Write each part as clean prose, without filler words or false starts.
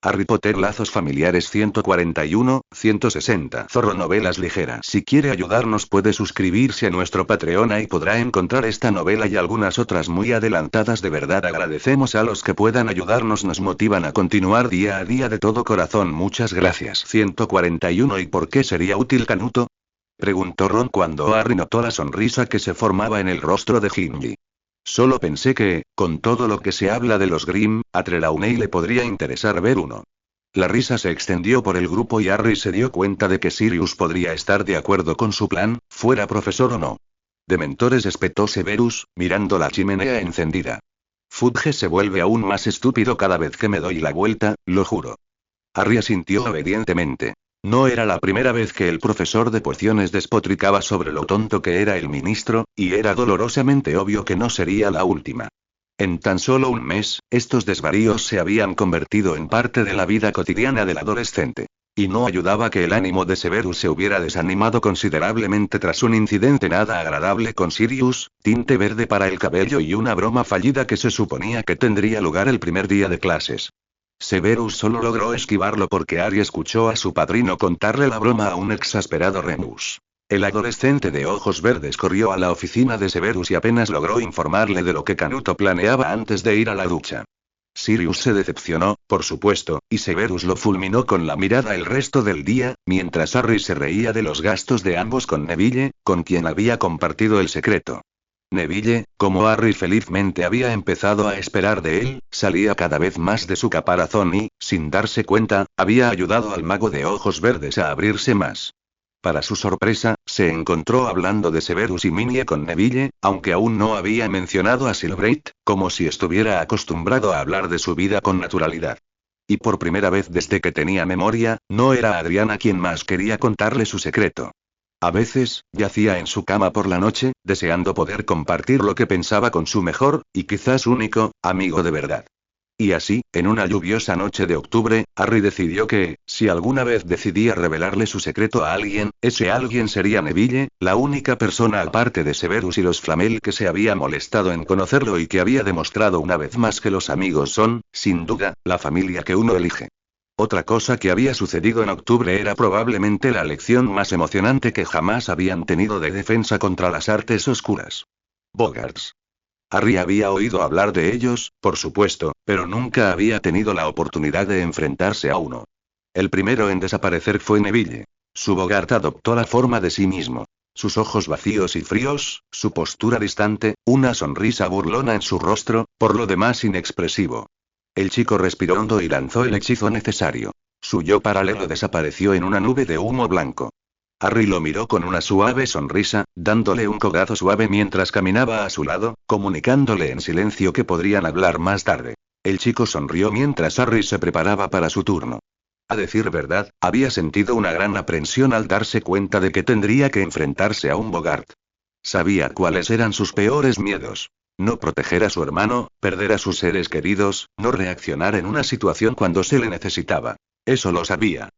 Harry Potter Lazos Familiares 141, 160. Zorro Novelas Ligeras. Si quiere ayudarnos puede suscribirse a nuestro Patreon y podrá encontrar esta novela y algunas otras muy adelantadas. De verdad agradecemos a los que puedan ayudarnos, nos motivan a continuar día a día de todo corazón. Muchas gracias. 141. ¿Y por qué sería útil Canuto?, preguntó Ron cuando Harry notó la sonrisa que se formaba en el rostro de Ginny. Solo pensé que, con todo lo que se habla de los Grimm, a Trelawney le podría interesar ver uno. La risa se extendió por el grupo y Harry se dio cuenta de que Sirius podría estar de acuerdo con su plan, fuera profesor o no. Dementores, espetó Severus, mirando la chimenea encendida. Fudge se vuelve aún más estúpido cada vez que me doy la vuelta, lo juro. Harry asintió obedientemente. No era la primera vez que el profesor de pociones despotricaba sobre lo tonto que era el ministro, y era dolorosamente obvio que no sería la última. En tan solo un mes, estos desvaríos se habían convertido en parte de la vida cotidiana del adolescente. Y no ayudaba que el ánimo de Severus se hubiera desanimado considerablemente tras un incidente nada agradable con Sirius, tinte verde para el cabello y una broma fallida que se suponía que tendría lugar el primer día de clases. Severus solo logró esquivarlo porque Harry escuchó a su padrino contarle la broma a un exasperado Remus. El adolescente de ojos verdes corrió a la oficina de Severus y apenas logró informarle de lo que Canuto planeaba antes de ir a la ducha. Sirius se decepcionó, por supuesto, y Severus lo fulminó con la mirada el resto del día, mientras Harry se reía de los gastos de ambos con Neville, con quien había compartido el secreto. Neville, como Harry felizmente había empezado a esperar de él, salía cada vez más de su caparazón y, sin darse cuenta, había ayudado al mago de ojos verdes a abrirse más. Para su sorpresa, se encontró hablando de Severus y Minie con Neville, aunque aún no había mencionado a Silverate, como si estuviera acostumbrado a hablar de su vida con naturalidad. Y por primera vez desde que tenía memoria, no era Adriana quien más quería contarle su secreto. A veces, yacía en su cama por la noche, deseando poder compartir lo que pensaba con su mejor, y quizás único, amigo de verdad. Y así, en una lluviosa noche de octubre, Harry decidió que, si alguna vez decidía revelarle su secreto a alguien, ese alguien sería Neville, la única persona aparte de Severus y los Flamel que se había molestado en conocerlo y que había demostrado una vez más que los amigos son, sin duda, la familia que uno elige. Otra cosa que había sucedido en octubre era probablemente la lección más emocionante que jamás habían tenido de defensa contra las artes oscuras. Boggarts. Harry había oído hablar de ellos, por supuesto, pero nunca había tenido la oportunidad de enfrentarse a uno. El primero en desaparecer fue Neville. Su Boggart adoptó la forma de sí mismo. Sus ojos vacíos y fríos, su postura distante, una sonrisa burlona en su rostro, por lo demás inexpresivo. El chico respiró hondo y lanzó el hechizo necesario. Su yo paralelo desapareció en una nube de humo blanco. Harry lo miró con una suave sonrisa, dándole un codazo suave mientras caminaba a su lado, comunicándole en silencio que podrían hablar más tarde. El chico sonrió mientras Harry se preparaba para su turno. A decir verdad, había sentido una gran aprensión al darse cuenta de que tendría que enfrentarse a un Boggart. Sabía cuáles eran sus peores miedos. No proteger a su hermano, perder a sus seres queridos, no reaccionar en una situación cuando se le necesitaba. Eso lo sabía.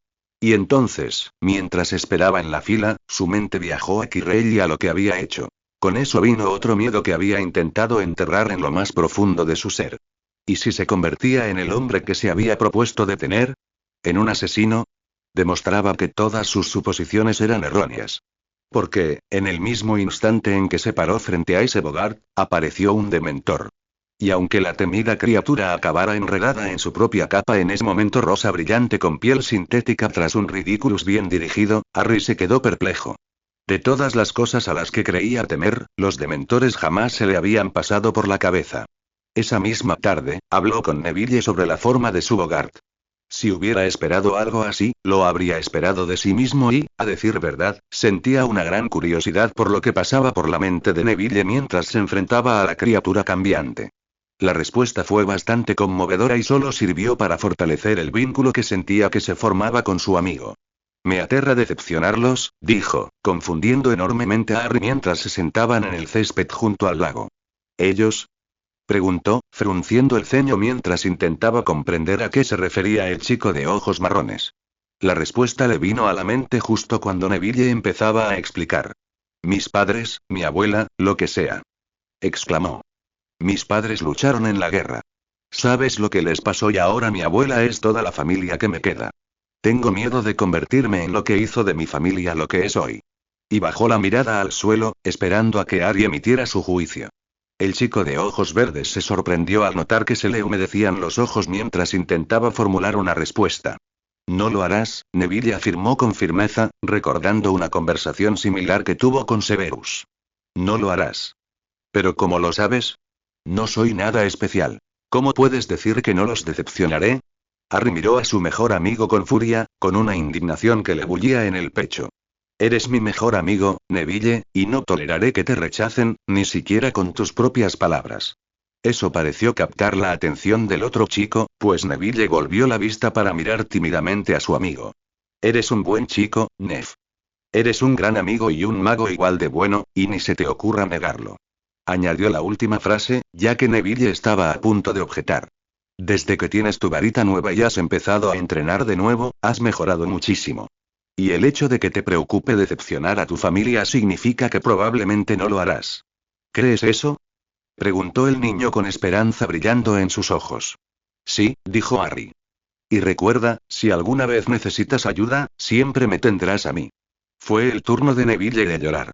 Y entonces, mientras esperaba en la fila, su mente viajó a Quirrell y a lo que había hecho. Con eso vino otro miedo que había intentado enterrar en lo más profundo de su ser. ¿Y si se convertía en el hombre que se había propuesto detener? ¿En un asesino? Demostraba que todas sus suposiciones eran erróneas. Porque, en el mismo instante en que se paró frente a ese Boggart, apareció un dementor. Y aunque la temida criatura acabara enredada en su propia capa en ese momento rosa brillante con piel sintética tras un ridiculus bien dirigido, Harry se quedó perplejo. De todas las cosas a las que creía temer, los dementores jamás se le habían pasado por la cabeza. Esa misma tarde, habló con Neville sobre la forma de su Boggart. Si hubiera esperado algo así, lo habría esperado de sí mismo y, a decir verdad, sentía una gran curiosidad por lo que pasaba por la mente de Neville mientras se enfrentaba a la criatura cambiante. La respuesta fue bastante conmovedora y solo sirvió para fortalecer el vínculo que sentía que se formaba con su amigo. Me aterra decepcionarlos, dijo, confundiendo enormemente a Harry mientras se sentaban en el césped junto al lago. ¿Ellos? Preguntó, frunciendo el ceño mientras intentaba comprender a qué se refería el chico de ojos marrones. La respuesta le vino a la mente justo cuando Neville empezaba a explicar. Mis padres, mi abuela, lo que sea. Exclamó. Mis padres lucharon en la guerra. ¿Sabes lo que les pasó y ahora mi abuela es toda la familia que me queda? Tengo miedo de convertirme en lo que hizo de mi familia lo que es hoy. Y bajó la mirada al suelo, esperando a que Harry emitiera su juicio. El chico de ojos verdes se sorprendió al notar que se le humedecían los ojos mientras intentaba formular una respuesta. No lo harás, Neville afirmó con firmeza, recordando una conversación similar que tuvo con Severus. No lo harás. ¿Pero cómo lo sabes? No soy nada especial. ¿Cómo puedes decir que no los decepcionaré? Harry miró a su mejor amigo con furia, con una indignación que le bullía en el pecho. Eres mi mejor amigo, Neville, y no toleraré que te rechacen, ni siquiera con tus propias palabras. Eso pareció captar la atención del otro chico, pues Neville volvió la vista para mirar tímidamente a su amigo. Eres un buen chico, Nev. Eres un gran amigo y un mago igual de bueno, y ni se te ocurra negarlo. Añadió la última frase, ya que Neville estaba a punto de objetar. Desde que tienes tu varita nueva y has empezado a entrenar de nuevo, has mejorado muchísimo. Y el hecho de que te preocupe decepcionar a tu familia significa que probablemente no lo harás. ¿Crees eso? Preguntó el niño con esperanza brillando en sus ojos. Sí, dijo Harry. Y recuerda, si alguna vez necesitas ayuda, siempre me tendrás a mí. Fue el turno de Neville de llorar.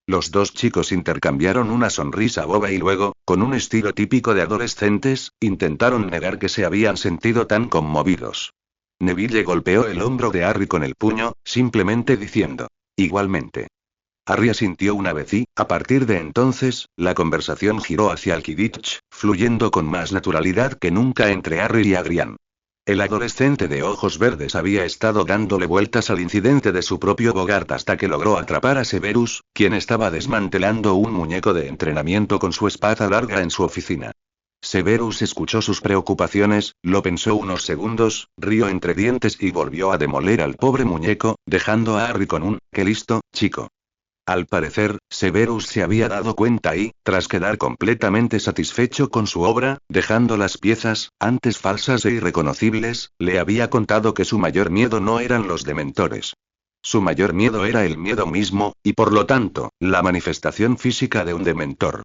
Los dos chicos intercambiaron una sonrisa boba y luego, con un estilo típico de adolescentes, intentaron negar que se habían sentido tan conmovidos. Neville golpeó el hombro de Harry con el puño, simplemente diciendo: igualmente. Harry asintió una vez y, a partir de entonces, la conversación giró hacia el Quidditch, fluyendo con más naturalidad que nunca entre Harry y Adrian. El adolescente de ojos verdes había estado dándole vueltas al incidente de su propio Bogart hasta que logró atrapar a Severus, quien estaba desmantelando un muñeco de entrenamiento con su espada larga en su oficina. Severus escuchó sus preocupaciones, lo pensó unos segundos, rió entre dientes y volvió a demoler al pobre muñeco, dejando a Harry con un «qué listo, chico». Al parecer, Severus se había dado cuenta y, tras quedar completamente satisfecho con su obra, dejando las piezas, antes falsas e irreconocibles, le había contado que su mayor miedo no eran los dementores. Su mayor miedo era el miedo mismo, y por lo tanto, la manifestación física de un dementor.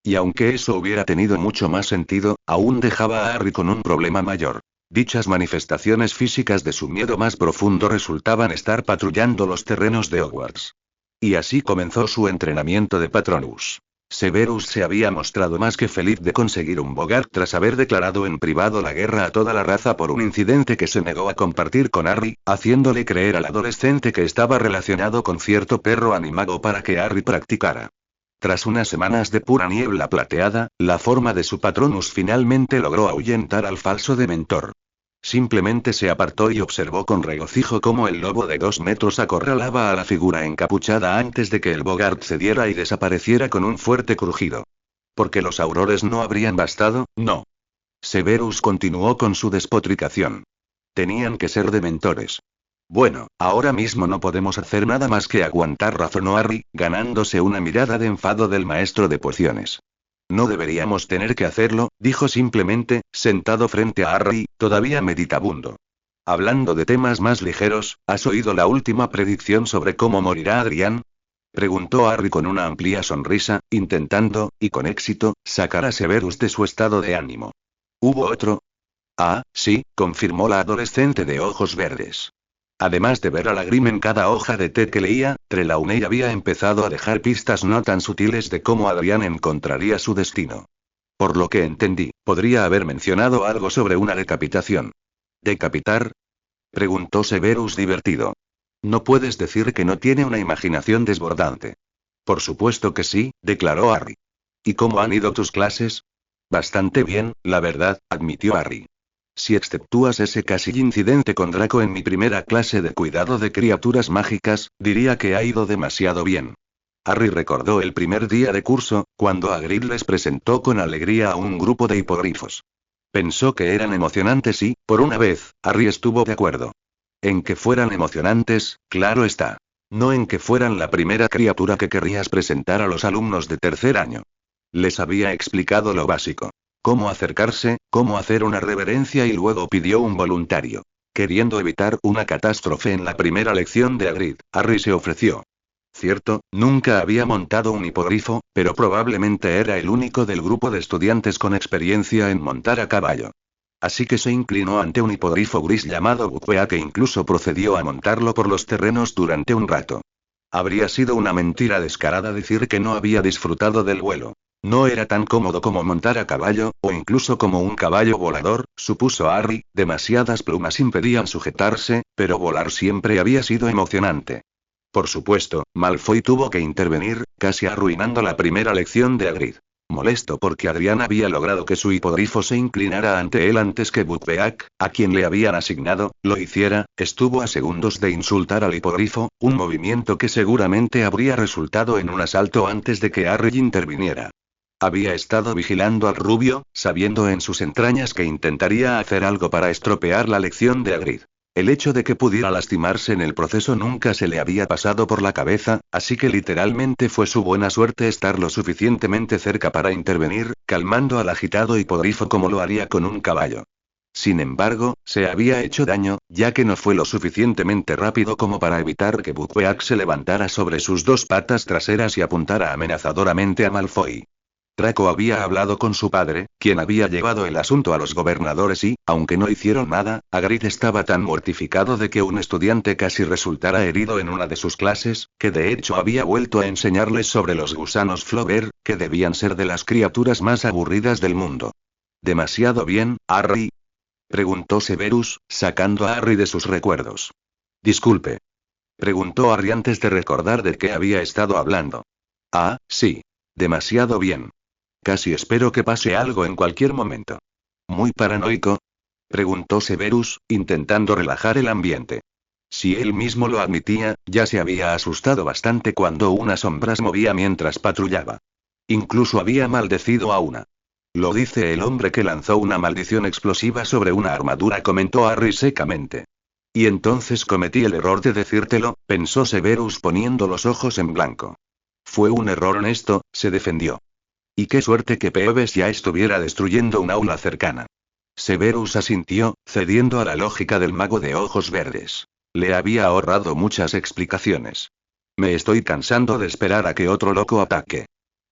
Y aunque eso hubiera tenido mucho más sentido, aún dejaba a Harry con un problema mayor. Dichas manifestaciones físicas de su miedo más profundo resultaban estar patrullando los terrenos de Hogwarts. Y así comenzó su entrenamiento de Patronus. Severus se había mostrado más que feliz de conseguir un Bogart tras haber declarado en privado la guerra a toda la raza por un incidente que se negó a compartir con Harry, haciéndole creer al adolescente que estaba relacionado con cierto perro animago para que Harry practicara. Tras unas semanas de pura niebla plateada, la forma de su Patronus finalmente logró ahuyentar al falso dementor. Simplemente se apartó y observó con regocijo cómo el lobo de 2 metros acorralaba a la figura encapuchada antes de que el Bogart cediera y desapareciera con un fuerte crujido. Porque los aurores no habrían bastado, no. Severus continuó con su despotricación. Tenían que ser dementores. Bueno, ahora mismo no podemos hacer nada más que aguantar, razonó Harry, ganándose una mirada de enfado del maestro de pociones. No deberíamos tener que hacerlo, dijo simplemente, sentado frente a Harry, todavía meditabundo. Hablando de temas más ligeros, ¿has oído la última predicción sobre cómo morirá Adrián? Preguntó Harry con una amplia sonrisa, intentando, y con éxito, sacar a Severus de su estado de ánimo. ¿Hubo otro? Ah, sí, confirmó la adolescente de ojos verdes. Además de ver a Lagrim en cada hoja de té que leía, Trelawney había empezado a dejar pistas no tan sutiles de cómo Adrián encontraría su destino. Por lo que entendí, podría haber mencionado algo sobre una decapitación. ¿Decapitar? Preguntó Severus divertido. No puedes decir que no tiene una imaginación desbordante. Por supuesto que sí, declaró Harry. ¿Y cómo han ido tus clases? Bastante bien, la verdad, admitió Harry. Si exceptúas ese casi incidente con Draco en mi primera clase de cuidado de criaturas mágicas, diría que ha ido demasiado bien. Harry recordó el primer día de curso, cuando Hagrid les presentó con alegría a un grupo de hipogrifos. Pensó que eran emocionantes y, por una vez, Harry estuvo de acuerdo. En que fueran emocionantes, claro está. No en que fueran la primera criatura que querrías presentar a los alumnos de tercer año. Les había explicado lo básico. Cómo acercarse, cómo hacer una reverencia y luego pidió un voluntario. Queriendo evitar una catástrofe en la primera lección de Hagrid, Harry se ofreció. Cierto, nunca había montado un hipogrifo, pero probablemente era el único del grupo de estudiantes con experiencia en montar a caballo. Así que se inclinó ante un hipogrifo gris llamado Buckbeak e incluso procedió a montarlo por los terrenos durante un rato. Habría sido una mentira descarada decir que no había disfrutado del vuelo. No era tan cómodo como montar a caballo, o incluso como un caballo volador, supuso Harry, demasiadas plumas impedían sujetarse, pero volar siempre había sido emocionante. Por supuesto, Malfoy tuvo que intervenir, casi arruinando la primera lección de Hagrid. Molesto porque Adrián había logrado que su hipogrifo se inclinara ante él antes que Buckbeak, a quien le habían asignado, lo hiciera, estuvo a segundos de insultar al hipogrifo, un movimiento que seguramente habría resultado en un asalto antes de que Harry interviniera. Había estado vigilando al rubio, sabiendo en sus entrañas que intentaría hacer algo para estropear la lección de Hagrid. El hecho de que pudiera lastimarse en el proceso nunca se le había pasado por la cabeza, así que literalmente fue su buena suerte estar lo suficientemente cerca para intervenir, calmando al agitado hipogrifo como lo haría con un caballo. Sin embargo, se había hecho daño, ya que no fue lo suficientemente rápido como para evitar que Buckbeak se levantara sobre sus dos patas traseras y apuntara amenazadoramente a Malfoy. Draco había hablado con su padre, quien había llevado el asunto a los gobernadores y, aunque no hicieron nada, Hagrid estaba tan mortificado de que un estudiante casi resultara herido en una de sus clases, que de hecho había vuelto a enseñarles sobre los gusanos Flover, que debían ser de las criaturas más aburridas del mundo. ¿Demasiado bien, Harry?, preguntó Severus, sacando a Harry de sus recuerdos. Disculpe, preguntó Harry antes de recordar de qué había estado hablando. Ah, sí. Demasiado bien. Casi espero que pase algo en cualquier momento. ¿Muy paranoico?, preguntó Severus, intentando relajar el ambiente. Si él mismo lo admitía, ya se había asustado bastante cuando una sombra se movía mientras patrullaba. Incluso había maldecido a una. Lo dice el hombre que lanzó una maldición explosiva sobre una armadura, comentó Harry secamente. Y entonces cometí el error de decírtelo, pensó Severus poniendo los ojos en blanco. Fue un error honesto, se defendió. Y qué suerte que Peeves ya estuviera destruyendo un aula cercana. Severus asintió, cediendo a la lógica del mago de ojos verdes. Le había ahorrado muchas explicaciones. Me estoy cansando de esperar a que otro loco ataque.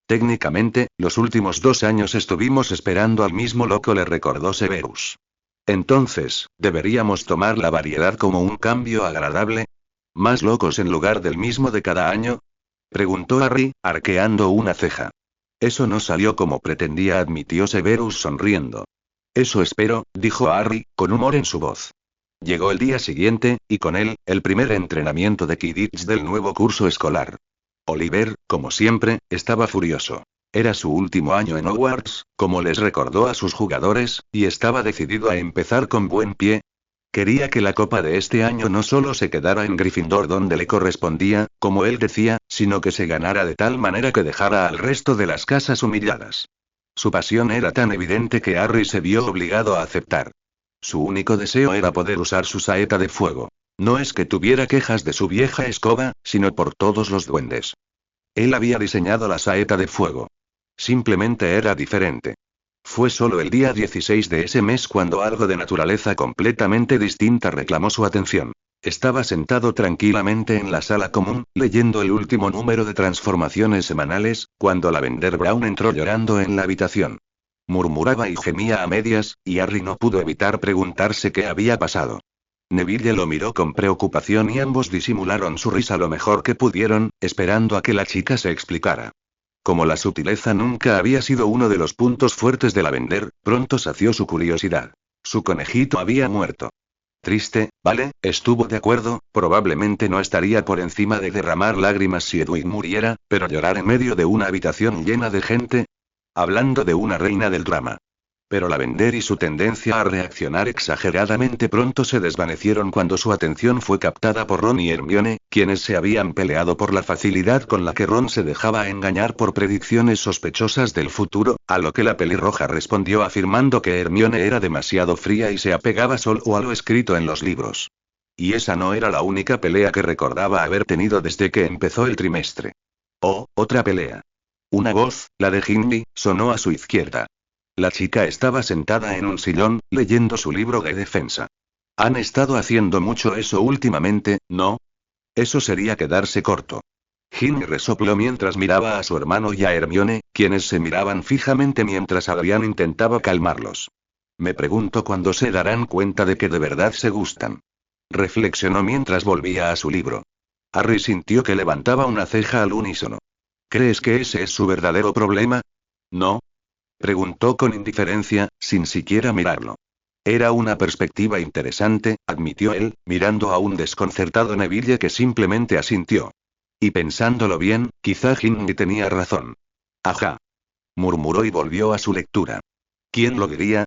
Técnicamente, los últimos 2 años estuvimos esperando al mismo loco, le recordó Severus. Entonces, ¿deberíamos tomar la variedad como un cambio agradable? ¿Más locos en lugar del mismo de cada año?, preguntó Harry, arqueando una ceja. Eso no salió como pretendía, admitió Severus sonriendo. Eso espero, dijo Harry, con humor en su voz. Llegó el día siguiente, y con él, el primer entrenamiento de Quidditch del nuevo curso escolar. Oliver, como siempre, estaba furioso. Era su último año en Hogwarts, como les recordó a sus jugadores, y estaba decidido a empezar con buen pie. Quería que la copa de este año no solo se quedara en Gryffindor donde le correspondía, como él decía, sino que se ganara de tal manera que dejara al resto de las casas humilladas. Su pasión era tan evidente que Harry se vio obligado a aceptar. Su único deseo era poder usar su saeta de fuego. No es que tuviera quejas de su vieja escoba, sino por todos los duendes. Él había diseñado la saeta de fuego. Simplemente era diferente. Fue solo el día 16 de ese mes cuando algo de naturaleza completamente distinta reclamó su atención. Estaba sentado tranquilamente en la sala común, leyendo el último número de Transformaciones Semanales, cuando Lavender Brown entró llorando en la habitación. Murmuraba y gemía a medias, y Harry no pudo evitar preguntarse qué había pasado. Neville lo miró con preocupación y ambos disimularon su risa lo mejor que pudieron, esperando a que la chica se explicara. Como la sutileza nunca había sido uno de los puntos fuertes de Lavender, pronto sació su curiosidad. Su conejito había muerto. Triste, vale, estuvo de acuerdo, probablemente no estaría por encima de derramar lágrimas si Edwin muriera, pero llorar en medio de una habitación llena de gente. Hablando de una reina del drama. Pero Lavender y su tendencia a reaccionar exageradamente pronto se desvanecieron cuando su atención fue captada por Ron y Hermione, quienes se habían peleado por la facilidad con la que Ron se dejaba engañar por predicciones sospechosas del futuro, a lo que la pelirroja respondió afirmando que Hermione era demasiado fría y se apegaba solo a lo escrito en los libros. Y esa no era la única pelea que recordaba haber tenido desde que empezó el trimestre. Oh, otra pelea. Una voz, la de Ginny, sonó a su izquierda. La chica estaba sentada en un sillón, leyendo su libro de defensa. Han estado haciendo mucho eso últimamente, ¿no? Eso sería quedarse corto. Ginny resopló mientras miraba a su hermano y a Hermione, quienes se miraban fijamente mientras Adrián intentaba calmarlos. Me pregunto cuándo se darán cuenta de que de verdad se gustan. Reflexionó mientras volvía a su libro. Harry sintió que levantaba una ceja al unísono. ¿Crees que ese es su verdadero problema? ¿No? Preguntó con indiferencia, sin siquiera mirarlo. Era una perspectiva interesante, admitió él, mirando a un desconcertado Neville que simplemente asintió. Y pensándolo bien, quizá Ginny tenía razón. Ajá. Murmuró y volvió a su lectura. ¿Quién lo diría?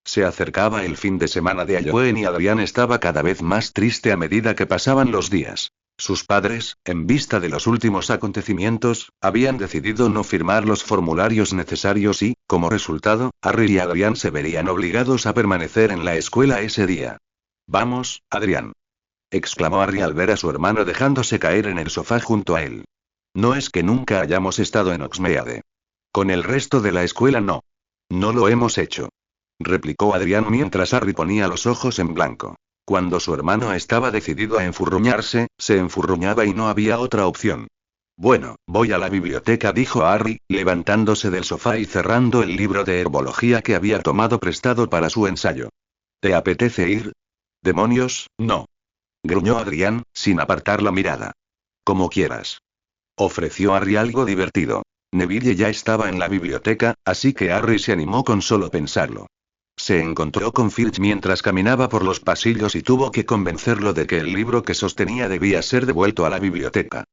Se acercaba el fin de semana de Halloween y Adrián estaba cada vez más triste a medida que pasaban los días. Sus padres, en vista de los últimos acontecimientos, habían decidido no firmar los formularios necesarios y, como resultado, Harry y Adrián se verían obligados a permanecer en la escuela ese día. Vamos, Adrián. Exclamó Harry al ver a su hermano dejándose caer en el sofá junto a él. No es que nunca hayamos estado en Hogsmeade. Con el resto de la escuela no. No lo hemos hecho. Replicó Adrián mientras Harry ponía los ojos en blanco. Cuando su hermano estaba decidido a enfurruñarse, se enfurruñaba y no había otra opción. Bueno, voy a la biblioteca, dijo Harry, levantándose del sofá y cerrando el libro de herbología que había tomado prestado para su ensayo. ¿Te apetece ir? Demonios, no. Gruñó Adrián, sin apartar la mirada. Como quieras. Ofreció Harry algo divertido. Neville ya estaba en la biblioteca, así que Harry se animó con solo pensarlo. Se encontró con Filch mientras caminaba por los pasillos y tuvo que convencerlo de que el libro que sostenía debía ser devuelto a la biblioteca.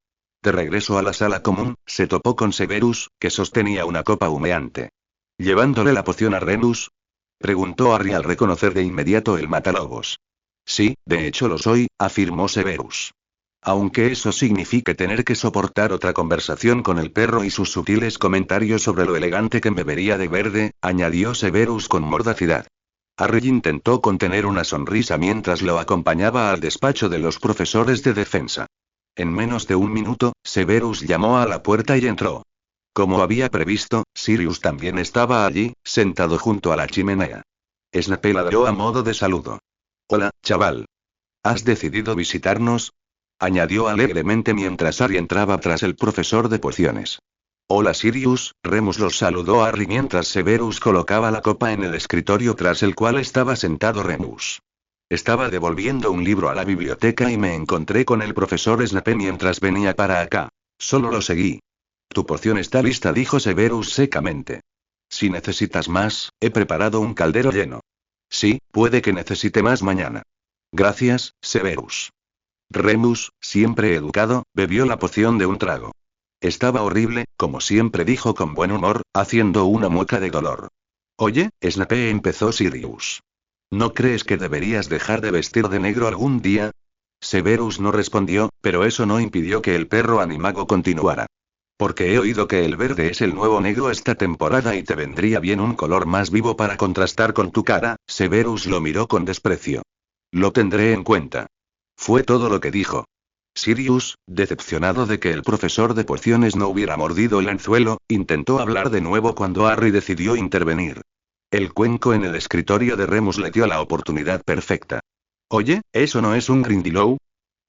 De regreso a la sala común, se topó con Severus, que sostenía una copa humeante. ¿Llevándole la poción a Remus? Preguntó Harry al reconocer de inmediato el matalobos. Sí, de hecho lo soy, afirmó Severus. Aunque eso signifique tener que soportar otra conversación con el perro y sus sutiles comentarios sobre lo elegante que me vería de verde, añadió Severus con mordacidad. Harry intentó contener una sonrisa mientras lo acompañaba al despacho de los profesores de defensa. En menos de un minuto, Severus llamó a la puerta y entró. Como había previsto, Sirius también estaba allí, sentado junto a la chimenea. Snape ladró a modo de saludo. Hola, chaval. ¿Has decidido visitarnos? Añadió alegremente mientras Harry entraba tras el profesor de pociones. Hola Sirius, Remus los saludó a Harry mientras Severus colocaba la copa en el escritorio tras el cual estaba sentado Remus. Estaba devolviendo un libro a la biblioteca y me encontré con el profesor Snape mientras venía para acá. Solo lo seguí. Tu poción está lista, dijo Severus secamente. Si necesitas más, he preparado un caldero lleno. Sí, puede que necesite más mañana. Gracias, Severus. Remus, siempre educado, bebió la poción de un trago. Estaba horrible, como siempre, dijo con buen humor, haciendo una mueca de dolor. Oye, Snape, empezó Sirius. ¿No crees que deberías dejar de vestir de negro algún día? Severus no respondió, pero eso no impidió que el perro animago continuara. Porque he oído que el verde es el nuevo negro esta temporada y te vendría bien un color más vivo para contrastar con tu cara. Severus lo miró con desprecio. Lo tendré en cuenta. Fue todo lo que dijo. Sirius, decepcionado de que el profesor de pociones no hubiera mordido el anzuelo, intentó hablar de nuevo cuando Harry decidió intervenir. El cuenco en el escritorio de Remus le dio la oportunidad perfecta. Oye, ¿eso no es un Grindylow?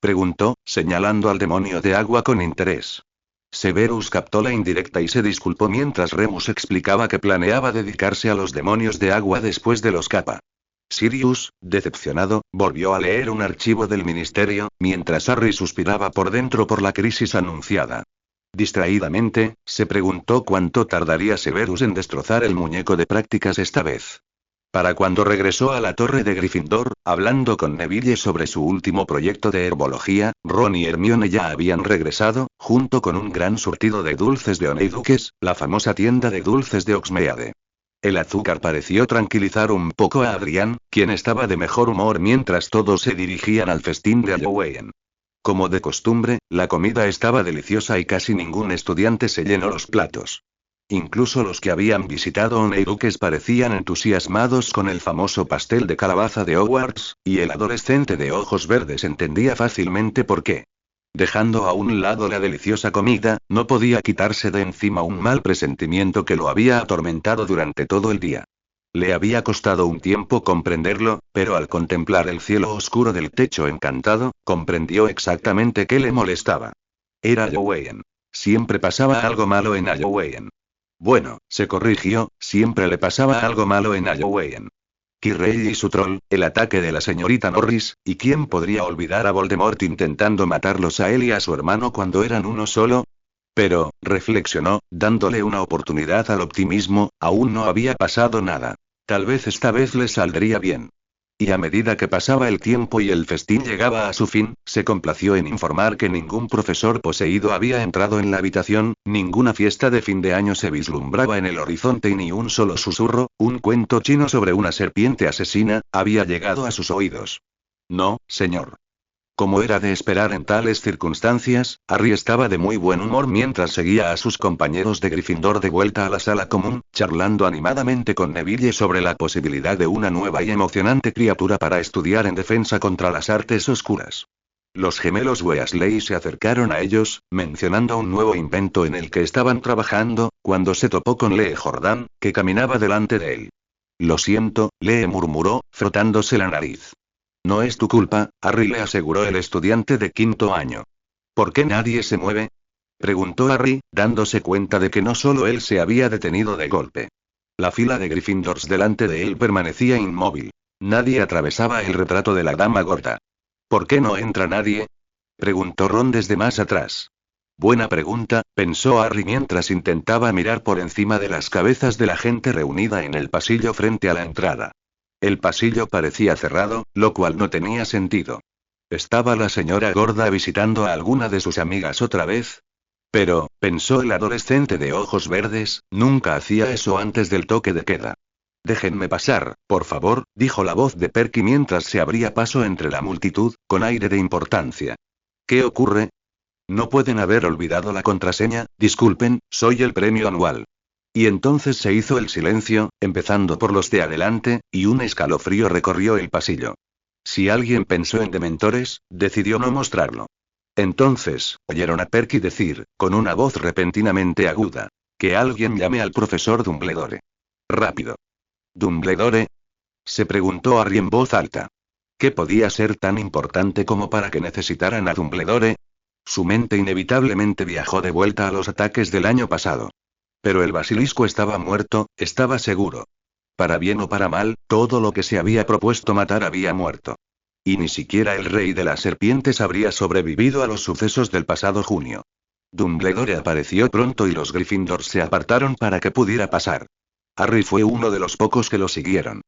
Preguntó, señalando al demonio de agua con interés. Severus captó la indirecta y se disculpó mientras Remus explicaba que planeaba dedicarse a los demonios de agua después de los Kappa. Sirius, decepcionado, volvió a leer un archivo del ministerio, mientras Harry suspiraba por dentro por la crisis anunciada. Distraídamente, se preguntó cuánto tardaría Severus en destrozar el muñeco de prácticas esta vez. Para cuando regresó a la torre de Gryffindor, hablando con Neville sobre su último proyecto de herbología, Ron y Hermione ya habían regresado, junto con un gran surtido de dulces de Honeyduques, la famosa tienda de dulces de Hogsmeade. El azúcar pareció tranquilizar un poco a Adrián, quien estaba de mejor humor mientras todos se dirigían al festín de Halloween. Como de costumbre, la comida estaba deliciosa y casi ningún estudiante se llenó los platos. Incluso los que habían visitado Honeyduques parecían entusiasmados con el famoso pastel de calabaza de Hogwarts, y el adolescente de ojos verdes entendía fácilmente por qué. Dejando a un lado la deliciosa comida, no podía quitarse de encima un mal presentimiento que lo había atormentado durante todo el día. Le había costado un tiempo comprenderlo, pero al contemplar el cielo oscuro del techo encantado, comprendió exactamente qué le molestaba. Era Halloween. Siempre pasaba algo malo en Halloween. Bueno, se corrigió, siempre le pasaba algo malo en Halloween. Kirrell y su troll, el ataque de la señorita Norris, ¿y quién podría olvidar a Voldemort intentando matarlos a él y a su hermano cuando eran uno solo? Pero, reflexionó, dándole una oportunidad al optimismo, aún no había pasado nada. Tal vez esta vez le saldría bien. Y a medida que pasaba el tiempo y el festín llegaba a su fin, se complació en informar que ningún profesor poseído había entrado en la habitación, ninguna fiesta de fin de año se vislumbraba en el horizonte y ni un solo susurro, un cuento chino sobre una serpiente asesina, había llegado a sus oídos. No, señor. Como era de esperar en tales circunstancias, Harry estaba de muy buen humor mientras seguía a sus compañeros de Gryffindor de vuelta a la sala común, charlando animadamente con Neville sobre la posibilidad de una nueva y emocionante criatura para estudiar en defensa contra las artes oscuras. Los gemelos Weasley se acercaron a ellos, mencionando un nuevo invento en el que estaban trabajando, cuando se topó con Lee Jordan, que caminaba delante de él. Lo siento, Lee murmuró, frotándose la nariz. No es tu culpa, Harry, le aseguró el estudiante de quinto año. ¿Por qué nadie se mueve? Preguntó Harry, dándose cuenta de que no solo él se había detenido de golpe. La fila de Gryffindors delante de él permanecía inmóvil. Nadie atravesaba el retrato de la dama gorda. ¿Por qué no entra nadie? Preguntó Ron desde más atrás. Buena pregunta, pensó Harry mientras intentaba mirar por encima de las cabezas de la gente reunida en el pasillo frente a la entrada. El pasillo parecía cerrado, lo cual no tenía sentido. ¿Estaba la señora gorda visitando a alguna de sus amigas otra vez? Pero, pensó el adolescente de ojos verdes, nunca hacía eso antes del toque de queda. Déjenme pasar, por favor, dijo la voz de Perky mientras se abría paso entre la multitud, con aire de importancia. ¿Qué ocurre? No pueden haber olvidado la contraseña, disculpen, soy el premio anual. Y entonces se hizo el silencio, empezando por los de adelante, y un escalofrío recorrió el pasillo. Si alguien pensó en dementores, decidió no mostrarlo. Entonces, oyeron a Perky decir, con una voz repentinamente aguda, que alguien llame al profesor Dumbledore. Rápido. ¿Dumbledore? Se preguntó Harry en voz alta. ¿Qué podía ser tan importante como para que necesitaran a Dumbledore? Su mente inevitablemente viajó de vuelta a los ataques del año pasado. Pero el basilisco estaba muerto, estaba seguro. Para bien o para mal, todo lo que se había propuesto matar había muerto. Y ni siquiera el rey de las serpientes habría sobrevivido a los sucesos del pasado junio. Dumbledore apareció pronto y los Gryffindors se apartaron para que pudiera pasar. Harry fue uno de los pocos que lo siguieron.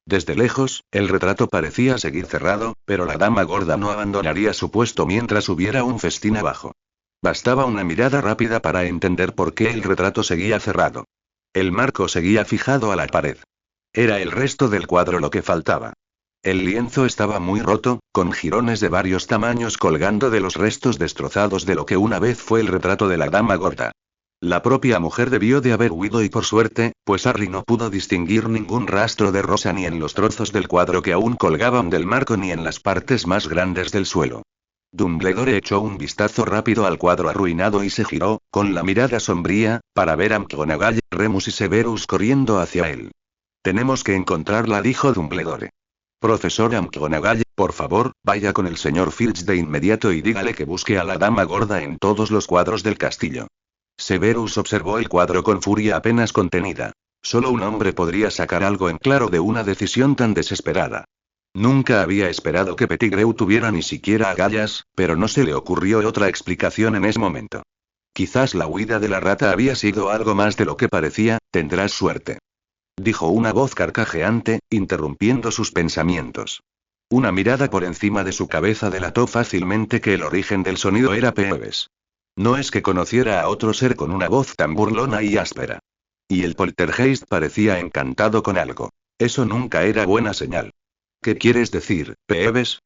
Desde lejos, el retrato parecía seguir cerrado, pero la dama gorda no abandonaría su puesto mientras hubiera un festín abajo. Bastaba una mirada rápida para entender por qué el retrato seguía cerrado. El marco seguía fijado a la pared. Era el resto del cuadro lo que faltaba. El lienzo estaba muy roto, con jirones de varios tamaños colgando de los restos destrozados de lo que una vez fue el retrato de la dama gorda. La propia mujer debió de haber huido y por suerte, pues Harry no pudo distinguir ningún rastro de rosa ni en los trozos del cuadro que aún colgaban del marco ni en las partes más grandes del suelo. Dumbledore echó un vistazo rápido al cuadro arruinado y se giró, con la mirada sombría, para ver a McGonagall, Remus y Severus corriendo hacia él. Tenemos que encontrarla, dijo Dumbledore. Profesora McGonagall, por favor, vaya con el señor Filch de inmediato y dígale que busque a la dama gorda en todos los cuadros del castillo. Severus observó el cuadro con furia apenas contenida. Solo un hombre podría sacar algo en claro de una decisión tan desesperada. Nunca había esperado que Pettigrew tuviera ni siquiera agallas, pero no se le ocurrió otra explicación en ese momento. Quizás la huida de la rata había sido algo más de lo que parecía, tendrás suerte. Dijo una voz carcajeante, interrumpiendo sus pensamientos. Una mirada por encima de su cabeza delató fácilmente que el origen del sonido era Peeves. No es que conociera a otro ser con una voz tan burlona y áspera. Y el poltergeist parecía encantado con algo. Eso nunca era buena señal. ¿Qué quieres decir, Peeves?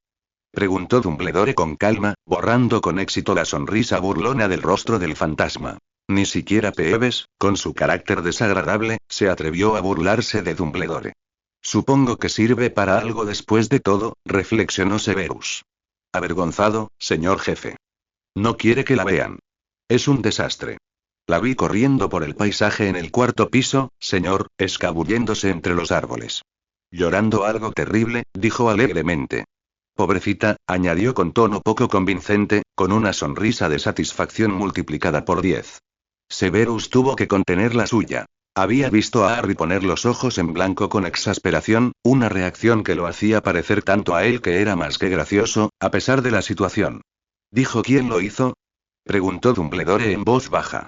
Preguntó Dumbledore con calma, borrando con éxito la sonrisa burlona del rostro del fantasma. Ni siquiera Peeves, con su carácter desagradable, se atrevió a burlarse de Dumbledore. Supongo que sirve para algo después de todo, reflexionó Severus. Avergonzado, señor jefe. No quiere que la vean. Es un desastre. La vi corriendo por el paisaje en el cuarto piso, señor, escabulléndose entre los árboles. Llorando algo terrible, dijo alegremente. Pobrecita, añadió con tono poco convincente, con una sonrisa de satisfacción multiplicada por 10. Severus tuvo que contener la suya. Había visto a Harry poner los ojos en blanco con exasperación, una reacción que lo hacía parecer tanto a él que era más que gracioso, a pesar de la situación. ¿Dijo quién lo hizo? Preguntó Dumbledore en voz baja.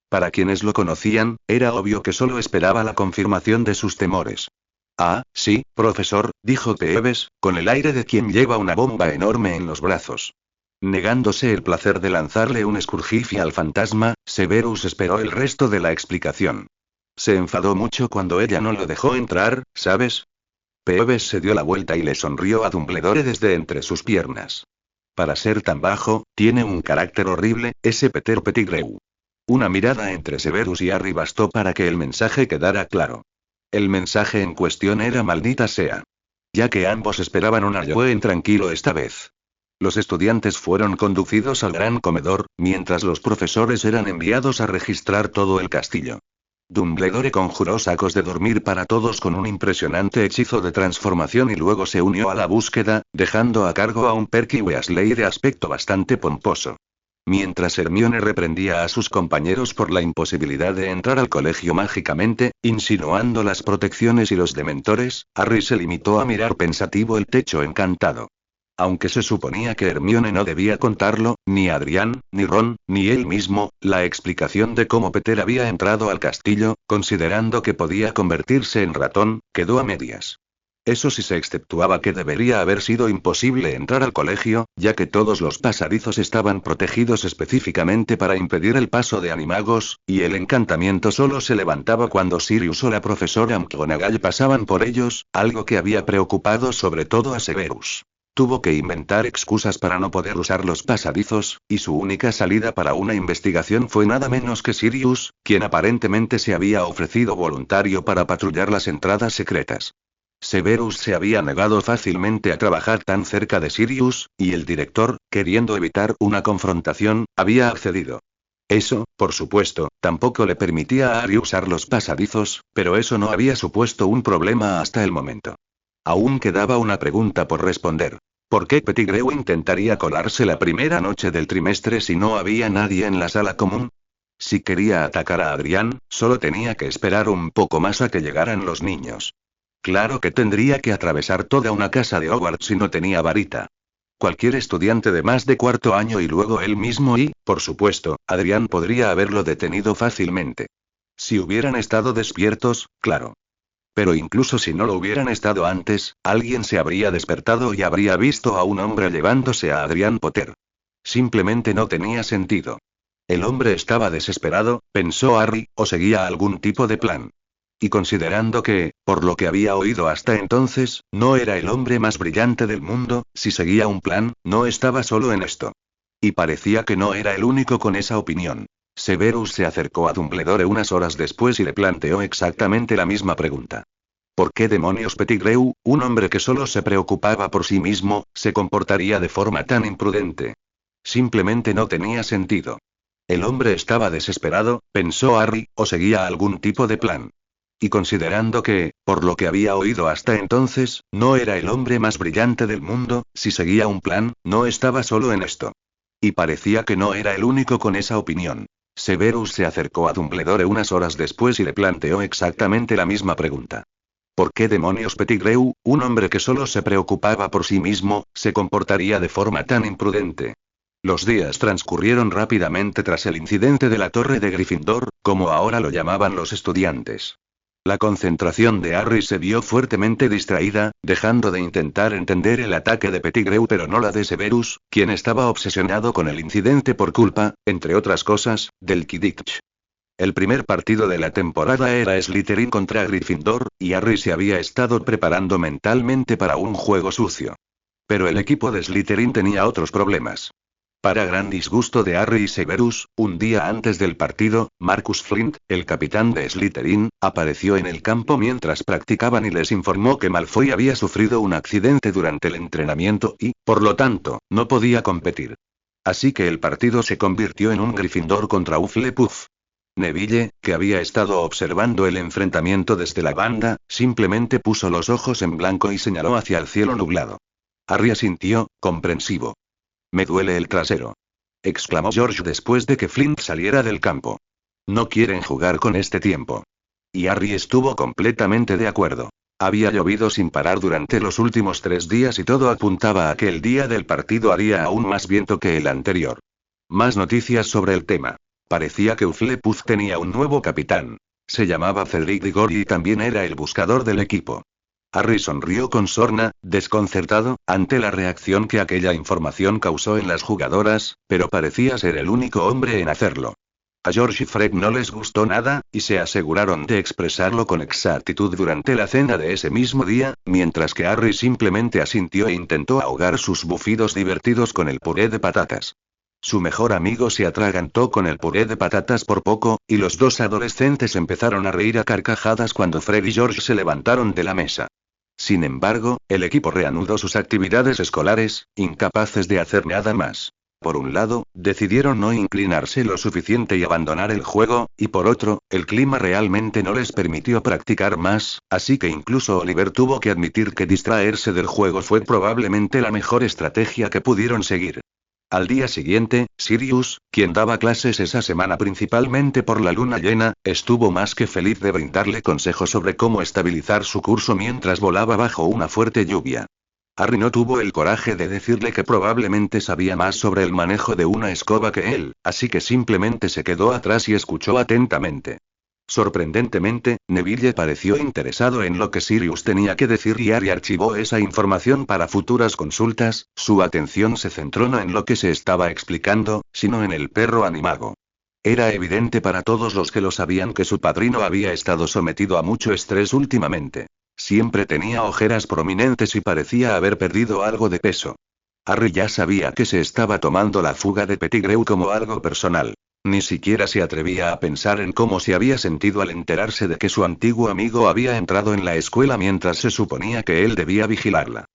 Para quienes lo conocían, era obvio que solo esperaba la confirmación de sus temores. Ah, sí, profesor, dijo Peeves, con el aire de quien lleva una bomba enorme en los brazos. Negándose el placer de lanzarle un escurgifié al fantasma, Severus esperó el resto de la explicación. Se enfadó mucho cuando ella no lo dejó entrar, ¿sabes? Peeves se dio la vuelta y le sonrió a Dumbledore desde entre sus piernas. Para ser tan bajo, tiene un carácter horrible, ese Peter Pettigrew. Una mirada entre Severus y Harry bastó para que el mensaje quedara claro. El mensaje en cuestión era maldita sea. Ya que ambos esperaban un Halloween tranquilo esta vez. Los estudiantes fueron conducidos al gran comedor, mientras los profesores eran enviados a registrar todo el castillo. Dumbledore conjuró sacos de dormir para todos con un impresionante hechizo de transformación y luego se unió a la búsqueda, dejando a cargo a un Perky Weasley de aspecto bastante pomposo. Mientras Hermione reprendía a sus compañeros por la imposibilidad de entrar al colegio mágicamente, insinuando las protecciones y los dementores, Harry se limitó a mirar pensativo el techo encantado. Aunque se suponía que Hermione no debía contarlo, ni Adrián, ni Ron, ni él mismo, la explicación de cómo Peter había entrado al castillo, considerando que podía convertirse en ratón, quedó a medias. Eso sí se exceptuaba que debería haber sido imposible entrar al colegio, ya que todos los pasadizos estaban protegidos específicamente para impedir el paso de animagos, y el encantamiento solo se levantaba cuando Sirius o la profesora McGonagall pasaban por ellos, algo que había preocupado sobre todo a Severus. Tuvo que inventar excusas para no poder usar los pasadizos, y su única salida para una investigación fue nada menos que Sirius, quien aparentemente se había ofrecido voluntario para patrullar las entradas secretas. Severus se había negado fácilmente a trabajar tan cerca de Sirius, y el director, queriendo evitar una confrontación, había accedido. Eso, por supuesto, tampoco le permitía a Harry usar los pasadizos, pero eso no había supuesto un problema hasta el momento. Aún quedaba una pregunta por responder. ¿Por qué Pettigrew intentaría colarse la primera noche del trimestre si no había nadie en la sala común? Si quería atacar a Adrián, solo tenía que esperar un poco más a que llegaran los niños. Claro que tendría que atravesar toda una casa de Hogwarts si no tenía varita. Cualquier estudiante de más de cuarto año y luego él mismo y, por supuesto, Adrián podría haberlo detenido fácilmente. Si hubieran estado despiertos, claro. Pero incluso si no lo hubieran estado antes, alguien se habría despertado y habría visto a un hombre llevándose a Adrián Potter. Simplemente no tenía sentido. El hombre estaba desesperado, pensó Harry, o seguía algún tipo de plan. Y considerando que, por lo que había oído hasta entonces, no era el hombre más brillante del mundo, si seguía un plan, no estaba solo en esto. Y parecía que no era el único con esa opinión. Severus se acercó a Dumbledore unas horas después y le planteó exactamente la misma pregunta. ¿Por qué demonios Pettigrew, un hombre que solo se preocupaba por sí mismo, se comportaría de forma tan imprudente? Simplemente no tenía sentido. El hombre estaba desesperado, pensó Harry, o seguía algún tipo de plan. Y considerando que, por lo que había oído hasta entonces, no era el hombre más brillante del mundo, si seguía un plan, no estaba solo en esto. Y parecía que no era el único con esa opinión. Severus se acercó a Dumbledore unas horas después y le planteó exactamente la misma pregunta. ¿Por qué demonios Pettigrew, un hombre que solo se preocupaba por sí mismo, se comportaría de forma tan imprudente? Los días transcurrieron rápidamente tras el incidente de la Torre de Gryffindor, como ahora lo llamaban los estudiantes. La concentración de Harry se vio fuertemente distraída, dejando de intentar entender el ataque de Pettigrew pero no la de Severus, quien estaba obsesionado con el incidente por culpa, entre otras cosas, del Quidditch. El primer partido de la temporada era Slytherin contra Gryffindor, y Harry se había estado preparando mentalmente para un juego sucio. Pero el equipo de Slytherin tenía otros problemas. Para gran disgusto de Harry y Severus, un día antes del partido, Marcus Flint, el capitán de Slytherin, apareció en el campo mientras practicaban y les informó que Malfoy había sufrido un accidente durante el entrenamiento y, por lo tanto, no podía competir. Así que el partido se convirtió en un Gryffindor contra Hufflepuff. Neville, que había estado observando el enfrentamiento desde la banda, simplemente puso los ojos en blanco y señaló hacia el cielo nublado. Harry asintió, comprensivo. Me duele el trasero. exclamó George después de que Flint saliera del campo. No quieren jugar con este tiempo. Y Harry estuvo completamente de acuerdo. Había llovido sin parar durante los últimos 3 días y todo apuntaba a que el día del partido haría aún más viento que el anterior. Más noticias sobre el tema. Parecía que Hufflepuff tenía un nuevo capitán. Se llamaba Cedric Diggory y también era el buscador del equipo. Harry sonrió con sorna, desconcertado, ante la reacción que aquella información causó en las jugadoras, pero parecía ser el único hombre en hacerlo. A George y Fred no les gustó nada, y se aseguraron de expresarlo con exactitud durante la cena de ese mismo día, mientras que Harry simplemente asintió e intentó ahogar sus bufidos divertidos con el puré de patatas. Su mejor amigo se atragantó con el puré de patatas por poco, y los dos adolescentes empezaron a reír a carcajadas cuando Fred y George se levantaron de la mesa. Sin embargo, el equipo reanudó sus actividades escolares, incapaces de hacer nada más. Por un lado, decidieron no inclinarse lo suficiente y abandonar el juego, y por otro, el clima realmente no les permitió practicar más, así que incluso Oliver tuvo que admitir que distraerse del juego fue probablemente la mejor estrategia que pudieron seguir. Al día siguiente, Sirius, quien daba clases esa semana principalmente por la luna llena, estuvo más que feliz de brindarle consejos sobre cómo estabilizar su curso mientras volaba bajo una fuerte lluvia. Harry no tuvo el coraje de decirle que probablemente sabía más sobre el manejo de una escoba que él, así que simplemente se quedó atrás y escuchó atentamente. Sorprendentemente, Neville pareció interesado en lo que Sirius tenía que decir y Harry archivó esa información para futuras consultas. Su atención se centró no en lo que se estaba explicando, sino en el perro animago. Era evidente para todos los que lo sabían que su padrino había estado sometido a mucho estrés últimamente. Siempre tenía ojeras prominentes y parecía haber perdido algo de peso. Harry ya sabía que se estaba tomando la fuga de Pettigrew como algo personal. Ni siquiera se atrevía a pensar en cómo se había sentido al enterarse de que su antiguo amigo había entrado en la escuela mientras se suponía que él debía vigilarla.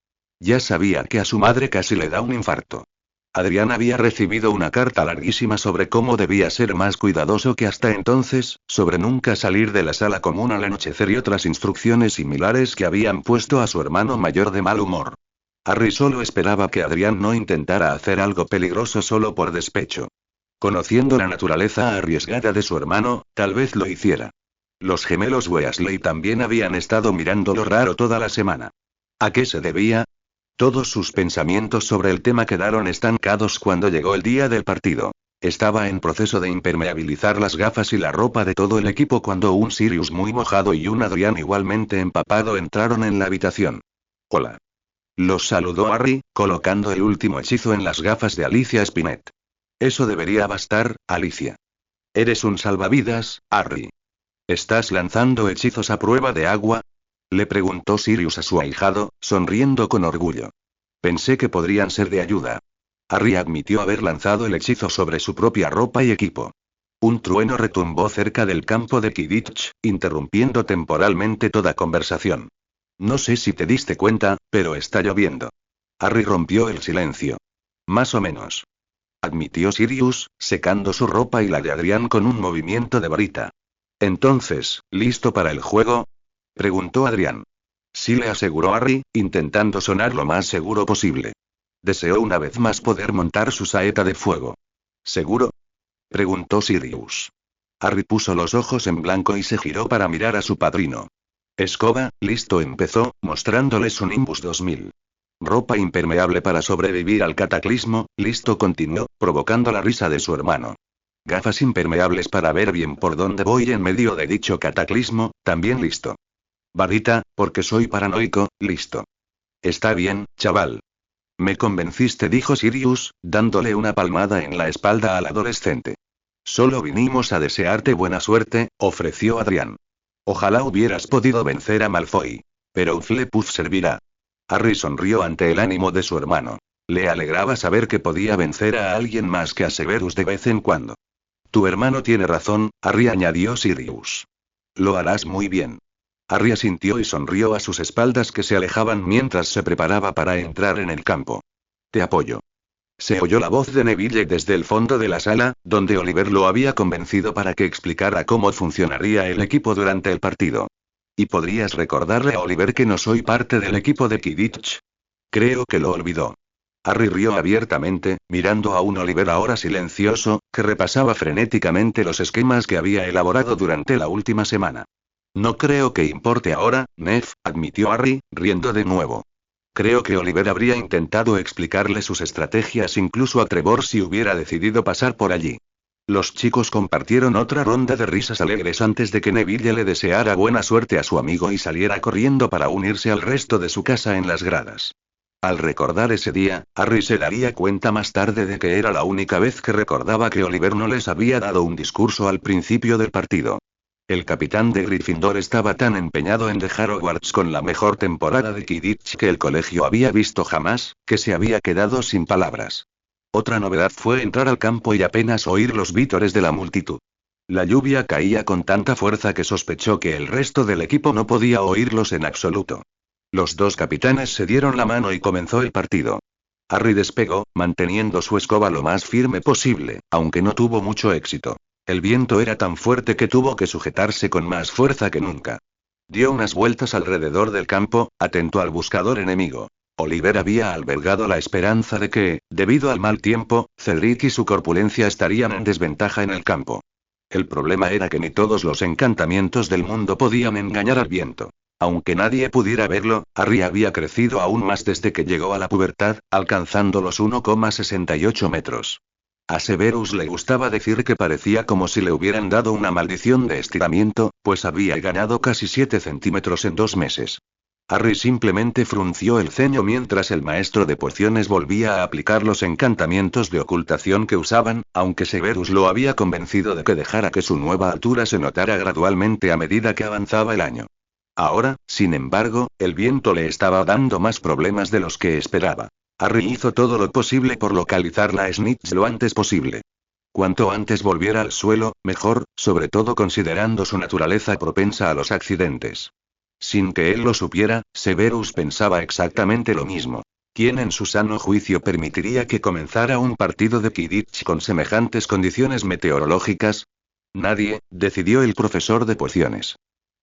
Ya sabía que a su madre casi le da un infarto. Adrián había recibido una carta larguísima sobre cómo debía ser más cuidadoso que hasta entonces, sobre nunca salir de la sala común al anochecer y otras instrucciones similares que habían puesto a su hermano mayor de mal humor. Harry solo esperaba que Adrián no intentara hacer algo peligroso solo por despecho. Conociendo la naturaleza arriesgada de su hermano, tal vez lo hiciera. Los gemelos Weasley también habían estado mirándolo raro toda la semana. ¿A qué se debía? Todos sus pensamientos sobre el tema quedaron estancados cuando llegó el día del partido. Estaba en proceso de impermeabilizar las gafas y la ropa de todo el equipo cuando un Sirius muy mojado y un Adrián igualmente empapado entraron en la habitación. Hola. Los saludó Harry, colocando el último hechizo en las gafas de Alicia Spinnet. Eso debería bastar, Alicia. Eres un salvavidas, Harry. ¿Estás lanzando hechizos a prueba de agua? Le preguntó Sirius a su ahijado, sonriendo con orgullo. Pensé que podrían ser de ayuda. Harry admitió haber lanzado el hechizo sobre su propia ropa y equipo. Un trueno retumbó cerca del campo de Quidditch, interrumpiendo temporalmente toda conversación. No sé si te diste cuenta, pero está lloviendo. Harry rompió el silencio. Más o menos. Admitió Sirius, secando su ropa y la de Adrián con un movimiento de varita. Entonces, ¿listo para el juego? Preguntó Adrián. Sí, le aseguró Harry, intentando sonar lo más seguro posible. Deseó una vez más poder montar su saeta de fuego. ¿Seguro? Preguntó Sirius. Harry puso los ojos en blanco y se giró para mirar a su padrino. Escoba, listo, empezó, mostrándoles su Nimbus 2000. Ropa impermeable para sobrevivir al cataclismo, listo, continuó, provocando la risa de su hermano. Gafas impermeables para ver bien por dónde voy en medio de dicho cataclismo, también listo. Varita, porque soy paranoico, listo. Está bien, chaval. Me convenciste, dijo Sirius, dándole una palmada en la espalda al adolescente. Solo vinimos a desearte buena suerte, ofreció Adrián. Ojalá hubieras podido vencer a Malfoy. Pero Hufflepuff servirá. Harry sonrió ante el ánimo de su hermano. Le alegraba saber que podía vencer a alguien más que a Severus de vez en cuando. Tu hermano tiene razón, Harry, añadió Sirius. Lo harás muy bien. Harry asintió y sonrió a sus espaldas que se alejaban mientras se preparaba para entrar en el campo. Te apoyo. Se oyó la voz de Neville desde el fondo de la sala, donde Oliver lo había convencido para que explicara cómo funcionaría el equipo durante el partido. ¿Y podrías recordarle a Oliver que no soy parte del equipo de Quidditch? Creo que lo olvidó. Harry rió abiertamente, mirando a un Oliver ahora silencioso, que repasaba frenéticamente los esquemas que había elaborado durante la última semana. No creo que importe ahora, Neff, admitió Harry, riendo de nuevo. Creo que Oliver habría intentado explicarle sus estrategias incluso a Trevor si hubiera decidido pasar por allí. Los chicos compartieron otra ronda de risas alegres antes de que Neville le deseara buena suerte a su amigo y saliera corriendo para unirse al resto de su casa en las gradas. Al recordar ese día, Harry se daría cuenta más tarde de que era la única vez que recordaba que Oliver no les había dado un discurso al principio del partido. El capitán de Gryffindor estaba tan empeñado en dejar Hogwarts con la mejor temporada de Quidditch que el colegio había visto jamás, que se había quedado sin palabras. Otra novedad fue entrar al campo y apenas oír los vítores de la multitud. La lluvia caía con tanta fuerza que sospechó que el resto del equipo no podía oírlos en absoluto. Los dos capitanes se dieron la mano y comenzó el partido. Harry despegó, manteniendo su escoba lo más firme posible, aunque no tuvo mucho éxito. El viento era tan fuerte que tuvo que sujetarse con más fuerza que nunca. Dio unas vueltas alrededor del campo, atento al buscador enemigo. Oliver había albergado la esperanza de que, debido al mal tiempo, Cedric y su corpulencia estarían en desventaja en el campo. El problema era que ni todos los encantamientos del mundo podían engañar al viento. Aunque nadie pudiera verlo, Harry había crecido aún más desde que llegó a la pubertad, alcanzando los 1,68 metros. A Severus le gustaba decir que parecía como si le hubieran dado una maldición de estiramiento, pues había ganado casi 7 centímetros en 2 meses. Harry simplemente frunció el ceño mientras el maestro de pociones volvía a aplicar los encantamientos de ocultación que usaban, aunque Severus lo había convencido de que dejara que su nueva altura se notara gradualmente a medida que avanzaba el año. Ahora, sin embargo, el viento le estaba dando más problemas de los que esperaba. Harry hizo todo lo posible por localizar la snitch lo antes posible. Cuanto antes volviera al suelo, mejor, sobre todo considerando su naturaleza propensa a los accidentes. Sin que él lo supiera, Severus pensaba exactamente lo mismo. ¿Quién en su sano juicio permitiría que comenzara un partido de Quidditch con semejantes condiciones meteorológicas? Nadie, decidió el profesor de pociones.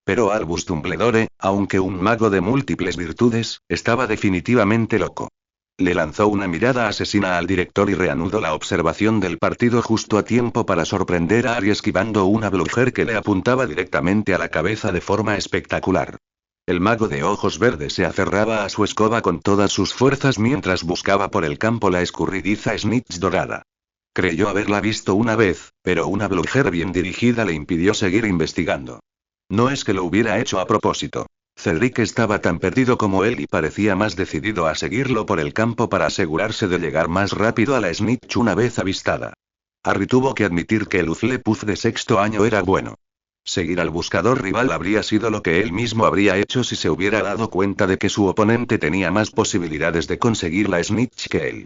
Pero Albus Dumbledore, aunque un mago de múltiples virtudes, estaba definitivamente loco. Le lanzó una mirada asesina al director y reanudó la observación del partido justo a tiempo para sorprender a Harry esquivando una Bludger que le apuntaba directamente a la cabeza de forma espectacular. El mago de ojos verdes se aferraba a su escoba con todas sus fuerzas mientras buscaba por el campo la escurridiza snitch dorada. Creyó haberla visto una vez, pero una Bludger bien dirigida le impidió seguir investigando. No es que lo hubiera hecho a propósito. Cedric estaba tan perdido como él y parecía más decidido a seguirlo por el campo para asegurarse de llegar más rápido a la snitch una vez avistada. Harry tuvo que admitir que el Hufflepuff de sexto año era bueno. Seguir al buscador rival habría sido lo que él mismo habría hecho si se hubiera dado cuenta de que su oponente tenía más posibilidades de conseguir la snitch que él.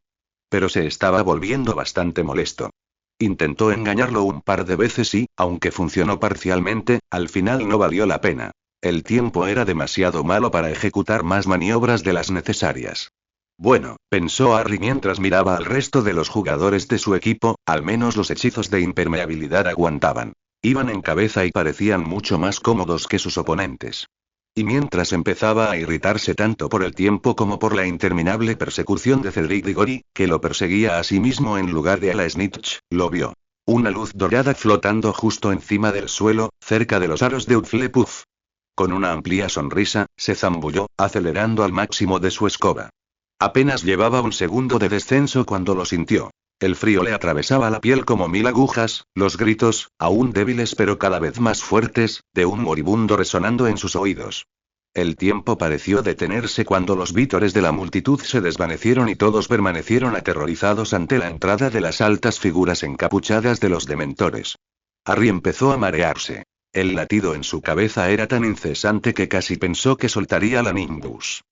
Pero se estaba volviendo bastante molesto. Intentó engañarlo un par de veces y, aunque funcionó parcialmente, al final no valió la pena. El tiempo era demasiado malo para ejecutar más maniobras de las necesarias. Bueno, pensó Harry mientras miraba al resto de los jugadores de su equipo, al menos los hechizos de impermeabilidad aguantaban. Iban en cabeza y parecían mucho más cómodos que sus oponentes. Y mientras empezaba a irritarse tanto por el tiempo como por la interminable persecución de Cedric Diggory, que lo perseguía a sí mismo en lugar de a la snitch, lo vio. Una luz dorada flotando justo encima del suelo, cerca de los aros de Hufflepuff. Con una amplia sonrisa, se zambulló, acelerando al máximo de su escoba. Apenas llevaba un segundo de descenso cuando lo sintió. El frío le atravesaba la piel como 1000 agujas, los gritos, aún débiles pero cada vez más fuertes, de un moribundo resonando en sus oídos. El tiempo pareció detenerse cuando los vítores de la multitud se desvanecieron y todos permanecieron aterrorizados ante la entrada de las altas figuras encapuchadas de los dementores. Harry empezó a marearse. El latido en su cabeza era tan incesante que casi pensó que soltaría la Nimbus.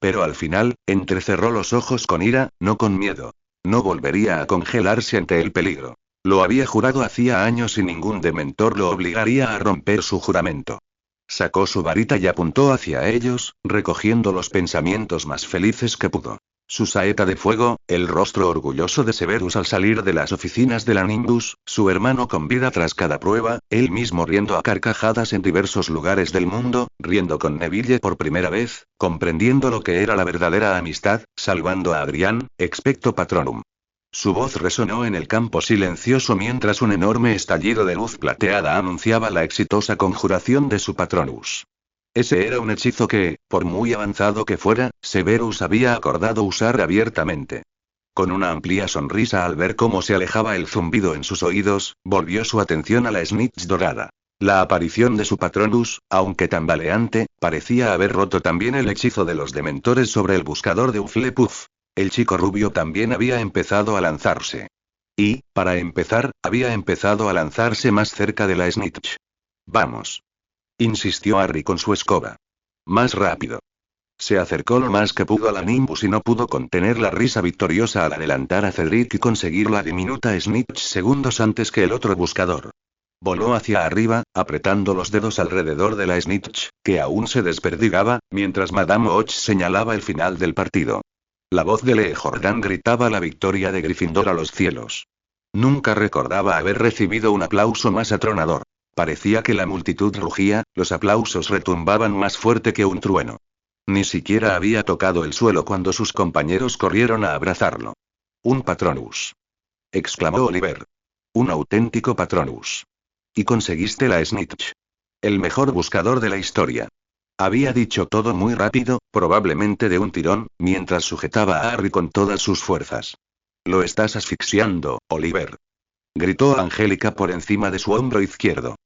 Pero al final, entrecerró los ojos con ira, no con miedo. No volvería a congelarse ante el peligro. Lo había jurado hacía años y ningún dementor lo obligaría a romper su juramento. Sacó su varita y apuntó hacia ellos, recogiendo los pensamientos más felices que pudo. Su saeta de fuego, el rostro orgulloso de Severus al salir de las oficinas de la Nimbus, su hermano con vida tras cada prueba, él mismo riendo a carcajadas en diversos lugares del mundo, riendo con Neville por primera vez, comprendiendo lo que era la verdadera amistad, salvando a Adrián, expecto patronum. Su voz resonó en el campo silencioso mientras un enorme estallido de luz plateada anunciaba la exitosa conjuración de su patronus. Ese era un hechizo que, por muy avanzado que fuera, Severus había acordado usar abiertamente. Con una amplia sonrisa al ver cómo se alejaba el zumbido en sus oídos, volvió su atención a la snitch dorada. La aparición de su patronus, aunque tambaleante, parecía haber roto también el hechizo de los dementores sobre el buscador de Hufflepuff. El chico rubio también había empezado a lanzarse. Y, para empezar, había empezado a lanzarse más cerca de la snitch. Vamos. Insistió Harry con su escoba. Más rápido. Se acercó lo más que pudo a la Nimbus y no pudo contener la risa victoriosa al adelantar a Cedric y conseguir la diminuta snitch segundos antes que el otro buscador. Voló hacia arriba, apretando los dedos alrededor de la snitch, que aún se desperdigaba, mientras Madame Och señalaba el final del partido. La voz de Lee Jordan gritaba la victoria de Gryffindor a los cielos. Nunca recordaba haber recibido un aplauso más atronador. Parecía que la multitud rugía, los aplausos retumbaban más fuerte que un trueno. Ni siquiera había tocado el suelo cuando sus compañeros corrieron a abrazarlo. Un patronus. Exclamó Oliver. Un auténtico patronus. Y conseguiste la snitch. El mejor buscador de la historia. Había dicho todo muy rápido, probablemente de un tirón, mientras sujetaba a Harry con todas sus fuerzas. Lo estás asfixiando, Oliver. Gritó Angélica por encima de su hombro izquierdo.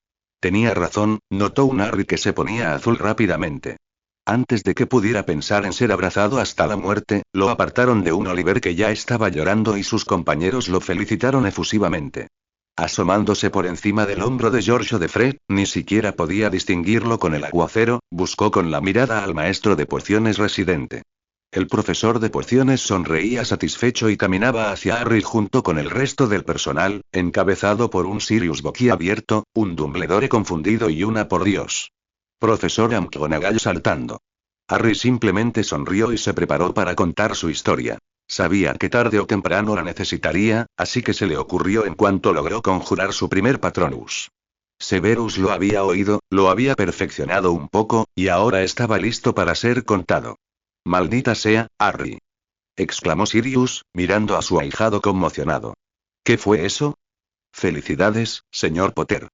Tenía razón, notó un Harry que se ponía azul rápidamente. Antes de que pudiera pensar en ser abrazado hasta la muerte, lo apartaron de un Oliver que ya estaba llorando y sus compañeros lo felicitaron efusivamente. Asomándose por encima del hombro de George o de Fred, ni siquiera podía distinguirlo con el aguacero, buscó con la mirada al maestro de pociones residente. El profesor de pociones sonreía satisfecho y caminaba hacia Harry junto con el resto del personal, encabezado por un Sirius boquiabierto, un Dumbledore confundido y una por Dios. Profesor McGonagall saltando. Harry simplemente sonrió y se preparó para contar su historia. Sabía que tarde o temprano la necesitaría, así que se le ocurrió en cuanto logró conjurar su primer patronus. Severus lo había oído, lo había perfeccionado un poco, y ahora estaba listo para ser contado. Maldita sea, Harry. Exclamó Sirius, mirando a su ahijado conmocionado. ¿Qué fue eso? Felicidades, señor Potter.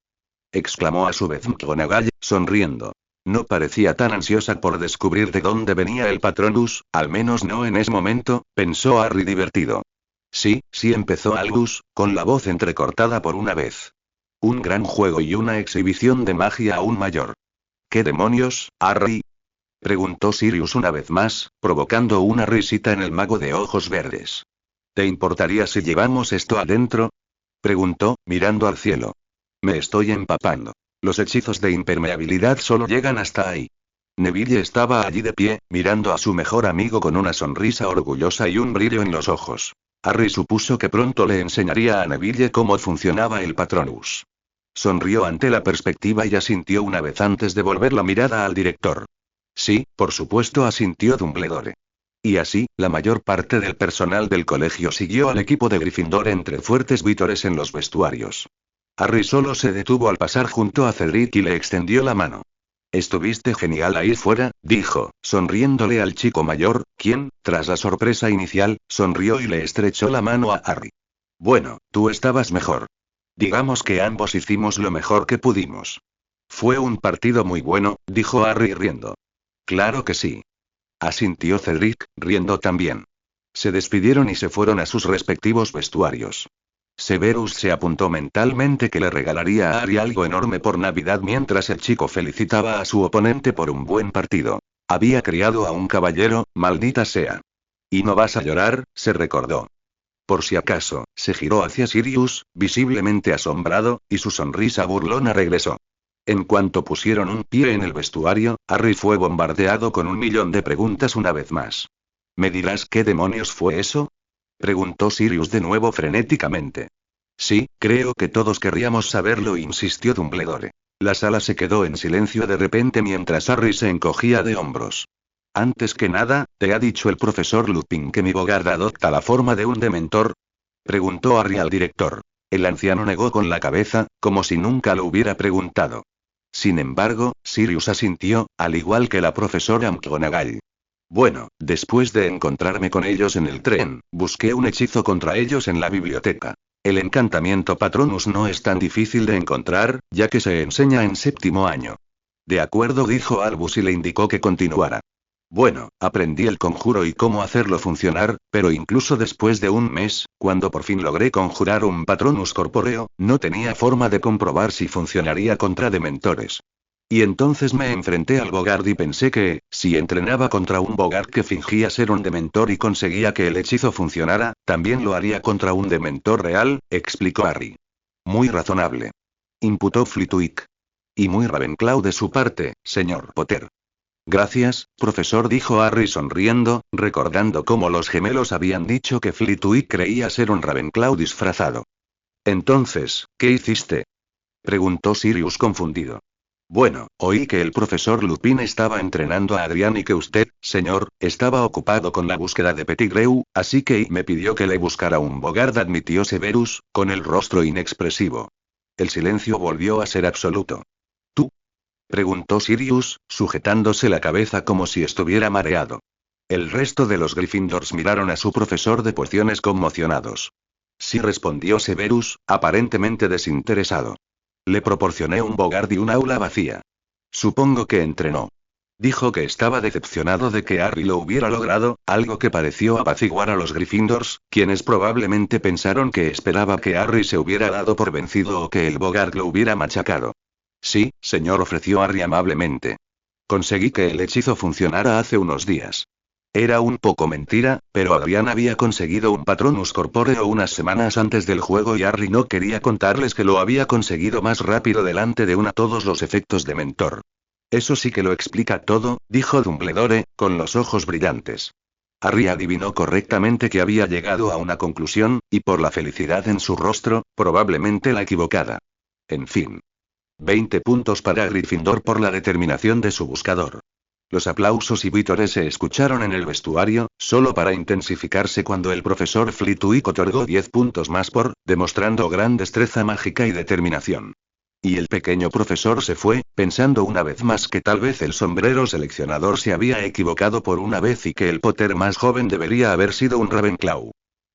Exclamó a su vez McGonagall, sonriendo. No parecía tan ansiosa por descubrir de dónde venía el patronus, al menos no en ese momento, pensó Harry divertido. Sí, empezó Albus, con la voz entrecortada por una vez. Un gran juego y una exhibición de magia aún mayor. ¿Qué demonios, Harry? Preguntó Sirius una vez más, provocando una risita en el mago de ojos verdes. ¿Te importaría si llevamos esto adentro? Preguntó, mirando al cielo. Me estoy empapando. Los hechizos de impermeabilidad solo llegan hasta ahí. Neville estaba allí de pie, mirando a su mejor amigo con una sonrisa orgullosa y un brillo en los ojos. Harry supuso que pronto le enseñaría a Neville cómo funcionaba el patronus. Sonrió ante la perspectiva y asintió una vez antes de volver la mirada al director. Sí, por supuesto, asintió Dumbledore. Y así, la mayor parte del personal del colegio siguió al equipo de Gryffindor entre fuertes vítores en los vestuarios. Harry solo se detuvo al pasar junto a Cedric y le extendió la mano. Estuviste genial ahí fuera, dijo, sonriéndole al chico mayor, quien, tras la sorpresa inicial, sonrió y le estrechó la mano a Harry. Bueno, tú estabas mejor. Digamos que ambos hicimos lo mejor que pudimos. Fue un partido muy bueno, dijo Harry riendo. Claro que sí. Asintió Cedric, riendo también. Se despidieron y se fueron a sus respectivos vestuarios. Severus se apuntó mentalmente que le regalaría a Harry algo enorme por Navidad mientras el chico felicitaba a su oponente por un buen partido. Había criado a un caballero, maldita sea. ¿Y no vas a llorar?, se recordó. Por si acaso, se giró hacia Sirius, visiblemente asombrado, y su sonrisa burlona regresó. En cuanto pusieron un pie en el vestuario, Harry fue bombardeado con 1.000.000 de preguntas una vez más. ¿Me dirás qué demonios fue eso?, preguntó Sirius de nuevo frenéticamente. Sí, creo que todos querríamos saberlo, insistió Dumbledore. La sala se quedó en silencio de repente mientras Harry se encogía de hombros. Antes que nada, ¿te ha dicho el profesor Lupin que mi Bogard adopta la forma de un dementor? Preguntó Harry al director. El anciano negó con la cabeza, como si nunca lo hubiera preguntado. Sin embargo, Sirius asintió, al igual que la profesora McGonagall. Bueno, después de encontrarme con ellos en el tren, busqué un hechizo contra ellos en la biblioteca. El encantamiento Patronus no es tan difícil de encontrar, ya que se enseña en séptimo año. De acuerdo, dijo Albus y le indicó que continuara. Bueno, aprendí el conjuro y cómo hacerlo funcionar, pero incluso después de un mes, cuando por fin logré conjurar un Patronus corpóreo, no tenía forma de comprobar si funcionaría contra dementores. Y entonces me enfrenté al Bogard y pensé que, si entrenaba contra un Bogard que fingía ser un dementor y conseguía que el hechizo funcionara, también lo haría contra un dementor real, explicó Harry. Muy razonable. Imputó Flitwick. Y muy Ravenclaw de su parte, señor Potter. Gracias, profesor, dijo Harry sonriendo, recordando cómo los gemelos habían dicho que Flitwick creía ser un Ravenclaw disfrazado. Entonces, ¿qué hiciste? Preguntó Sirius confundido. Bueno, oí que el profesor Lupin estaba entrenando a Adrián y que usted, señor, estaba ocupado con la búsqueda de Pettigrew, así que me pidió que le buscara un Bogard, admitió Severus, con el rostro inexpresivo. El silencio volvió a ser absoluto. ¿Tú? Preguntó Sirius, sujetándose la cabeza como si estuviera mareado. El resto de los Gryffindors miraron a su profesor de pociones conmocionados. Sí, respondió Severus, aparentemente desinteresado. Le proporcioné un Bogard y un aula vacía. Supongo que entrenó. Dijo que estaba decepcionado de que Harry lo hubiera logrado, algo que pareció apaciguar a los Gryffindors, quienes probablemente pensaron que esperaba que Harry se hubiera dado por vencido o que el Bogard lo hubiera machacado. Sí, señor, ofreció Harry amablemente. Conseguí que el hechizo funcionara hace unos días. Era un poco mentira, pero Adrián había conseguido un Patronus corpóreo unas semanas antes del juego y Harry no quería contarles que lo había conseguido más rápido delante de todos los efectos de mentor. Eso sí que lo explica todo, dijo Dumbledore, con los ojos brillantes. Harry adivinó correctamente que había llegado a una conclusión, y por la felicidad en su rostro, probablemente la equivocada. En fin. 20 puntos para Gryffindor por la determinación de su buscador. Los aplausos y vítores se escucharon en el vestuario, solo para intensificarse cuando el profesor Flitwick otorgó 10 puntos más por, demostrando gran destreza mágica y determinación. Y el pequeño profesor se fue, pensando una vez más que tal vez el sombrero seleccionador se había equivocado por una vez y que el Potter más joven debería haber sido un Ravenclaw.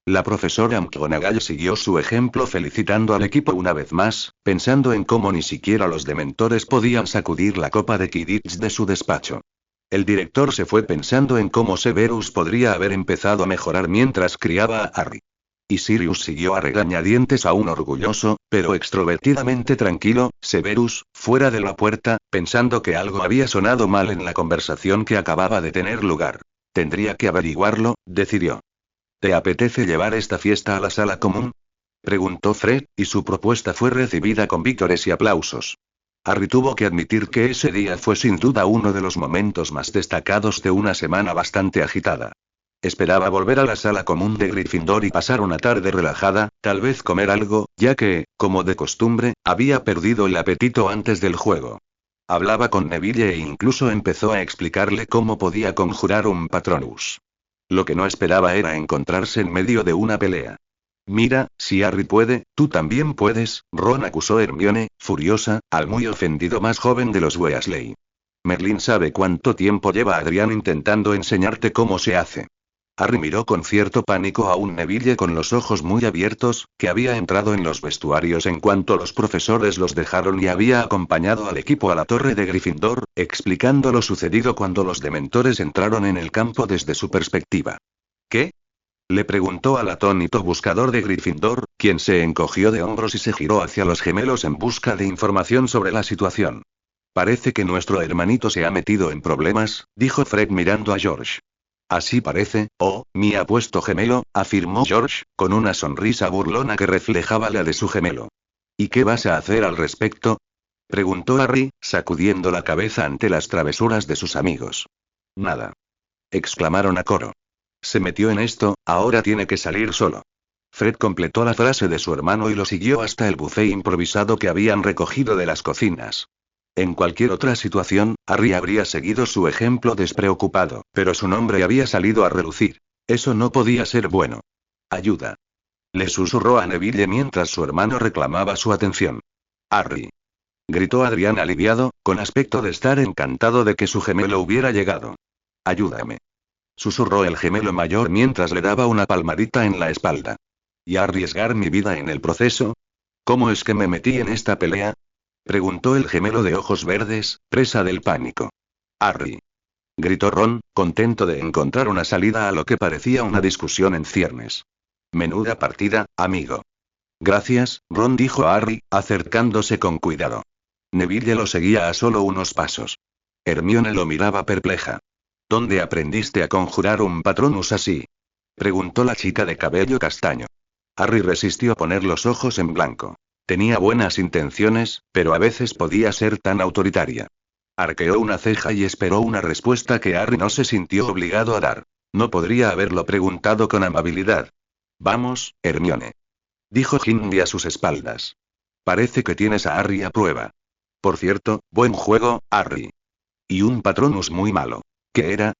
La profesora McGonagall siguió su ejemplo felicitando al equipo una vez más, pensando en cómo ni siquiera los dementores podían sacudir la copa de Quidditch de su despacho. El director se fue pensando en cómo Severus podría haber empezado a mejorar mientras criaba a Harry. Y Sirius siguió a regañadientes aún orgulloso, pero extrovertidamente tranquilo, Severus, fuera de la puerta, pensando que algo había sonado mal en la conversación que acababa de tener lugar. Tendría que averiguarlo, decidió. ¿Te apetece llevar esta fiesta a la sala común? Preguntó Fred, y su propuesta fue recibida con vítores y aplausos. Harry tuvo que admitir que ese día fue sin duda uno de los momentos más destacados de una semana bastante agitada. Esperaba volver a la sala común de Gryffindor y pasar una tarde relajada, tal vez comer algo, ya que, como de costumbre, había perdido el apetito antes del juego. Hablaba con Neville e incluso empezó a explicarle cómo podía conjurar un Patronus. Lo que no esperaba era encontrarse en medio de una pelea. Mira, si Harry puede, tú también puedes, Ron acusó Hermione, furiosa, al muy ofendido más joven de los Weasley. Merlin sabe cuánto tiempo lleva Adrián intentando enseñarte cómo se hace. Harry miró con cierto pánico a un Neville con los ojos muy abiertos, que había entrado en los vestuarios en cuanto los profesores los dejaron y había acompañado al equipo a la torre de Gryffindor, explicando lo sucedido cuando los dementores entraron en el campo desde su perspectiva. ¿Qué? Le preguntó al atónito buscador de Gryffindor, quien se encogió de hombros y se giró hacia los gemelos en busca de información sobre la situación. Parece que nuestro hermanito se ha metido en problemas, dijo Fred mirando a George. Así parece, oh, mi apuesto gemelo, afirmó George, con una sonrisa burlona que reflejaba la de su gemelo. ¿Y qué vas a hacer al respecto? Preguntó Harry, sacudiendo la cabeza ante las travesuras de sus amigos. Nada. Exclamaron a coro. Se metió en esto, ahora tiene que salir solo. Fred completó la frase de su hermano y lo siguió hasta el buffet improvisado que habían recogido de las cocinas. En cualquier otra situación, Harry habría seguido su ejemplo despreocupado, pero su nombre había salido a relucir. Eso no podía ser bueno. Ayuda. Le susurró a Neville mientras su hermano reclamaba su atención. Harry. Gritó Adrián aliviado, con aspecto de estar encantado de que su gemelo hubiera llegado. Ayúdame. Susurró el gemelo mayor mientras le daba una palmadita en la espalda. ¿Y arriesgar mi vida en el proceso? ¿Cómo es que me metí en esta pelea? Preguntó el gemelo de ojos verdes, presa del pánico. Harry. Gritó Ron, contento de encontrar una salida a lo que parecía una discusión en ciernes. Menuda partida, amigo. Gracias, Ron dijo a Harry, acercándose con cuidado. Neville lo seguía a solo unos pasos. Hermione lo miraba perpleja. ¿Dónde aprendiste a conjurar un Patronus así? Preguntó la chica de cabello castaño. Harry resistió poner los ojos en blanco. Tenía buenas intenciones, pero a veces podía ser tan autoritaria. Arqueó una ceja y esperó una respuesta que Harry no se sintió obligado a dar. No podría haberlo preguntado con amabilidad. Vamos, Hermione. Dijo Ginny a sus espaldas. Parece que tienes a Harry a prueba. Por cierto, buen juego, Harry. Y un Patronus muy malo. ¿Qué era?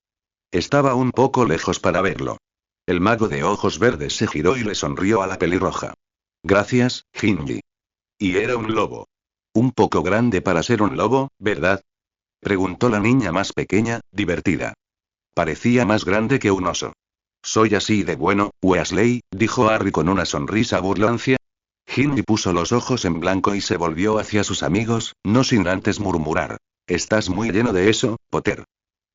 Estaba un poco lejos para verlo. El mago de ojos verdes se giró y le sonrió a la pelirroja. Gracias, Ginny. Y era un lobo. Un poco grande para ser un lobo, ¿verdad? Preguntó la niña más pequeña, divertida. Parecía más grande que un oso. Soy así de bueno, Weasley, dijo Harry con una sonrisa burlancia. Ginny puso los ojos en blanco y se volvió hacia sus amigos, no sin antes murmurar. Estás muy lleno de eso, Potter.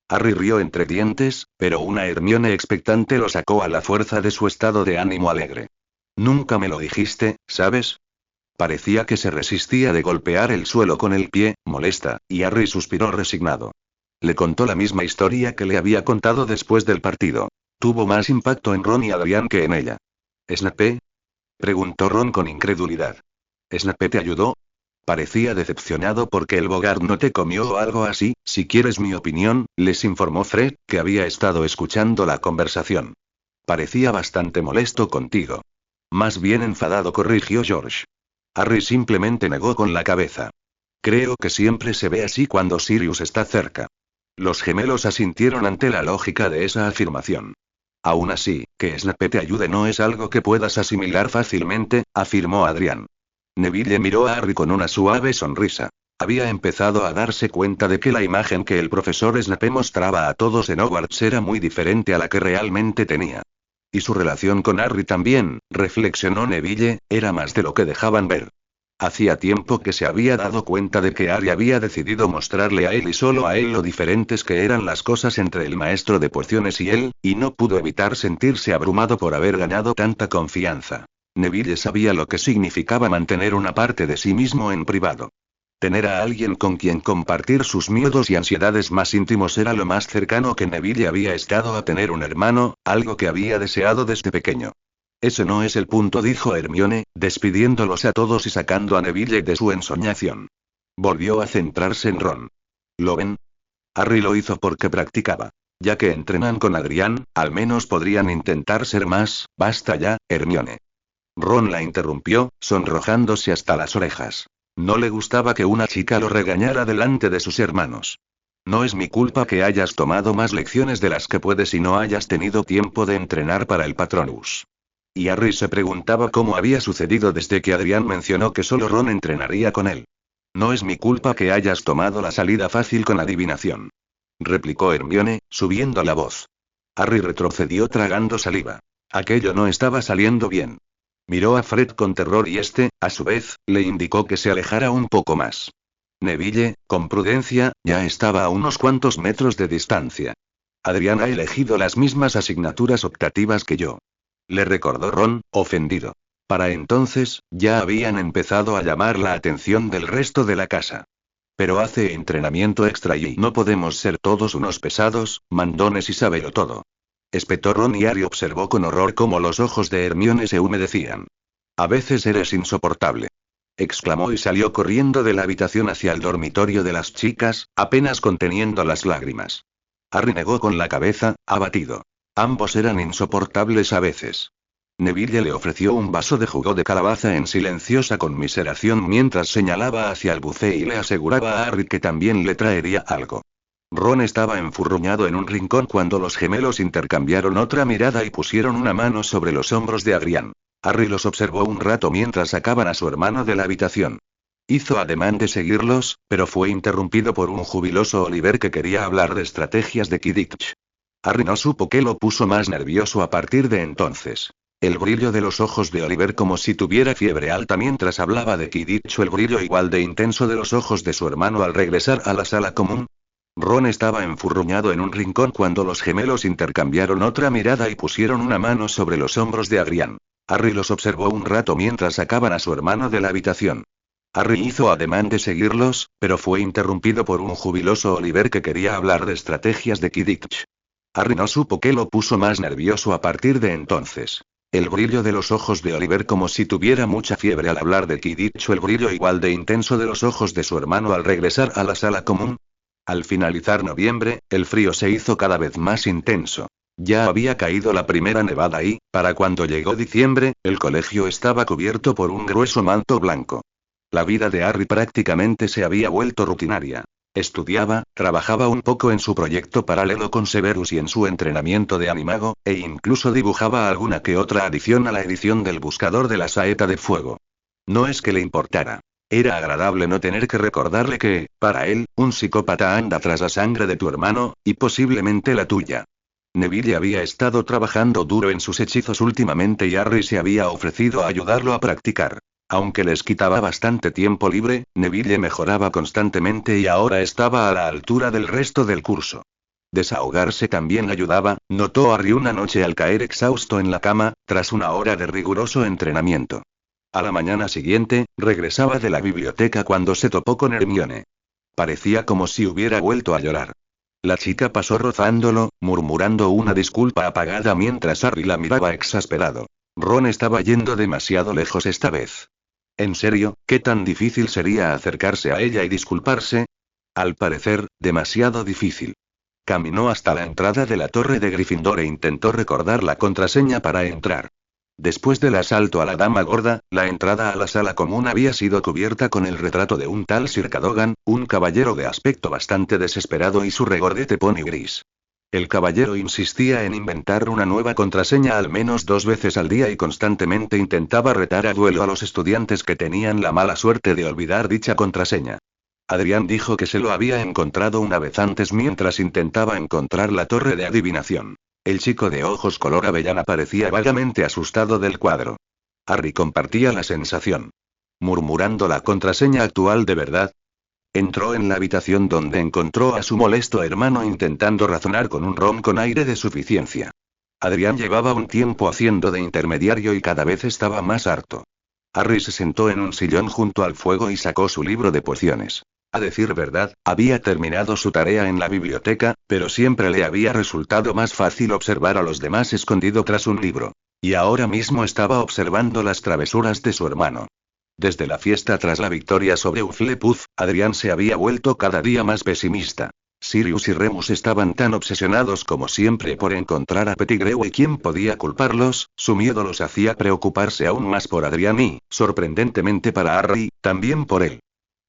Harry rió entre dientes, pero una Hermione expectante lo sacó a la fuerza de su estado de ánimo alegre. Nunca me lo dijiste, ¿sabes? Parecía que se resistía de golpear el suelo con el pie, molesta, y Harry suspiró resignado. Le contó la misma historia que le había contado después del partido. Tuvo más impacto en Ron y Adrián que en ella. ¿Snape? Preguntó Ron con incredulidad. ¿Snape te ayudó? Parecía decepcionado porque el Bogart no te comió o algo así. Si quieres mi opinión, les informó Fred, que había estado escuchando la conversación. Parecía bastante molesto contigo. Más bien enfadado, corrigió George. Harry simplemente negó con la cabeza. Creo que siempre se ve así cuando Sirius está cerca. Los gemelos asintieron ante la lógica de esa afirmación. Aún así, que Snape te ayude no es algo que puedas asimilar fácilmente, afirmó Adrián. Neville miró a Harry con una suave sonrisa. Había empezado a darse cuenta de que la imagen que el profesor Snape mostraba a todos en Hogwarts era muy diferente a la que realmente tenía. Y su relación con Harry también, reflexionó Neville, era más de lo que dejaban ver. Hacía tiempo que se había dado cuenta de que Harry había decidido mostrarle a él y solo a él lo diferentes que eran las cosas entre el maestro de pociones y él, y no pudo evitar sentirse abrumado por haber ganado tanta confianza. Neville sabía lo que significaba mantener una parte de sí mismo en privado. Tener a alguien con quien compartir sus miedos y ansiedades más íntimos era lo más cercano que Neville había estado a tener un hermano, algo que había deseado desde pequeño. Ese no es el punto, dijo Hermione, despidiéndolos a todos y sacando a Neville de su ensoñación. Volvió a centrarse en Ron. ¿Lo ven? Harry lo hizo porque practicaba. Ya que entrenan con Adrián, al menos podrían intentar ser más. Basta ya, Hermione. Ron la interrumpió, sonrojándose hasta las orejas. No le gustaba que una chica lo regañara delante de sus hermanos. No es mi culpa que hayas tomado más lecciones de las que puedes y no hayas tenido tiempo de entrenar para el Patronus. Y Harry se preguntaba cómo había sucedido desde que Adrián mencionó que solo Ron entrenaría con él. No es mi culpa que hayas tomado la salida fácil con adivinación. Replicó Hermione, subiendo la voz. Harry retrocedió tragando saliva. Aquello no estaba saliendo bien. Miró a Fred con terror y este, a su vez, le indicó que se alejara un poco más. Neville, con prudencia, ya estaba a unos cuantos metros de distancia. Adrián ha elegido las mismas asignaturas optativas que yo. Le recordó Ron, ofendido. Para entonces, ya habían empezado a llamar la atención del resto de la casa. Pero hace entrenamiento extra y no podemos ser todos unos pesados, mandones y sábelo todo. Espetó Ron y Harry observó con horror cómo los ojos de Hermione se humedecían. A veces eres insoportable. Exclamó y salió corriendo de la habitación hacia el dormitorio de las chicas, apenas conteniendo las lágrimas. Harry negó con la cabeza, abatido. Ambos eran insoportables a veces. Neville le ofreció un vaso de jugo de calabaza en silenciosa conmiseración mientras señalaba hacia el buffet y le aseguraba a Harry que también le traería algo. Ron estaba enfurruñado en un rincón cuando los gemelos intercambiaron otra mirada y pusieron una mano sobre los hombros de Adrián. Harry los observó un rato mientras sacaban a su hermano de la habitación. Hizo ademán de seguirlos, pero fue interrumpido por un jubiloso Oliver que quería hablar de estrategias de Quidditch. Harry no supo qué lo puso más nervioso a partir de entonces. El brillo de los ojos de Oliver como si tuviera fiebre alta mientras hablaba de Quidditch o el brillo igual de intenso de los ojos de su hermano al regresar a la sala común. Ron estaba enfurruñado en un rincón cuando los gemelos intercambiaron otra mirada y pusieron una mano sobre los hombros de Adrián. Harry los observó un rato mientras sacaban a su hermano de la habitación. Harry hizo ademán de seguirlos, pero fue interrumpido por un jubiloso Oliver que quería hablar de estrategias de Quidditch. Harry no supo qué lo puso más nervioso a partir de entonces. El brillo de los ojos de Oliver como si tuviera mucha fiebre al hablar de Quidditch o el brillo igual de intenso de los ojos de su hermano al regresar a la sala común. Al finalizar noviembre, el frío se hizo cada vez más intenso. Ya había caído la primera nevada y, para cuando llegó diciembre, el colegio estaba cubierto por un grueso manto blanco. La vida de Harry prácticamente se había vuelto rutinaria. Estudiaba, trabajaba un poco en su proyecto paralelo con Severus y en su entrenamiento de animago, e incluso dibujaba alguna que otra adición a la edición del buscador de la saeta de fuego. No es que le importara. Era agradable no tener que recordarle que, para él, un psicópata anda tras la sangre de tu hermano, y posiblemente la tuya. Neville había estado trabajando duro en sus hechizos últimamente y Harry se había ofrecido a ayudarlo a practicar. Aunque les quitaba bastante tiempo libre, Neville mejoraba constantemente y ahora estaba a la altura del resto del curso. Desahogarse también ayudaba, notó Harry una noche al caer exhausto en la cama, tras una hora de riguroso entrenamiento. A la mañana siguiente, regresaba de la biblioteca cuando se topó con Hermione. Parecía como si hubiera vuelto a llorar. La chica pasó rozándolo, murmurando una disculpa apagada mientras Harry la miraba exasperado. Ron estaba yendo demasiado lejos esta vez. ¿En serio, qué tan difícil sería acercarse a ella y disculparse? Al parecer, demasiado difícil. Caminó hasta la entrada de la torre de Gryffindor e intentó recordar la contraseña para entrar. Después del asalto a la Dama Gorda, la entrada a la sala común había sido cubierta con el retrato de un tal Sir Cadogan, un caballero de aspecto bastante desesperado y su regordete pony gris. El caballero insistía en inventar una nueva contraseña al menos 2 veces al día y constantemente intentaba retar a duelo a los estudiantes que tenían la mala suerte de olvidar dicha contraseña. Adrián dijo que se lo había encontrado una vez antes mientras intentaba encontrar la torre de adivinación. El chico de ojos color avellana parecía vagamente asustado del cuadro. Harry compartía la sensación. Murmurando la contraseña actual de verdad. Entró en la habitación donde encontró a su molesto hermano intentando razonar con un Ron con aire de suficiencia. Adrián llevaba un tiempo haciendo de intermediario y cada vez estaba más harto. Harry se sentó en un sillón junto al fuego y sacó su libro de pociones. A decir verdad, había terminado su tarea en la biblioteca, pero siempre le había resultado más fácil observar a los demás escondido tras un libro. Y ahora mismo estaba observando las travesuras de su hermano. Desde la fiesta tras la victoria sobre Hufflepuff, Adrián se había vuelto cada día más pesimista. Sirius y Remus estaban tan obsesionados como siempre por encontrar a Pettigrew y quién podía culparlos, su miedo los hacía preocuparse aún más por Adrián y, sorprendentemente para Harry, también por él.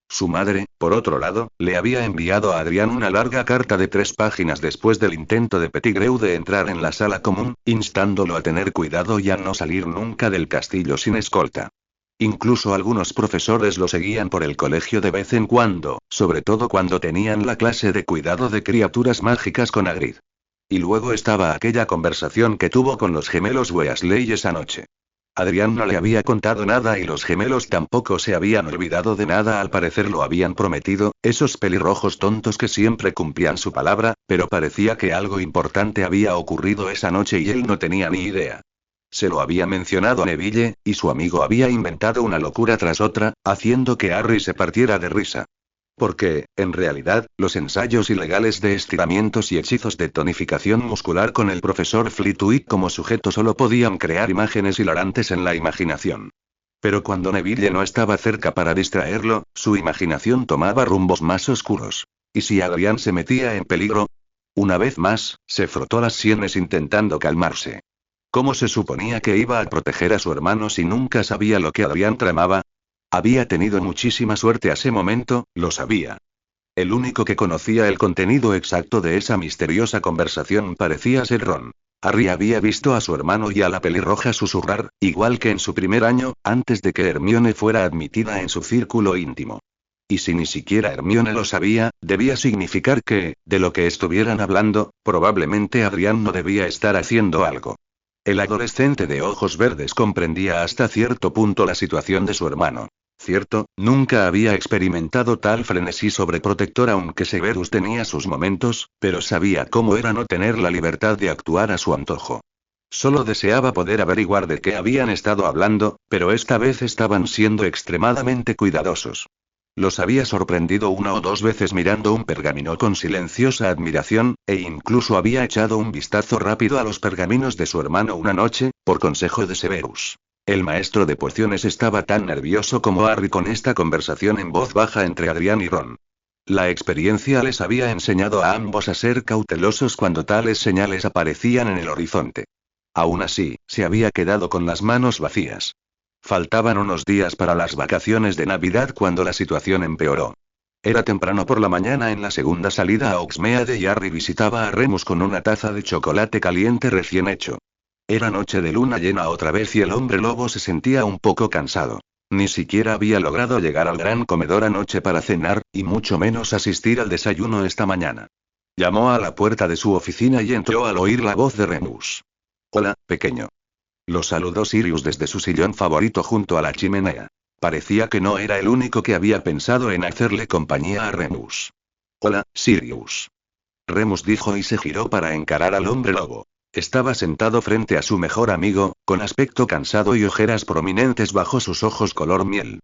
Su madre, por otro lado, le había enviado a Adrián una larga carta de 3 páginas después del intento de Pettigrew de entrar en la sala común, instándolo a tener cuidado y a no salir nunca del castillo sin escolta. Incluso algunos profesores lo seguían por el colegio de vez en cuando, sobre todo cuando tenían la clase de cuidado de criaturas mágicas con Hagrid. Y luego estaba aquella conversación que tuvo con los gemelos Weasley esa noche. Adrián no le había contado nada y los gemelos tampoco se habían olvidado de nada, al parecer lo habían prometido, esos pelirrojos tontos que siempre cumplían su palabra, pero parecía que algo importante había ocurrido esa noche y él no tenía ni idea. Se lo había mencionado a Neville, y su amigo había inventado una locura tras otra, haciendo que Harry se partiera de risa. Porque, en realidad, los ensayos ilegales de estiramientos y hechizos de tonificación muscular con el profesor Flitwick como sujeto solo podían crear imágenes hilarantes en la imaginación. Pero cuando Neville no estaba cerca para distraerlo, su imaginación tomaba rumbos más oscuros. ¿Y si Adrián se metía en peligro? Una vez más, se frotó las sienes intentando calmarse. ¿Cómo se suponía que iba a proteger a su hermano si nunca sabía lo que Adrián tramaba? Había tenido muchísima suerte a ese momento, lo sabía. El único que conocía el contenido exacto de esa misteriosa conversación parecía ser Ron. Harry había visto a su hermano y a la pelirroja susurrar, igual que en su primer año, antes de que Hermione fuera admitida en su círculo íntimo. Y si ni siquiera Hermione lo sabía, debía significar que, de lo que estuvieran hablando, probablemente Adrián no debía estar haciendo algo. El adolescente de ojos verdes comprendía hasta cierto punto la situación de su hermano. Cierto, nunca había experimentado tal frenesí sobreprotector aunque Severus tenía sus momentos, pero sabía cómo era no tener la libertad de actuar a su antojo. Solo deseaba poder averiguar de qué habían estado hablando, pero esta vez estaban siendo extremadamente cuidadosos. Los había sorprendido una o dos veces mirando un pergamino con silenciosa admiración, e incluso había echado un vistazo rápido a los pergaminos de su hermano una noche, por consejo de Severus. El maestro de pociones estaba tan nervioso como Harry con esta conversación en voz baja entre Adrián y Ron. La experiencia les había enseñado a ambos a ser cautelosos cuando tales señales aparecían en el horizonte. Aún así, se había quedado con las manos vacías. Faltaban unos días para las vacaciones de Navidad cuando la situación empeoró. Era temprano por la mañana en la segunda salida a Hogsmeade y Harry visitaba a Remus con una taza de chocolate caliente recién hecho. Era noche de luna llena otra vez y el hombre lobo se sentía un poco cansado. Ni siquiera había logrado llegar al gran comedor anoche para cenar, y mucho menos asistir al desayuno esta mañana. Llamó a la puerta de su oficina y entró al oír la voz de Remus. Hola, pequeño. Lo saludó Sirius desde su sillón favorito junto a la chimenea. Parecía que no era el único que había pensado en hacerle compañía a Remus. Hola, Sirius. Remus dijo y se giró para encarar al hombre lobo. Estaba sentado frente a su mejor amigo, con aspecto cansado y ojeras prominentes bajo sus ojos color miel.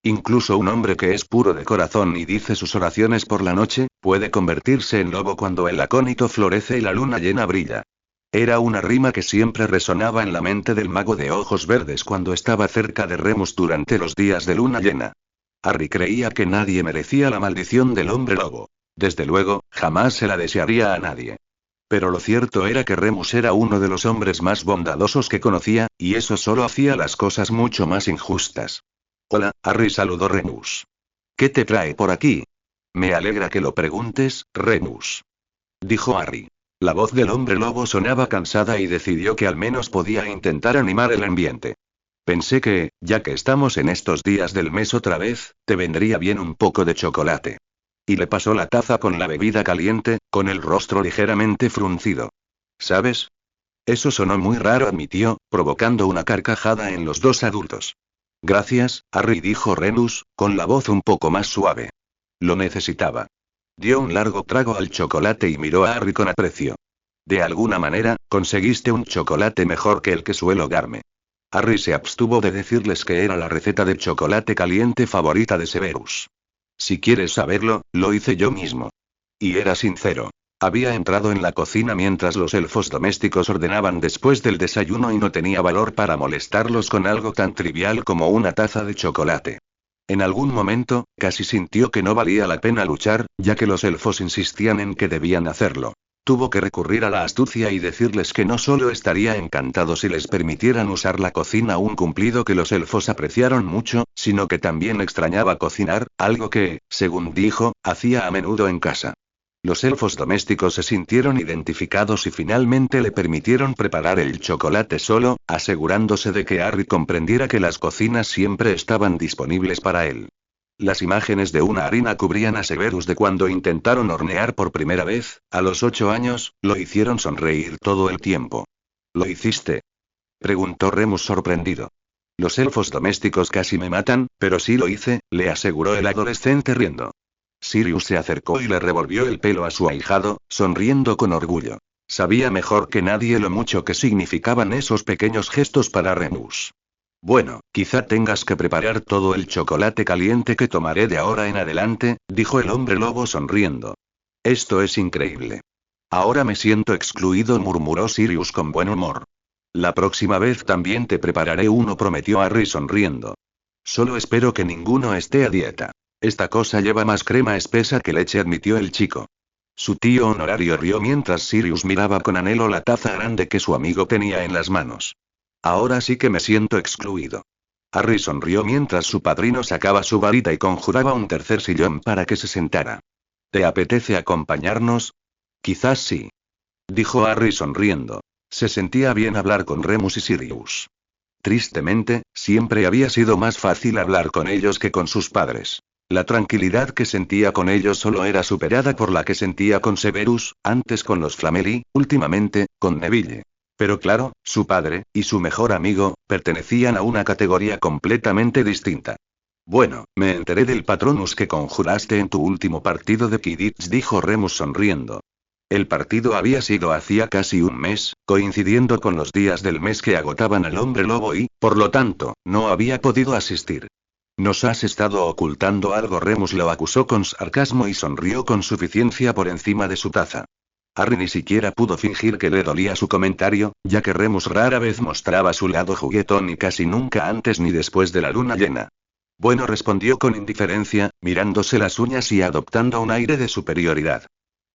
Incluso un hombre que es puro de corazón y dice sus oraciones por la noche, puede convertirse en lobo cuando el acónito florece y la luna llena brilla. Era una rima que siempre resonaba en la mente del mago de ojos verdes cuando estaba cerca de Remus durante los días de luna llena. Harry creía que nadie merecía la maldición del hombre lobo. Desde luego, jamás se la desearía a nadie. Pero lo cierto era que Remus era uno de los hombres más bondadosos que conocía, y eso solo hacía las cosas mucho más injustas. Hola, Harry saludó Remus. ¿Qué te trae por aquí? Me alegra que lo preguntes, Remus. Dijo Harry. La voz del hombre lobo sonaba cansada y decidió que al menos podía intentar animar el ambiente. Pensé que, ya que estamos en estos días del mes otra vez, te vendría bien un poco de chocolate. Y le pasó la taza con la bebida caliente, con el rostro ligeramente fruncido. ¿Sabes? Eso sonó muy raro, admitió, provocando una carcajada en los dos adultos. Gracias, Harry, dijo Remus, con la voz un poco más suave. Lo necesitaba. Dio un largo trago al chocolate y miró a Harry con aprecio. De alguna manera, conseguiste un chocolate mejor que el que suelo darme. Harry se abstuvo de decirles que era la receta de chocolate caliente favorita de Severus. Si quieres saberlo, lo hice yo mismo. Y era sincero. Había entrado en la cocina mientras los elfos domésticos ordenaban después del desayuno y no tenía valor para molestarlos con algo tan trivial como una taza de chocolate. En algún momento, casi sintió que no valía la pena luchar, ya que los elfos insistían en que debían hacerlo. Tuvo que recurrir a la astucia y decirles que no solo estaría encantado si les permitieran usar la cocina, un cumplido que los elfos apreciaron mucho, sino que también extrañaba cocinar, algo que, según dijo, hacía a menudo en casa. Los elfos domésticos se sintieron identificados y finalmente le permitieron preparar el chocolate solo, asegurándose de que Harry comprendiera que las cocinas siempre estaban disponibles para él. Las imágenes de una harina cubrían a Severus de cuando intentaron hornear por primera vez, a los 8 años, lo hicieron sonreír todo el tiempo. ¿Lo hiciste?, preguntó Remus sorprendido. Los elfos domésticos casi me matan, pero sí lo hice, le aseguró el adolescente riendo. Sirius se acercó y le revolvió el pelo a su ahijado, sonriendo con orgullo. Sabía mejor que nadie lo mucho que significaban esos pequeños gestos para Remus. Bueno, quizá tengas que preparar todo el chocolate caliente que tomaré de ahora en adelante, dijo el hombre lobo sonriendo. Esto es increíble. Ahora me siento excluido, murmuró Sirius con buen humor. La próxima vez también te prepararé uno, prometió Harry sonriendo. Solo espero que ninguno esté a dieta. Esta cosa lleva más crema espesa que leche, admitió el chico. Su tío honorario rió mientras Sirius miraba con anhelo la taza grande que su amigo tenía en las manos. Ahora sí que me siento excluido. Harry sonrió mientras su padrino sacaba su varita y conjuraba un tercer sillón para que se sentara. ¿Te apetece acompañarnos? Quizás sí. Dijo Harry sonriendo. Se sentía bien hablar con Remus y Sirius. Tristemente, siempre había sido más fácil hablar con ellos que con sus padres. La tranquilidad que sentía con ellos solo era superada por la que sentía con Severus, antes con los Flameli, últimamente, con Neville. Pero claro, su padre, y su mejor amigo, pertenecían a una categoría completamente distinta. Bueno, me enteré del Patronus que conjuraste en tu último partido de Quidditch, dijo Remus sonriendo. El partido había sido hacía casi un mes, coincidiendo con los días del mes que agotaban al hombre lobo y, por lo tanto, no había podido asistir. ¿Nos has estado ocultando algo? Remus lo acusó con sarcasmo y sonrió con suficiencia por encima de su taza. Harry ni siquiera pudo fingir que le dolía su comentario, ya que Remus rara vez mostraba su lado juguetón y casi nunca antes ni después de la luna llena. Bueno, respondió con indiferencia, mirándose las uñas y adoptando un aire de superioridad.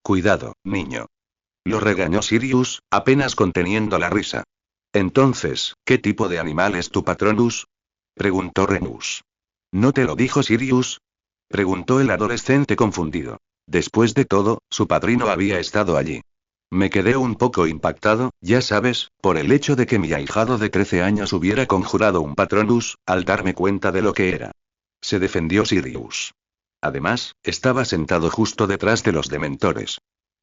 Cuidado, niño. Lo regañó Sirius, apenas conteniendo la risa. Entonces, ¿qué tipo de animal es tu Patronus? Preguntó Remus. ¿No te lo dijo Sirius? Preguntó el adolescente confundido. Después de todo, su padrino había estado allí. Me quedé un poco impactado, ya sabes, por el hecho de que mi ahijado de 13 años hubiera conjurado un Patronus, al darme cuenta de lo que era. Se defendió Sirius. Además, estaba sentado justo detrás de los dementores.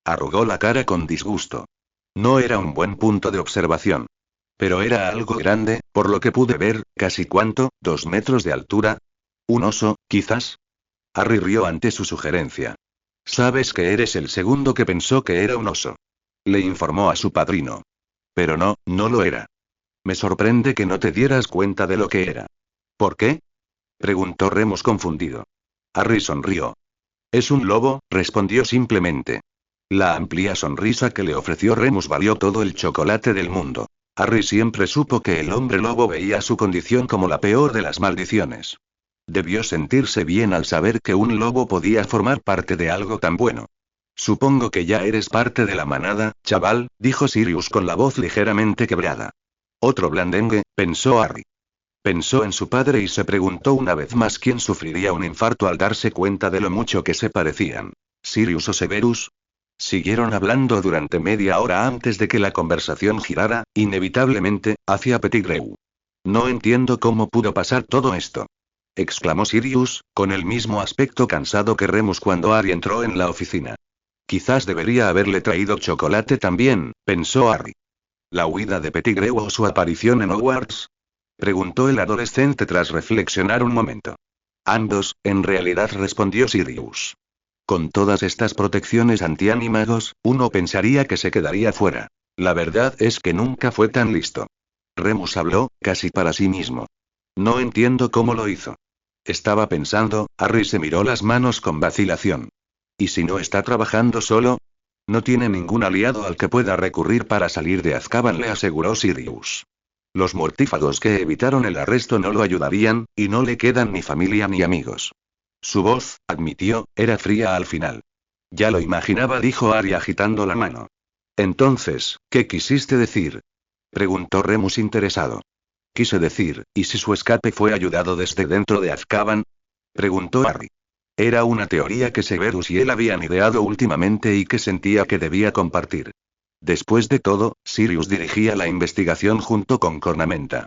Arrugó la cara con disgusto. No era un buen punto de observación. Pero era algo grande, por lo que pude ver, casi cuánto, 2 metros de altura. ¿Un oso, quizás? Harry rió ante su sugerencia. Sabes que eres el segundo que pensó que era un oso. Le informó a su padrino. Pero no, no lo era. Me sorprende que no te dieras cuenta de lo que era. ¿Por qué? Preguntó Remus confundido. Harry sonrió. Es un lobo, respondió simplemente. La amplia sonrisa que le ofreció Remus valió todo el chocolate del mundo. Harry siempre supo que el hombre lobo veía su condición como la peor de las maldiciones. Debió sentirse bien al saber que un lobo podía formar parte de algo tan bueno. Supongo que ya eres parte de la manada, chaval, dijo Sirius con la voz ligeramente quebrada. Otro blandengue, pensó Harry. Pensó en su padre y se preguntó una vez más quién sufriría un infarto al darse cuenta de lo mucho que se parecían. ¿Sirius o Severus? Siguieron hablando durante media hora antes de que la conversación girara, inevitablemente, hacia Pettigrew. No entiendo cómo pudo pasar todo esto. Exclamó Sirius, con el mismo aspecto cansado que Remus cuando Harry entró en la oficina. Quizás debería haberle traído chocolate también, pensó Harry. ¿La huida de Pettigrew o su aparición en Hogwarts? Preguntó el adolescente tras reflexionar un momento. Ambos, en realidad, respondió Sirius. Con todas estas protecciones antianimagos, uno pensaría que se quedaría fuera. La verdad es que nunca fue tan listo. Remus habló, casi para sí mismo. No entiendo cómo lo hizo. Estaba pensando, Harry se miró las manos con vacilación. ¿Y si no está trabajando solo? No tiene ningún aliado al que pueda recurrir para salir de Azkaban, le aseguró Sirius. Los mortífagos que evitaron el arresto no lo ayudarían, y no le quedan ni familia ni amigos. Su voz, admitió, era fría al final. Ya lo imaginaba, dijo Harry agitando la mano. Entonces, ¿qué quisiste decir? Preguntó Remus interesado. Quise decir, ¿y si su escape fue ayudado desde dentro de Azkaban? Preguntó Harry. Era una teoría que Severus y él habían ideado últimamente y que sentía que debía compartir. Después de todo, Sirius dirigía la investigación junto con Cornamenta.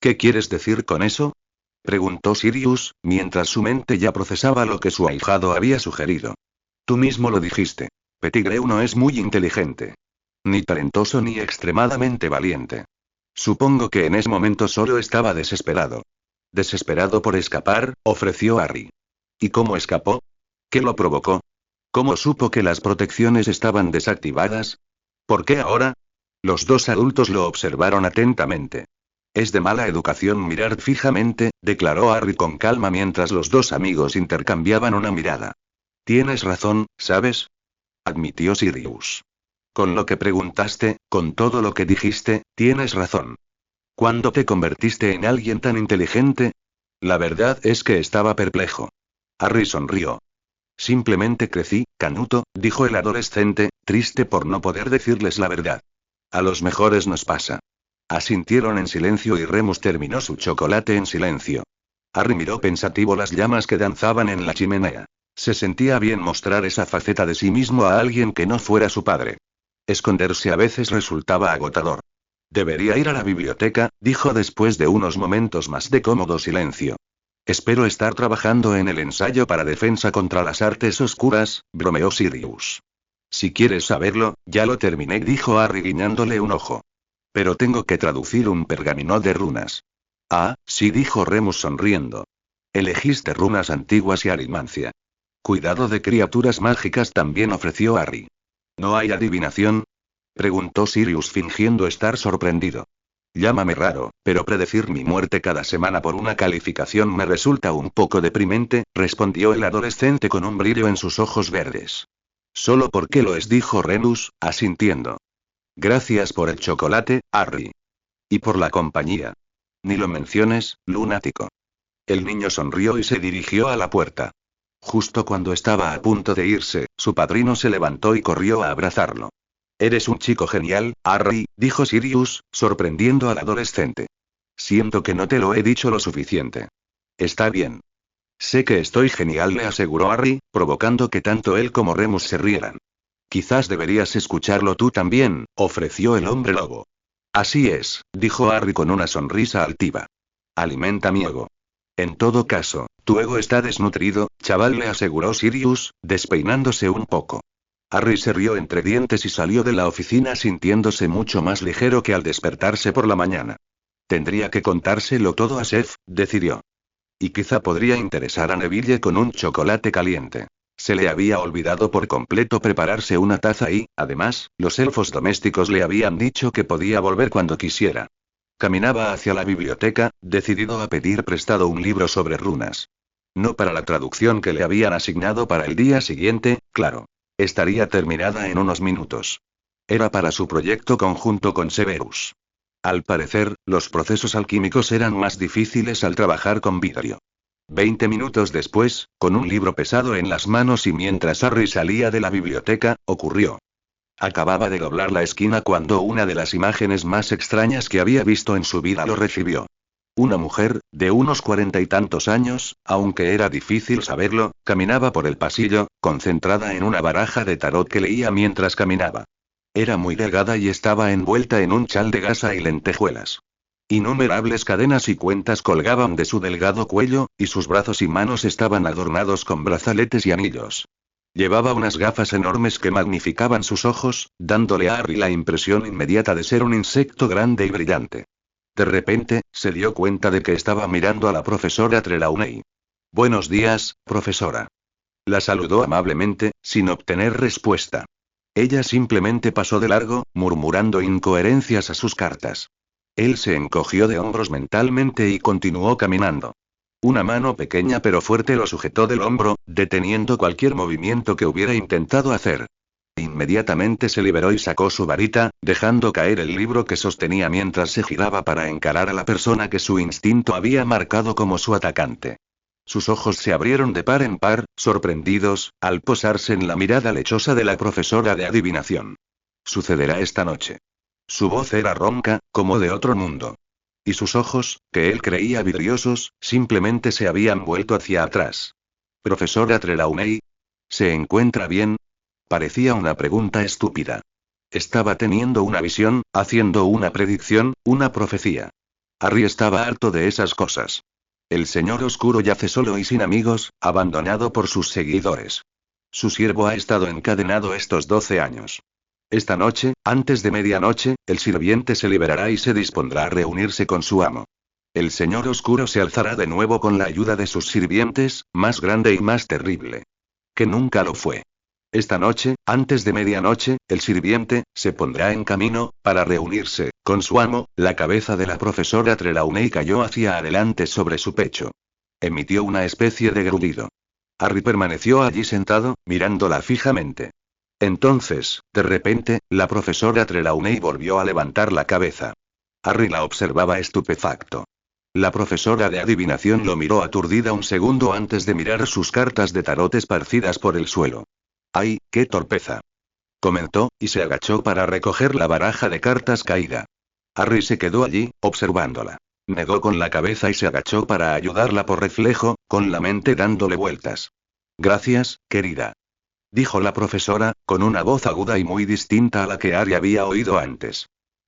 ¿Qué quieres decir con eso? Preguntó Sirius, mientras su mente ya procesaba lo que su ahijado había sugerido. Tú mismo lo dijiste. Pettigrew no es muy inteligente. Ni talentoso ni extremadamente valiente. Supongo que en ese momento solo estaba desesperado. Desesperado por escapar, ofreció Harry. ¿Y cómo escapó? ¿Qué lo provocó? ¿Cómo supo que las protecciones estaban desactivadas? ¿Por qué ahora? Los dos adultos lo observaron atentamente. Es de mala educación mirar fijamente, declaró Harry con calma mientras los dos amigos intercambiaban una mirada. Tienes razón, ¿sabes? Admitió Sirius. Con lo que preguntaste, con todo lo que dijiste, tienes razón. ¿Cuándo te convertiste en alguien tan inteligente? La verdad es que estaba perplejo. Harry sonrió. Simplemente crecí, Canuto, dijo el adolescente, triste por no poder decirles la verdad. A los mejores nos pasa. Asintieron en silencio y Remus terminó su chocolate en silencio. Harry miró pensativo las llamas que danzaban en la chimenea. Se sentía bien mostrar esa faceta de sí mismo a alguien que no fuera su padre. Esconderse a veces resultaba agotador. Debería ir a la biblioteca, dijo después de unos momentos más de cómodo silencio. Espero estar trabajando en el ensayo para defensa contra las artes oscuras, bromeó Sirius. Si quieres saberlo, ya lo terminé, dijo Harry guiñándole un ojo. Pero tengo que traducir un pergamino de runas. Ah, sí, dijo Remus sonriendo. Elegiste runas antiguas y arimancia. Cuidado de criaturas mágicas, también ofreció Harry. ¿No hay adivinación? Preguntó Sirius fingiendo estar sorprendido. Llámame raro, pero predecir mi muerte cada semana por una calificación me resulta un poco deprimente, respondió el adolescente con un brillo en sus ojos verdes. Solo porque lo es, dijo Remus, asintiendo. Gracias por el chocolate, Harry. Y por la compañía. Ni lo menciones, lunático. El niño sonrió y se dirigió a la puerta. Justo cuando estaba a punto de irse, su padrino se levantó y corrió a abrazarlo. Eres un chico genial, Harry, dijo Sirius, sorprendiendo al adolescente. Siento que no te lo he dicho lo suficiente. Está bien. Sé que estoy genial, le aseguró Harry, provocando que tanto él como Remus se rieran. Quizás deberías escucharlo tú también, ofreció el hombre lobo. Así es, dijo Harry con una sonrisa altiva. Alimenta mi ego. En todo caso, tu ego está desnutrido, chaval, le aseguró Sirius, despeinándose un poco. Harry se rió entre dientes y salió de la oficina sintiéndose mucho más ligero que al despertarse por la mañana. Tendría que contárselo todo a Seth, decidió. Y quizá podría interesar a Neville con un chocolate caliente. Se le había olvidado por completo prepararse una taza y, además, los elfos domésticos le habían dicho que podía volver cuando quisiera. Caminaba hacia la biblioteca, decidido a pedir prestado un libro sobre runas. No para la traducción que le habían asignado para el día siguiente, claro. Estaría terminada en unos minutos. Era para su proyecto conjunto con Severus. Al parecer, los procesos alquímicos eran más difíciles al trabajar con vidrio. 20 minutos después, con un libro pesado en las manos y mientras Harry salía de la biblioteca, ocurrió. Acababa de doblar la esquina cuando una de las imágenes más extrañas que había visto en su vida lo recibió. Una mujer, de unos 40 y tantos años, aunque era difícil saberlo, caminaba por el pasillo, concentrada en una baraja de tarot que leía mientras caminaba. Era muy delgada y estaba envuelta en un chal de gasa y lentejuelas. Innumerables cadenas y cuentas colgaban de su delgado cuello, y sus brazos y manos estaban adornados con brazaletes y anillos. Llevaba unas gafas enormes que magnificaban sus ojos, dándole a Harry la impresión inmediata de ser un insecto grande y brillante. De repente, se dio cuenta de que estaba mirando a la profesora Trelawney. Buenos días, profesora. La saludó amablemente, sin obtener respuesta. Ella simplemente pasó de largo, murmurando incoherencias a sus cartas. Él se encogió de hombros mentalmente y continuó caminando. Una mano pequeña pero fuerte lo sujetó del hombro, deteniendo cualquier movimiento que hubiera intentado hacer. Inmediatamente se liberó y sacó su varita, dejando caer el libro que sostenía mientras se giraba para encarar a la persona que su instinto había marcado como su atacante. Sus ojos se abrieron de par en par, sorprendidos, al posarse en la mirada lechosa de la profesora de adivinación. Sucederá esta noche. Su voz era ronca, como de otro mundo. Y sus ojos, que él creía vidriosos, simplemente se habían vuelto hacia atrás. Profesora Trelawney. ¿Se encuentra bien? Parecía una pregunta estúpida. Estaba teniendo una visión, haciendo una predicción, una profecía. Harry estaba harto de esas cosas. El señor oscuro yace solo y sin amigos, abandonado por sus seguidores. Su siervo ha estado encadenado estos 12 años. Esta noche, antes de medianoche, el sirviente se liberará y se dispondrá a reunirse con su amo. El señor oscuro se alzará de nuevo con la ayuda de sus sirvientes, más grande y más terrible. Que nunca lo fue. Esta noche, antes de medianoche, el sirviente se pondrá en camino para reunirse con su amo. La cabeza de la profesora Trelawney cayó hacia adelante sobre su pecho. Emitió una especie de grudido. Harry permaneció allí sentado, mirándola fijamente. Entonces, de repente, la profesora Trelawney volvió a levantar la cabeza. Harry la observaba estupefacto. La profesora de adivinación lo miró aturdida un segundo antes de mirar sus cartas de tarot esparcidas por el suelo. ¡Ay, qué torpeza! Comentó, y se agachó para recoger la baraja de cartas caída. Harry se quedó allí, observándola. Negó con la cabeza y se agachó para ayudarla por reflejo, con la mente dándole vueltas. Gracias, querida. Dijo la profesora, con una voz aguda y muy distinta a la que Harry había oído antes.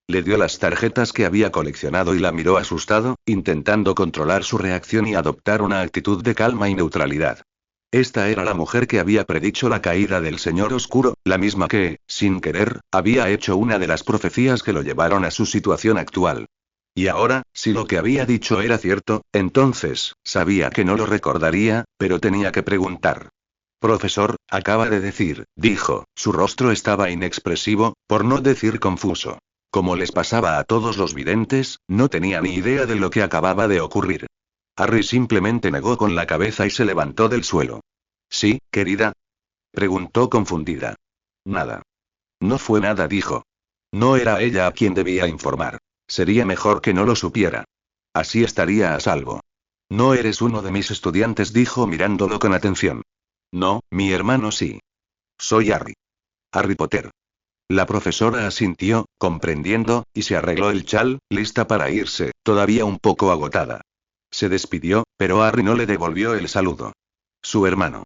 Le dio las tarjetas que había coleccionado y la miró asustado, intentando controlar su reacción y adoptar una actitud de calma y neutralidad. Esta era la mujer que había predicho la caída del Señor Oscuro, la misma que, sin querer, había hecho una de las profecías que lo llevaron a su situación actual. Y ahora, si lo que había dicho era cierto, entonces, sabía que no lo recordaría, pero tenía que preguntar. Profesor, acaba de decir, dijo, su rostro estaba inexpresivo, por no decir confuso. Como les pasaba a todos los videntes, no tenía ni idea de lo que acababa de ocurrir. Harry simplemente negó con la cabeza y se levantó del suelo. ¿Sí, querida? Preguntó confundida. Nada. No fue nada, dijo. No era ella a quien debía informar. Sería mejor que no lo supiera. Así estaría a salvo. No eres uno de mis estudiantes, dijo mirándolo con atención. No, mi hermano sí. Soy Harry. Harry Potter. La profesora asintió, comprendiendo, y se arregló el chal, lista para irse, todavía un poco agotada. Se despidió, pero Harry no le devolvió el saludo. Su hermano.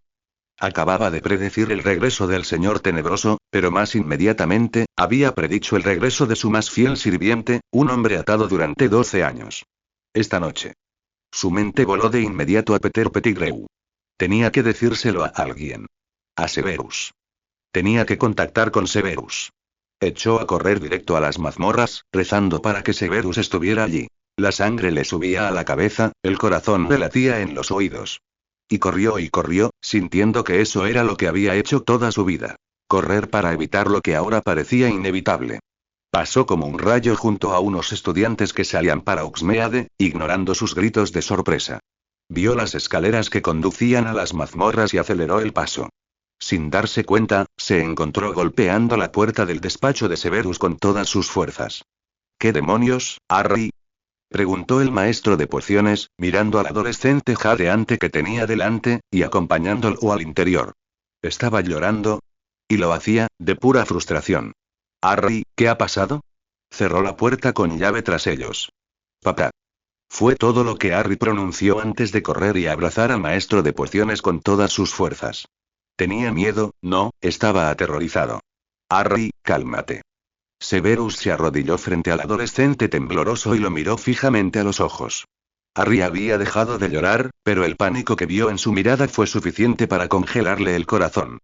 Acababa de predecir el regreso del señor tenebroso, pero más inmediatamente, había predicho el regreso de su más fiel sirviente, un hombre atado durante 12 años. Esta noche. Su mente voló de inmediato a Peter Pettigrew. Tenía que decírselo a alguien. A Severus. Tenía que contactar con Severus. Echó a correr directo a las mazmorras, rezando para que Severus estuviera allí. La sangre le subía a la cabeza, el corazón le latía en los oídos. Y corrió, sintiendo que eso era lo que había hecho toda su vida. Correr para evitar lo que ahora parecía inevitable. Pasó como un rayo junto a unos estudiantes que salían para Hogsmeade, ignorando sus gritos de sorpresa. Vio las escaleras que conducían a las mazmorras y aceleró el paso. Sin darse cuenta, se encontró golpeando la puerta del despacho de Severus con todas sus fuerzas. ¿Qué demonios, Harry? Preguntó el maestro de pociones, mirando al adolescente jadeante que tenía delante, y acompañándolo al interior. ¿Estaba llorando? Y lo hacía, de pura frustración. Harry, ¿qué ha pasado? Cerró la puerta con llave tras ellos. Papá. Fue todo lo que Harry pronunció antes de correr y abrazar al maestro de pociones con todas sus fuerzas. Tenía miedo, no, estaba aterrorizado. Harry, cálmate. Severus se arrodilló frente al adolescente tembloroso y lo miró fijamente a los ojos. Harry había dejado de llorar, pero el pánico que vio en su mirada fue suficiente para congelarle el corazón.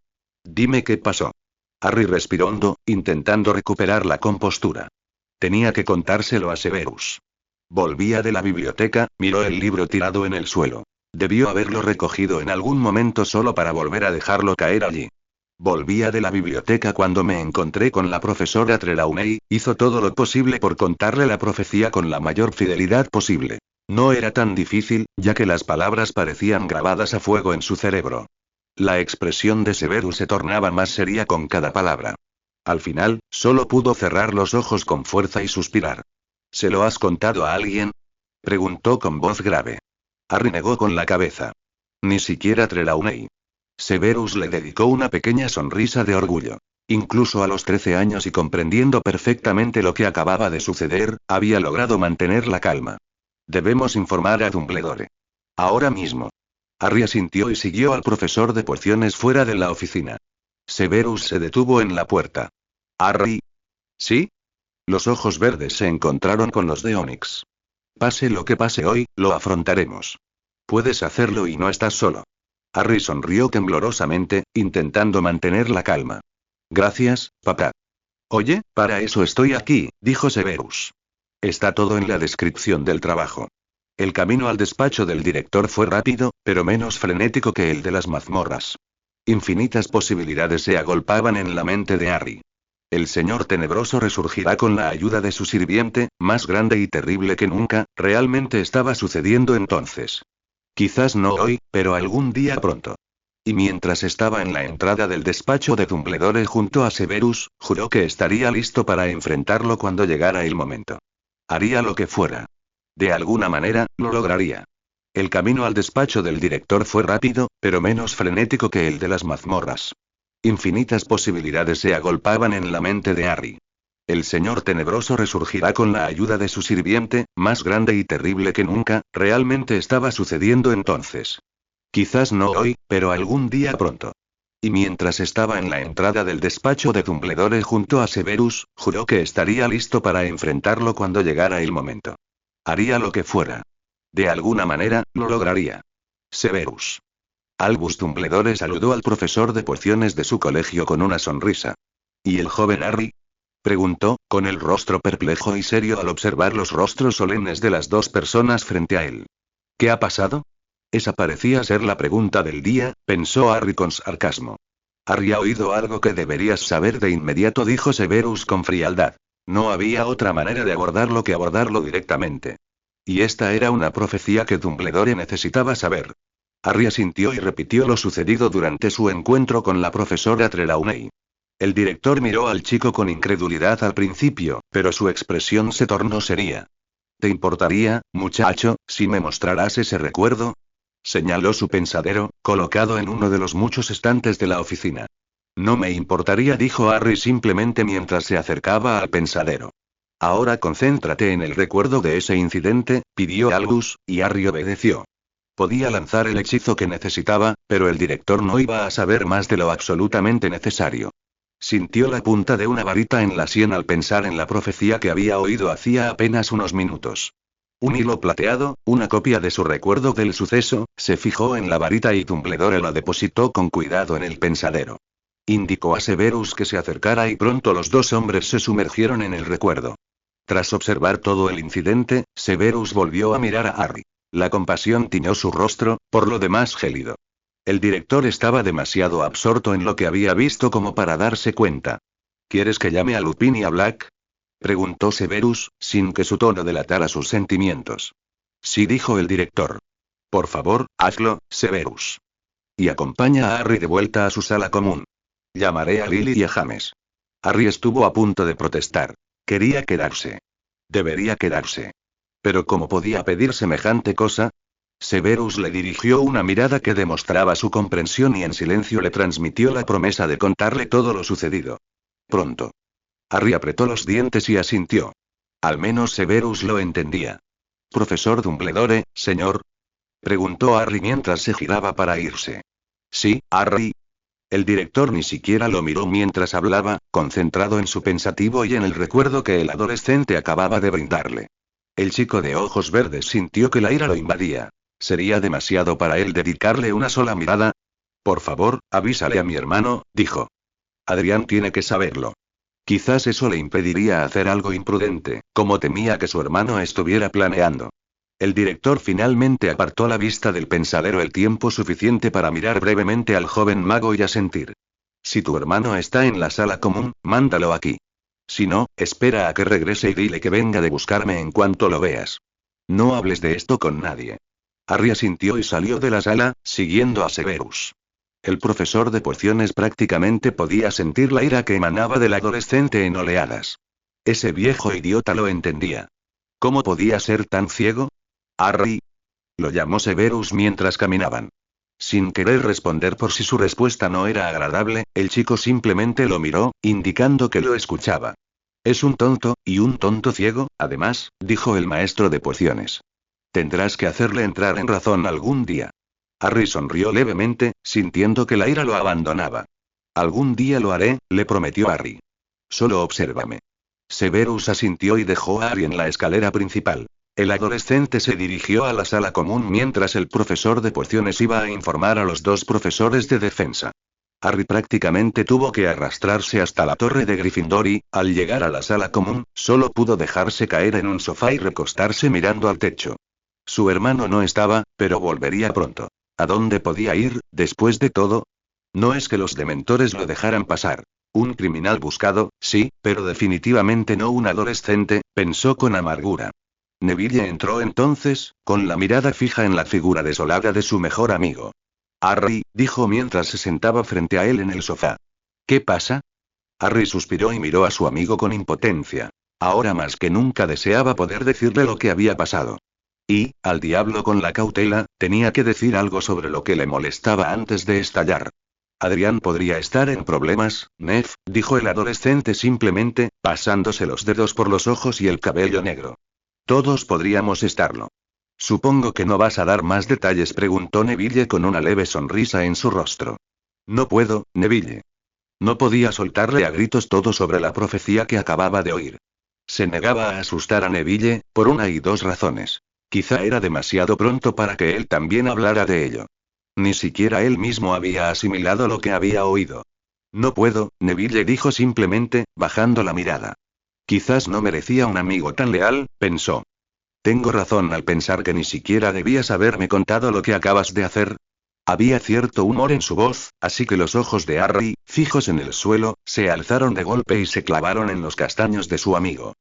Dime qué pasó. Harry respiró hondo, intentando recuperar la compostura. Tenía que contárselo a Severus. Volvía de la biblioteca, miró el libro tirado en el suelo. Debió haberlo recogido en algún momento solo para volver a dejarlo caer allí. Volvía de la biblioteca cuando me encontré con la profesora Trelawney, hizo todo lo posible por contarle la profecía con la mayor fidelidad posible. No era tan difícil, ya que las palabras parecían grabadas a fuego en su cerebro. La expresión de Severus se tornaba más seria con cada palabra. Al final, solo pudo cerrar los ojos con fuerza y suspirar. ¿Se lo has contado a alguien? Preguntó con voz grave. Harry negó con la cabeza. Ni siquiera Trelawney. Severus le dedicó una pequeña sonrisa de orgullo. Incluso a los 13 años y comprendiendo perfectamente lo que acababa de suceder, había logrado mantener la calma. Debemos informar a Dumbledore. Ahora mismo. Harry asintió y siguió al profesor de pociones fuera de la oficina. Severus se detuvo en la puerta. Harry. ¿Sí? Los ojos verdes se encontraron con los de Onyx. Pase lo que pase hoy, lo afrontaremos. Puedes hacerlo y no estás solo. Harry sonrió temblorosamente, intentando mantener la calma. Gracias, papá. Oye, para eso estoy aquí, dijo Severus. Está todo en la descripción del trabajo. El camino al despacho del director fue rápido, pero menos frenético que el de las mazmorras. Infinitas posibilidades se agolpaban en la mente de Harry. El señor tenebroso resurgirá con la ayuda de su sirviente, más grande y terrible que nunca, realmente estaba sucediendo entonces. Quizás no hoy, pero algún día pronto. Y mientras estaba en la entrada del despacho de Dumbledore junto a Severus, juró que estaría listo para enfrentarlo cuando llegara el momento. Haría lo que fuera. De alguna manera, lo lograría. El camino al despacho del director fue rápido, pero menos frenético que el de las mazmorras. Infinitas posibilidades se agolpaban en la mente de Harry. El señor tenebroso resurgirá con la ayuda de su sirviente, más grande y terrible que nunca. Realmente estaba sucediendo entonces. Quizás no hoy, pero algún día pronto. Y mientras estaba en la entrada del despacho de Dumbledore junto a Severus, juró que estaría listo para enfrentarlo cuando llegara el momento. Haría lo que fuera. De alguna manera, lo lograría. Severus. Albus Dumbledore saludó al profesor de pociones de su colegio con una sonrisa. ¿Y el joven Harry? Preguntó, con el rostro perplejo y serio al observar los rostros solemnes de las dos personas frente a él. ¿Qué ha pasado? Esa parecía ser la pregunta del día, pensó Harry con sarcasmo. Harry ha oído algo que deberías saber de inmediato, dijo Severus con frialdad. No había otra manera de abordarlo que abordarlo directamente. Y esta era una profecía que Dumbledore necesitaba saber. Harry asintió y repitió lo sucedido durante su encuentro con la profesora Trelawney. El director miró al chico con incredulidad al principio, pero su expresión se tornó seria. ¿Te importaría, muchacho, si me mostraras ese recuerdo? Señaló su pensadero, colocado en uno de los muchos estantes de la oficina. No me importaría, dijo Harry simplemente mientras se acercaba al pensadero. Ahora concéntrate en el recuerdo de ese incidente, pidió Albus, y Harry obedeció. Podía lanzar el hechizo que necesitaba, pero el director no iba a saber más de lo absolutamente necesario. Sintió la punta de una varita en la sien al pensar en la profecía que había oído hacía apenas unos minutos. Un hilo plateado, una copia de su recuerdo del suceso, se fijó en la varita y Dumbledore la depositó con cuidado en el pensadero. Indicó a Severus que se acercara y pronto los dos hombres se sumergieron en el recuerdo. Tras observar todo el incidente, Severus volvió a mirar a Harry. La compasión tiñó su rostro, por lo demás gélido. El director estaba demasiado absorto en lo que había visto como para darse cuenta. ¿Quieres que llame a Lupin y a Black?, preguntó Severus, sin que su tono delatara sus sentimientos. Sí, dijo el director. Por favor, hazlo, Severus. Y acompaña a Harry de vuelta a su sala común. Llamaré a Lily y a James. Harry estuvo a punto de protestar. Quería quedarse. Debería quedarse. Pero ¿cómo podía pedir semejante cosa? Severus le dirigió una mirada que demostraba su comprensión y en silencio le transmitió la promesa de contarle todo lo sucedido. Pronto. Harry apretó los dientes y asintió. Al menos Severus lo entendía. ¿Profesor Dumbledore, señor?, preguntó Harry mientras se giraba para irse. Sí, Harry. El director ni siquiera lo miró mientras hablaba, concentrado en su pensativo y en el recuerdo que el adolescente acababa de brindarle. El chico de ojos verdes sintió que la ira lo invadía. ¿Sería demasiado para él dedicarle una sola mirada? Por favor, avísale a mi hermano, dijo. Adrián tiene que saberlo. Quizás eso le impediría hacer algo imprudente, como temía que su hermano estuviera planeando. El director finalmente apartó la vista del pensadero el tiempo suficiente para mirar brevemente al joven mago y asentir. Si tu hermano está en la sala común, mándalo aquí. Si no, espera a que regrese y dile que venga de buscarme en cuanto lo veas. No hables de esto con nadie. Harry asintió y salió de la sala, siguiendo a Severus. El profesor de pociones prácticamente podía sentir la ira que emanaba del adolescente en oleadas. Ese viejo idiota lo entendía. ¿Cómo podía ser tan ciego? Harry. Lo llamó Severus mientras caminaban. Sin querer responder por si su respuesta no era agradable, el chico simplemente lo miró, indicando que lo escuchaba. Es un tonto, y un tonto ciego, además, dijo el maestro de pociones. Tendrás que hacerle entrar en razón algún día. Harry sonrió levemente, sintiendo que la ira lo abandonaba. Algún día lo haré, le prometió Harry. Solo obsérvame. Severus asintió y dejó a Harry en la escalera principal. El adolescente se dirigió a la sala común mientras el profesor de pociones iba a informar a los dos profesores de defensa. Harry prácticamente tuvo que arrastrarse hasta la torre de Gryffindor y, al llegar a la sala común, solo pudo dejarse caer en un sofá y recostarse mirando al techo. Su hermano no estaba, pero volvería pronto. ¿A dónde podía ir, después de todo? No es que los dementores lo dejaran pasar. Un criminal buscado, sí, pero definitivamente no un adolescente, pensó con amargura. Neville entró entonces, con la mirada fija en la figura desolada de su mejor amigo. Harry, dijo mientras se sentaba frente a él en el sofá. ¿Qué pasa? Harry suspiró y miró a su amigo con impotencia. Ahora más que nunca deseaba poder decirle lo que había pasado. Y, al diablo con la cautela, tenía que decir algo sobre lo que le molestaba antes de estallar. Adrián podría estar en problemas, Nef, dijo el adolescente simplemente, pasándose los dedos por los ojos y el cabello negro. Todos podríamos estarlo. Supongo que no vas a dar más detalles, preguntó Neville con una leve sonrisa en su rostro. No puedo, Neville. No podía soltarle a gritos todo sobre la profecía que acababa de oír. Se negaba a asustar a Neville, por una y dos razones. Quizá era demasiado pronto para que él también hablara de ello. Ni siquiera él mismo había asimilado lo que había oído. No puedo, Neville dijo simplemente, bajando la mirada. Quizás no merecía un amigo tan leal, pensó. Tengo razón al pensar que ni siquiera debías haberme contado lo que acabas de hacer. Había cierto humor en su voz, así que los ojos de Harry, fijos en el suelo, se alzaron de golpe y se clavaron en los castaños de su amigo.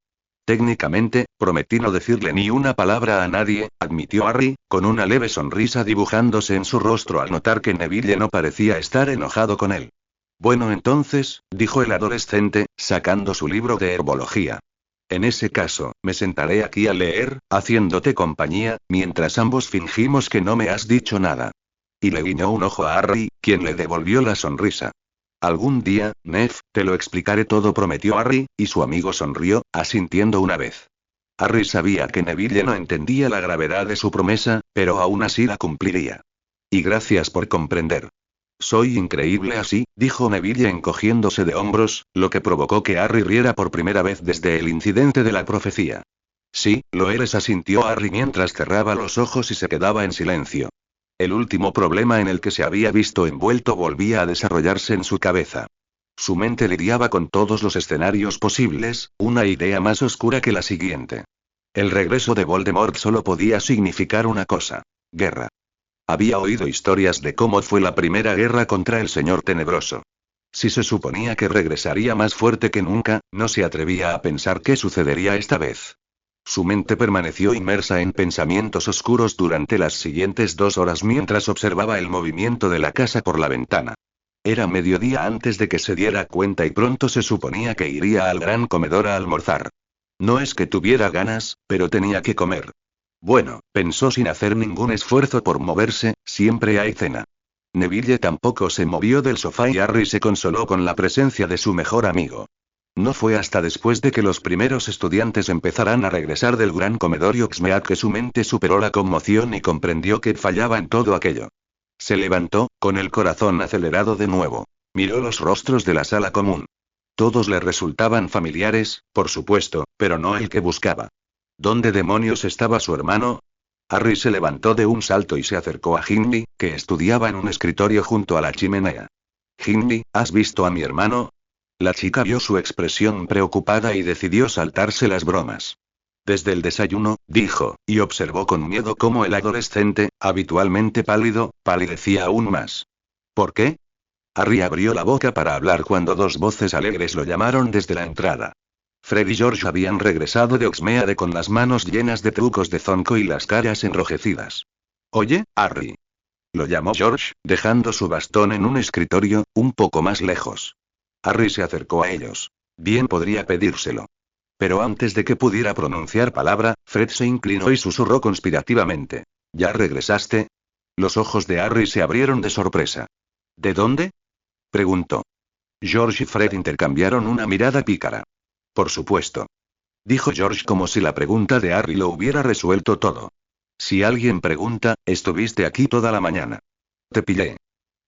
Técnicamente, prometí no decirle ni una palabra a nadie, admitió Harry, con una leve sonrisa dibujándose en su rostro al notar que Neville no parecía estar enojado con él. Bueno, entonces, dijo el adolescente, sacando su libro de herbología. En ese caso, me sentaré aquí a leer, haciéndote compañía, mientras ambos fingimos que no me has dicho nada. Y le guiñó un ojo a Harry, quien le devolvió la sonrisa. Algún día, Nef, te lo explicaré todo, prometió Harry, y su amigo sonrió, asintiendo una vez. Harry sabía que Neville no entendía la gravedad de su promesa, pero aún así la cumpliría. Y gracias por comprender. Soy increíble así, dijo Neville encogiéndose de hombros, lo que provocó que Harry riera por primera vez desde el incidente de la profecía. Sí, lo eres, asintió Harry mientras cerraba los ojos y se quedaba en silencio. El último problema en el que se había visto envuelto volvía a desarrollarse en su cabeza. Su mente lidiaba con todos los escenarios posibles, una idea más oscura que la siguiente. El regreso de Voldemort solo podía significar una cosa: guerra. Había oído historias de cómo fue la primera guerra contra el Señor Tenebroso. Si se suponía que regresaría más fuerte que nunca, no se atrevía a pensar qué sucedería esta vez. Su mente permaneció inmersa en pensamientos oscuros durante las siguientes 2 horas mientras observaba el movimiento de la casa por la ventana. Era mediodía antes de que se diera cuenta y pronto se suponía que iría al gran comedor a almorzar. No es que tuviera ganas, pero tenía que comer. Bueno, pensó sin hacer ningún esfuerzo por moverse, siempre hay cena. Neville tampoco se movió del sofá y Harry se consoló con la presencia de su mejor amigo. No fue hasta después de que los primeros estudiantes empezaran a regresar del gran comedor y Hogsmeade que su mente superó la conmoción y comprendió que fallaba en todo aquello. Se levantó, con el corazón acelerado de nuevo. Miró los rostros de la sala común. Todos le resultaban familiares, por supuesto, pero no el que buscaba. ¿Dónde demonios estaba su hermano? Harry se levantó de un salto y se acercó a Ginny, que estudiaba en un escritorio junto a la chimenea. Ginny, ¿has visto a mi hermano? La chica vio su expresión preocupada y decidió saltarse las bromas. Desde el desayuno, dijo, y observó con miedo cómo el adolescente, habitualmente pálido, palidecía aún más. ¿Por qué? Harry abrió la boca para hablar cuando dos voces alegres lo llamaron desde la entrada. Fred y George habían regresado de Hogsmeade con las manos llenas de trucos de zonco y las caras enrojecidas. Oye, Harry. Lo llamó George, dejando su bastón en un escritorio, un poco más lejos. Harry se acercó a ellos. Bien podría pedírselo. Pero antes de que pudiera pronunciar palabra, Fred se inclinó y susurró conspirativamente. ¿Ya regresaste? Los ojos de Harry se abrieron de sorpresa. ¿De dónde? Preguntó. George y Fred intercambiaron una mirada pícara. Por supuesto. Dijo George como si la pregunta de Harry lo hubiera resuelto todo. Si alguien pregunta, estuviste aquí toda la mañana. Te pillé.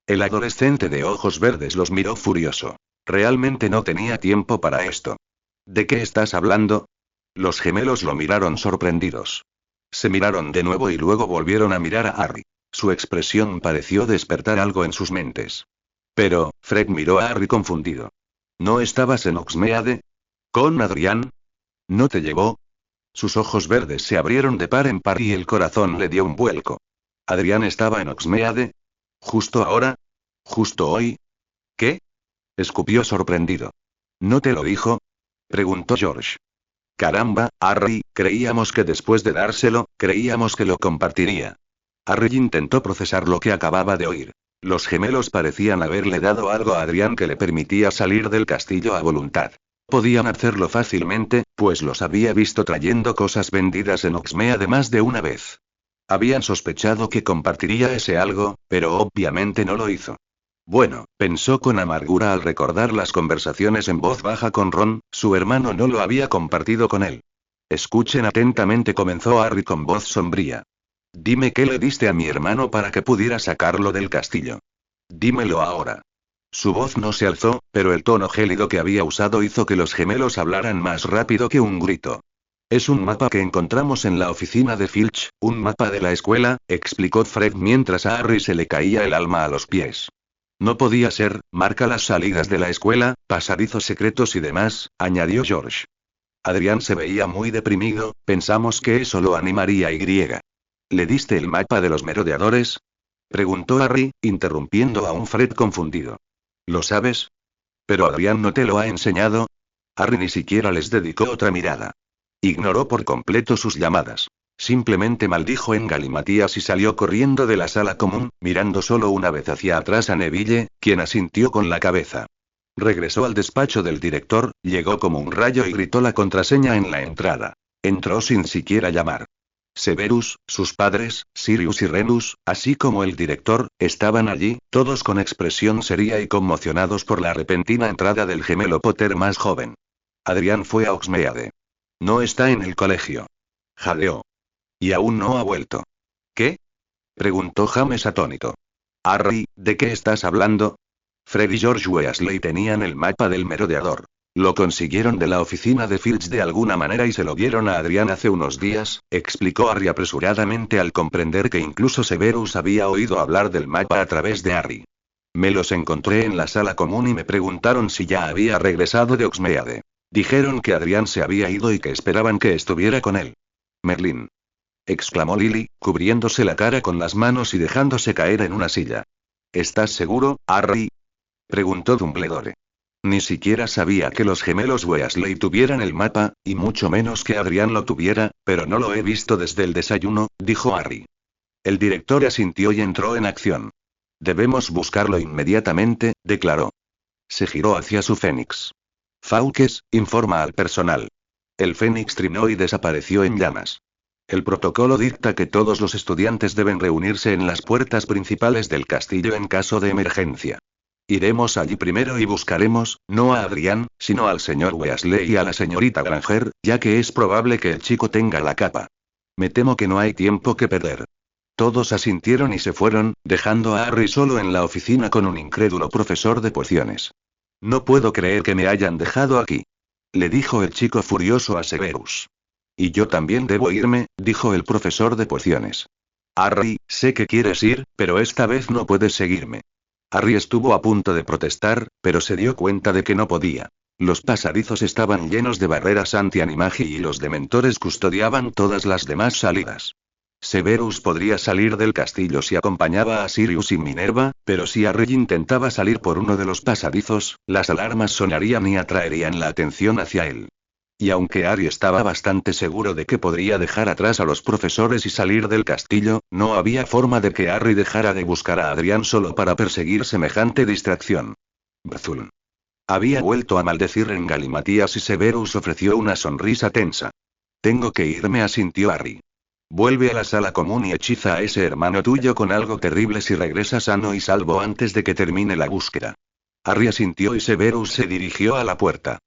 El adolescente de ojos verdes los miró furioso. Realmente no tenía tiempo para esto. ¿De qué estás hablando? Los gemelos lo miraron sorprendidos. Se miraron de nuevo y luego volvieron a mirar a Harry. Su expresión pareció despertar algo en sus mentes. Pero, Fred miró a Harry confundido. ¿No estabas en Hogsmeade? ¿Con Adrián? ¿No te llevó? Sus ojos verdes se abrieron de par en par y el corazón le dio un vuelco. ¿Adrián estaba en Hogsmeade? ¿Justo ahora? ¿Justo hoy? ¿Qué? Escupió sorprendido. ¿No te lo dijo? Preguntó George. Caramba, Harry, creíamos que después de dárselo, creíamos que lo compartiría. Harry intentó procesar lo que acababa de oír. Los gemelos parecían haberle dado algo a Adrián que le permitía salir del castillo a voluntad. Podían hacerlo fácilmente, pues los había visto trayendo cosas vendidas en Oxmeade más de una vez. Habían sospechado que compartiría ese algo, pero obviamente no lo hizo. Bueno, pensó con amargura al recordar las conversaciones en voz baja con Ron, su hermano no lo había compartido con él. Escuchen atentamente, comenzó Harry con voz sombría. Dime qué le diste a mi hermano para que pudiera sacarlo del castillo. Dímelo ahora. Su voz no se alzó, pero el tono gélido que había usado hizo que los gemelos hablaran más rápido que un grito. Es un mapa que encontramos en la oficina de Filch, un mapa de la escuela, explicó Fred mientras a Harry se le caía el alma a los pies. No podía ser, marca las salidas de la escuela, pasadizos secretos y demás, añadió George. Adrián se veía muy deprimido, pensamos que eso lo animaría y. ¿Le diste el mapa de los merodeadores? Preguntó Harry, interrumpiendo a un Fred confundido. ¿Lo sabes? ¿Pero Adrián no te lo ha enseñado? Harry ni siquiera les dedicó otra mirada. Ignoró por completo sus llamadas. Simplemente maldijo en galimatías y salió corriendo de la sala común, mirando solo una vez hacia atrás a Neville, quien asintió con la cabeza. Regresó al despacho del director, llegó como un rayo y gritó la contraseña en la entrada. Entró sin siquiera llamar. Severus, sus padres, Sirius y Remus, así como el director, estaban allí, todos con expresión seria y conmocionados por la repentina entrada del gemelo Potter más joven. Adrián fue a Oxmeade. No está en el colegio. Jadeó. Y aún no ha vuelto. ¿Qué? Preguntó James atónito. Harry, ¿de qué estás hablando? Fred y George Weasley tenían el mapa del merodeador. Lo consiguieron de la oficina de Filch de alguna manera y se lo dieron a Adrián hace unos días, explicó Harry apresuradamente al comprender que incluso Severus había oído hablar del mapa a través de Harry. Me los encontré en la sala común y me preguntaron si ya había regresado de Oxmeade. Dijeron que Adrián se había ido y que esperaban que estuviera con él. Merlín. Exclamó Lily, cubriéndose la cara con las manos y dejándose caer en una silla. ¿Estás seguro, Harry? Preguntó Dumbledore. Ni siquiera sabía que los gemelos Weasley tuvieran el mapa, y mucho menos que Adrián lo tuviera, pero no lo he visto desde el desayuno, dijo Harry. El director asintió y entró en acción. Debemos buscarlo inmediatamente, declaró. Se giró hacia su Fénix. Fawkes, informa al personal. El Fénix trinó y desapareció en llamas. El protocolo dicta que todos los estudiantes deben reunirse en las puertas principales del castillo en caso de emergencia. Iremos allí primero y buscaremos, no a Adrián, sino al señor Weasley y a la señorita Granger, ya que es probable que el chico tenga la capa. Me temo que no hay tiempo que perder. Todos asintieron y se fueron, dejando a Harry solo en la oficina con un incrédulo profesor de pociones. No puedo creer que me hayan dejado aquí. Le dijo el chico furioso a Severus. Y yo también debo irme, dijo el profesor de pociones. Harry, sé que quieres ir, pero esta vez no puedes seguirme. Harry estuvo a punto de protestar, pero se dio cuenta de que no podía. Los pasadizos estaban llenos de barreras anti-animagi y los dementores custodiaban todas las demás salidas. Severus podría salir del castillo si acompañaba a Sirius y Minerva, pero si Harry intentaba salir por uno de los pasadizos, las alarmas sonarían y atraerían la atención hacia él. Y aunque Harry estaba bastante seguro de que podría dejar atrás a los profesores y salir del castillo, no había forma de que Harry dejara de buscar a Adrián solo para perseguir semejante distracción. Bzulm. Había vuelto a maldecir en galimatías y Severus ofreció una sonrisa tensa. Tengo que irme, asintió Harry. Vuelve a la sala común y hechiza a ese hermano tuyo con algo terrible si regresa sano y salvo antes de que termine la búsqueda. Harry asintió y Severus se dirigió a la puerta.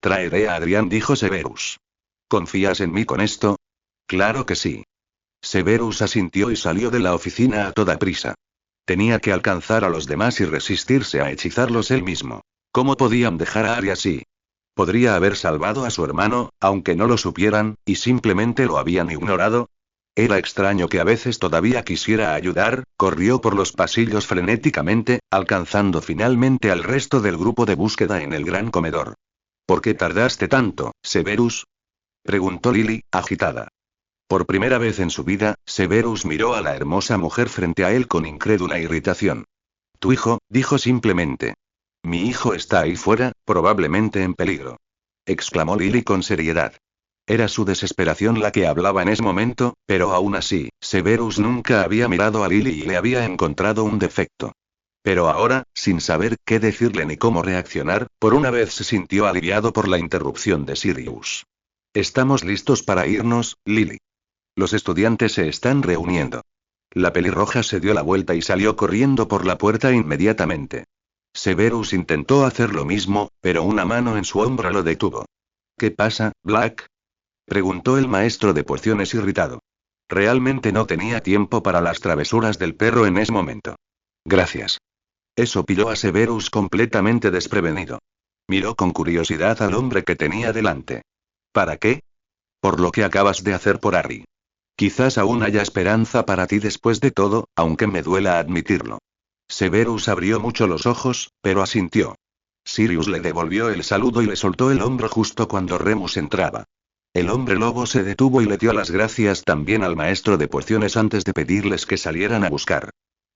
Traeré a Adrián, dijo Severus. ¿Confías en mí con esto? Claro que sí. Severus asintió y salió de la oficina a toda prisa. Tenía que alcanzar a los demás y resistirse a hechizarlos él mismo. ¿Cómo podían dejar a Harry así? Podría haber salvado a su hermano, aunque no lo supieran, y simplemente lo habían ignorado. Era extraño que a veces todavía quisiera ayudar, corrió por los pasillos frenéticamente, alcanzando finalmente al resto del grupo de búsqueda en el gran comedor. ¿Por qué tardaste tanto, Severus? Preguntó Lily, agitada. Por primera vez en su vida, Severus miró a la hermosa mujer frente a él con incrédula irritación. Tu hijo, dijo simplemente. Mi hijo está ahí fuera, probablemente en peligro. Exclamó Lily con seriedad. Era su desesperación la que hablaba en ese momento, pero aún así, Severus nunca había mirado a Lily y le había encontrado un defecto. Pero ahora, sin saber qué decirle ni cómo reaccionar, por una vez se sintió aliviado por la interrupción de Sirius. Estamos listos para irnos, Lily. Los estudiantes se están reuniendo. La pelirroja se dio la vuelta y salió corriendo por la puerta inmediatamente. Severus intentó hacer lo mismo, pero una mano en su hombro lo detuvo. ¿Qué pasa, Black? Preguntó el maestro de pociones irritado. Realmente no tenía tiempo para las travesuras del perro en ese momento. Gracias. Eso pilló a Severus completamente desprevenido. Miró con curiosidad al hombre que tenía delante. ¿Para qué? Por lo que acabas de hacer por Harry. Quizás aún haya esperanza para ti después de todo, aunque me duela admitirlo. Severus abrió mucho los ojos, pero asintió. Sirius le devolvió el saludo y le soltó el hombro justo cuando Remus entraba. El hombre lobo se detuvo y le dio las gracias también al maestro de pociones antes de pedirles que salieran a buscar.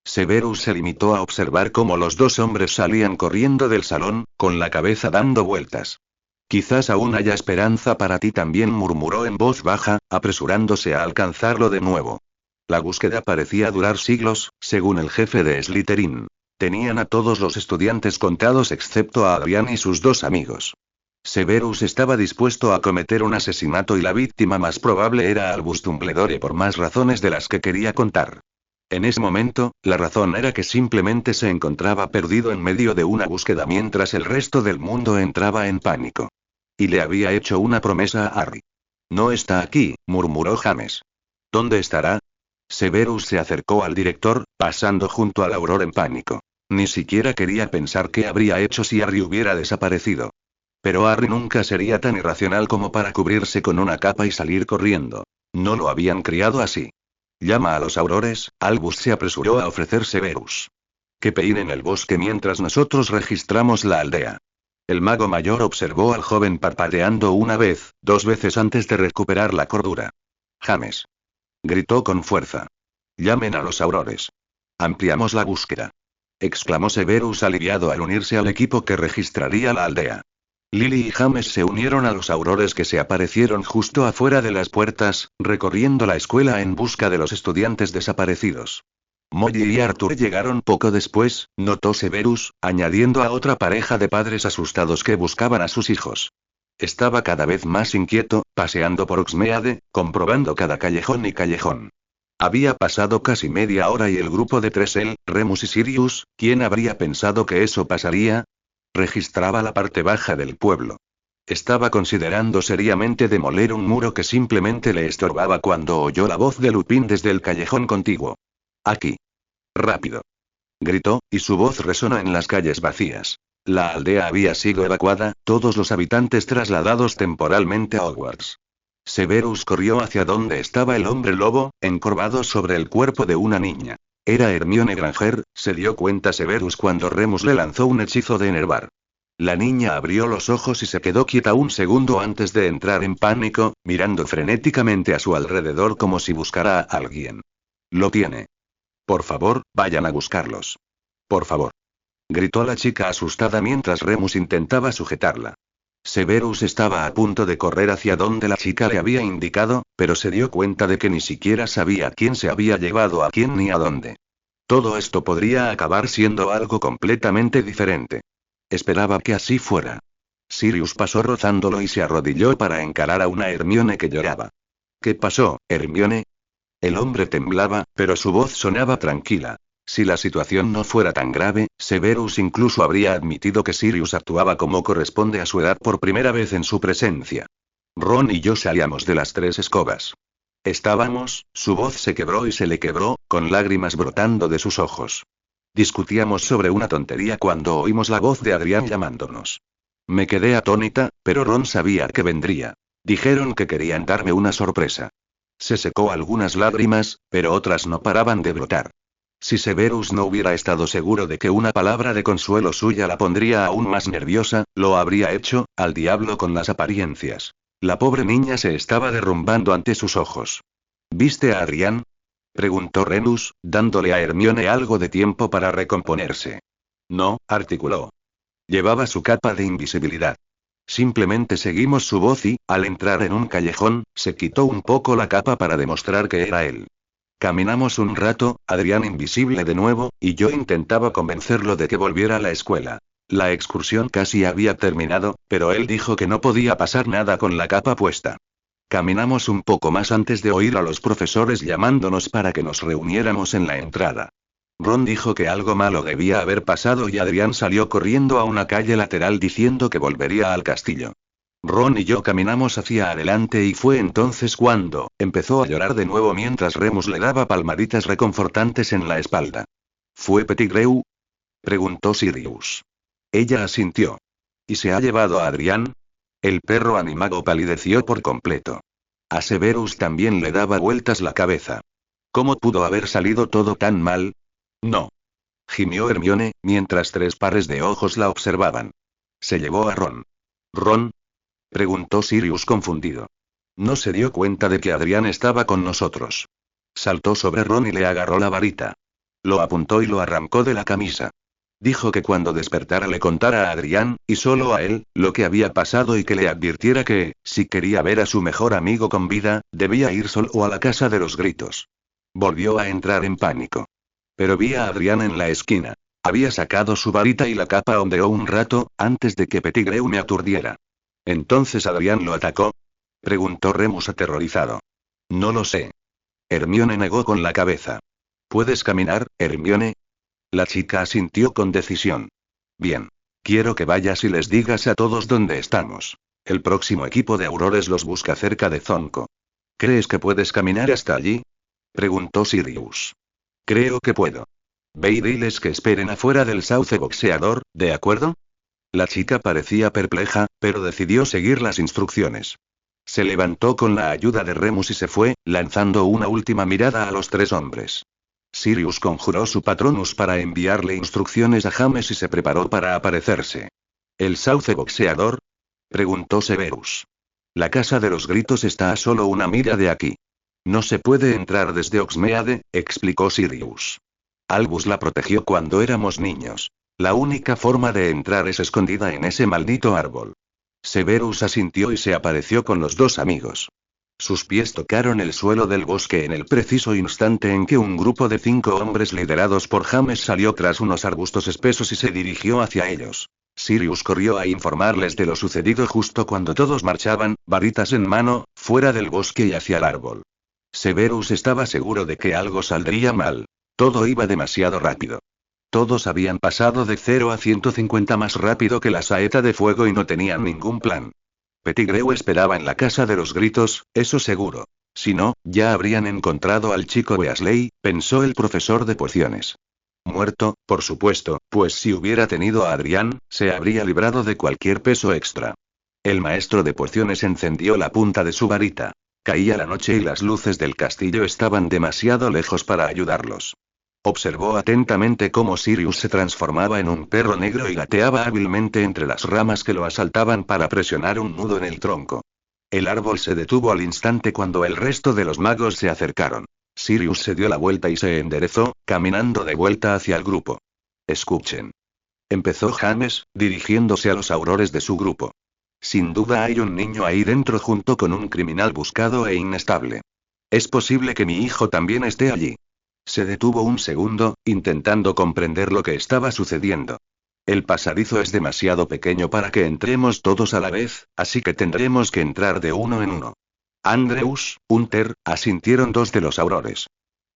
Severus se limitó a observar cómo los dos hombres salían corriendo del salón, con la cabeza dando vueltas. Quizás aún haya esperanza para ti también, murmuró en voz baja, apresurándose a alcanzarlo de nuevo. La búsqueda parecía durar siglos, según el jefe de Slytherin. Tenían a todos los estudiantes contados excepto a Adrian y sus dos amigos. Severus estaba dispuesto a cometer un asesinato y la víctima más probable era Albus Dumbledore por más razones de las que quería contar. En ese momento, la razón era que simplemente se encontraba perdido en medio de una búsqueda mientras el resto del mundo entraba en pánico. Y le había hecho una promesa a Harry. No está aquí, murmuró James. ¿Dónde estará? Severus se acercó al director, pasando junto al Auror en pánico. Ni siquiera quería pensar qué habría hecho si Harry hubiera desaparecido. Pero Harry nunca sería tan irracional como para cubrirse con una capa y salir corriendo. No lo habían criado así. Llama a los aurores, Albus se apresuró a ofrecer Severus. Que peinen el bosque mientras nosotros registramos la aldea. El mago mayor observó al joven parpadeando una vez, dos veces antes de recuperar la cordura. James. Gritó con fuerza. Llamen a los aurores. Ampliamos la búsqueda. Exclamó Severus aliviado al unirse al equipo que registraría la aldea. Lily y James se unieron a los aurores que se aparecieron justo afuera de las puertas, recorriendo la escuela en busca de los estudiantes desaparecidos. Molly y Arthur llegaron poco después, notó Severus, añadiendo a otra pareja de padres asustados que buscaban a sus hijos. Estaba cada vez más inquieto, paseando por Hogsmeade, comprobando cada callejón y callejón. Había pasado casi media hora y el grupo de tres, él, Remus y Sirius, ¿quién habría pensado que eso pasaría? Registraba la parte baja del pueblo. Estaba considerando seriamente demoler un muro que simplemente le estorbaba cuando oyó la voz de Lupin desde el callejón contiguo. Aquí. Rápido. Gritó, y su voz resonó en las calles vacías. La aldea había sido evacuada, todos los habitantes trasladados temporalmente a Hogwarts. Severus corrió hacia donde estaba el hombre lobo, encorvado sobre el cuerpo de una niña. Era Hermione Granger, se dio cuenta Severus cuando Remus le lanzó un hechizo de enervar. La niña abrió los ojos y se quedó quieta un segundo antes de entrar en pánico, mirando frenéticamente a su alrededor como si buscara a alguien. Lo tiene. Por favor, vayan a buscarlos. Por favor. Gritó la chica asustada mientras Remus intentaba sujetarla. Severus estaba a punto de correr hacia donde la chica le había indicado, pero se dio cuenta de que ni siquiera sabía quién se había llevado a quién ni a dónde. Todo esto podría acabar siendo algo completamente diferente. Esperaba que así fuera. Sirius pasó rozándolo y se arrodilló para encarar a una Hermione que lloraba. ¿Qué pasó, Hermione? El hombre temblaba, pero su voz sonaba tranquila. Si la situación no fuera tan grave, Severus incluso habría admitido que Sirius actuaba como corresponde a su edad por primera vez en su presencia. Ron y yo salíamos de las tres escobas. Estábamos, su voz se quebró y se le quebró, con lágrimas brotando de sus ojos. Discutíamos sobre una tontería cuando oímos la voz de Adrian llamándonos. Me quedé atónita, pero Ron sabía que vendría. Dijeron que querían darme una sorpresa. Se secó algunas lágrimas, pero otras no paraban de brotar. Si Severus no hubiera estado seguro de que una palabra de consuelo suya la pondría aún más nerviosa, lo habría hecho, al diablo con las apariencias. La pobre niña se estaba derrumbando ante sus ojos. ¿Viste a Adrian? Preguntó Remus, dándole a Hermione algo de tiempo para recomponerse. No, articuló. Llevaba su capa de invisibilidad. Simplemente seguimos su voz y, al entrar en un callejón, se quitó un poco la capa para demostrar que era él. Caminamos un rato, Adrián invisible de nuevo, y yo intentaba convencerlo de que volviera a la escuela. La excursión casi había terminado, pero él dijo que no podía pasar nada con la capa puesta. Caminamos un poco más antes de oír a los profesores llamándonos para que nos reuniéramos en la entrada. Ron dijo que algo malo debía haber pasado y Adrián salió corriendo a una calle lateral diciendo que volvería al castillo. Ron y yo caminamos hacia adelante y fue entonces cuando empezó a llorar de nuevo mientras Remus le daba palmaditas reconfortantes en la espalda. ¿Fue Pettigrew?, preguntó Sirius. Ella asintió. ¿Y se ha llevado a Adrián? El perro animado palideció por completo. A Severus también le daba vueltas la cabeza. ¿Cómo pudo haber salido todo tan mal? No. Gimió Hermione, mientras 3 pares de ojos la observaban. Se llevó a Ron. ¿Ron?, preguntó Sirius confundido. No se dio cuenta de que Adrián estaba con nosotros. Saltó sobre Ron y le agarró la varita. Lo apuntó y lo arrancó de la camisa. Dijo que cuando despertara le contara a Adrián, y solo a él, lo que había pasado y que le advirtiera que, si quería ver a su mejor amigo con vida, debía ir solo a la casa de los gritos. Volvió a entrar en pánico. Pero vi a Adrián en la esquina. Había sacado su varita y la capa ondeó un rato, antes de que Pettigrew me aturdiera. ¿Entonces Adrián lo atacó?, preguntó Remus aterrorizado. No lo sé. Hermione negó con la cabeza. ¿Puedes caminar, Hermione? La chica asintió con decisión. Bien. Quiero que vayas y les digas a todos dónde estamos. El próximo equipo de aurores los busca cerca de Zonco. ¿Crees que puedes caminar hasta allí?, preguntó Sirius. Creo que puedo. Ve y diles que esperen afuera del sauce boxeador, ¿de acuerdo? La chica parecía perpleja, pero decidió seguir las instrucciones. Se levantó con la ayuda de Remus y se fue, lanzando una última mirada a los 3 hombres. Sirius conjuró su Patronus para enviarle instrucciones a James y se preparó para aparecerse. ¿El sauce boxeador?, preguntó Severus. La casa de los gritos está a solo 1 milla de aquí. No se puede entrar desde Hogsmeade, explicó Sirius. Albus la protegió cuando éramos niños. La única forma de entrar es escondida en ese maldito árbol. Severus asintió y se apareció con los 2 amigos. Sus pies tocaron el suelo del bosque en el preciso instante en que un grupo de 5 hombres liderados por James salió tras unos arbustos espesos y se dirigió hacia ellos. Sirius corrió a informarles de lo sucedido justo cuando todos marchaban, varitas en mano, fuera del bosque y hacia el árbol. Severus estaba seguro de que algo saldría mal. Todo iba demasiado rápido. Todos habían pasado de 0 a 150 más rápido que la saeta de fuego y no tenían ningún plan. Pettigrew esperaba en la casa de los gritos, eso seguro. Si no, ya habrían encontrado al chico Weasley, pensó el profesor de pociones. Muerto, por supuesto, pues si hubiera tenido a Adrián, se habría librado de cualquier peso extra. El maestro de pociones encendió la punta de su varita. Caía la noche y las luces del castillo estaban demasiado lejos para ayudarlos. Observó atentamente cómo Sirius se transformaba en un perro negro y gateaba hábilmente entre las ramas que lo asaltaban para presionar un nudo en el tronco. El árbol se detuvo al instante cuando el resto de los magos se acercaron. Sirius se dio la vuelta y se enderezó, caminando de vuelta hacia el grupo. Escuchen. Empezó James, dirigiéndose a los aurores de su grupo. Sin duda hay un niño ahí dentro junto con un criminal buscado e inestable. Es posible que mi hijo también esté allí. Se detuvo un segundo, intentando comprender lo que estaba sucediendo. El pasadizo es demasiado pequeño para que entremos todos a la vez, así que tendremos que entrar de uno en uno. Andrews, Hunter, asintieron 2 de los aurores.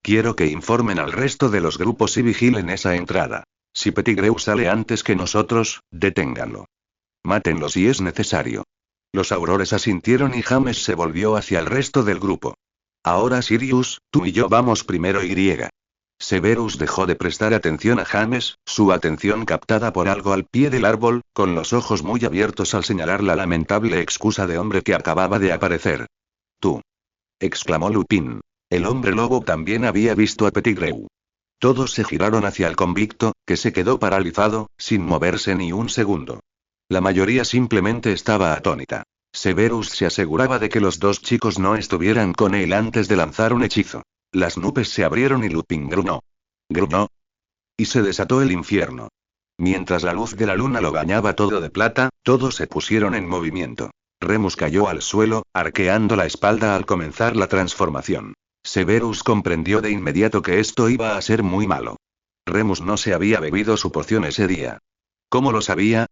Quiero que informen al resto de los grupos y vigilen esa entrada. Si Pettigrew sale antes que nosotros, deténganlo. Mátenlo si es necesario. Los aurores asintieron y James se volvió hacia el resto del grupo. Ahora Sirius, tú y yo vamos primero y. Severus dejó de prestar atención a James, su atención captada por algo al pie del árbol, con los ojos muy abiertos al señalar la lamentable excusa de hombre que acababa de aparecer. Tú. Exclamó Lupin. El hombre lobo también había visto a Pettigrew. Todos se giraron hacia el convicto, que se quedó paralizado, sin moverse ni un segundo. La mayoría simplemente estaba atónita. Severus se aseguraba de que los 2 chicos no estuvieran con él antes de lanzar un hechizo. Las nubes se abrieron y Lupin gruñó. Gruñó. Y se desató el infierno. Mientras la luz de la luna lo bañaba todo de plata, todos se pusieron en movimiento. Remus cayó al suelo, arqueando la espalda al comenzar la transformación. Severus comprendió de inmediato que esto iba a ser muy malo. Remus no se había bebido su poción ese día. ¿Cómo lo sabía?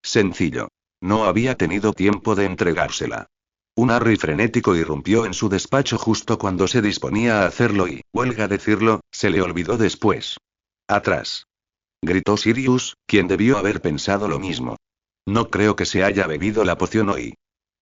Sencillo. No había tenido tiempo de entregársela. Un Harry frenético irrumpió en su despacho justo cuando se disponía a hacerlo y, huelga decirlo, se le olvidó después. ¡Atrás! Gritó Sirius, quien debió haber pensado lo mismo. No creo que se haya bebido la poción hoy.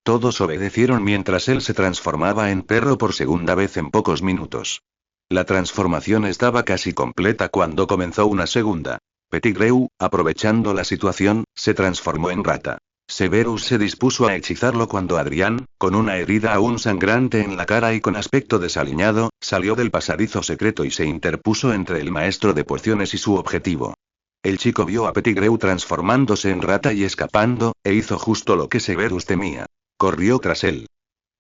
Todos obedecieron mientras él se transformaba en perro por segunda vez en pocos minutos. La transformación estaba casi completa cuando comenzó una segunda. Pettigrew, aprovechando la situación, se transformó en rata. Severus se dispuso a hechizarlo cuando Adrián, con una herida aún sangrante en la cara y con aspecto desaliñado, salió del pasadizo secreto y se interpuso entre el maestro de pociones y su objetivo. El chico vio a Pettigrew transformándose en rata y escapando, e hizo justo lo que Severus temía. Corrió tras él.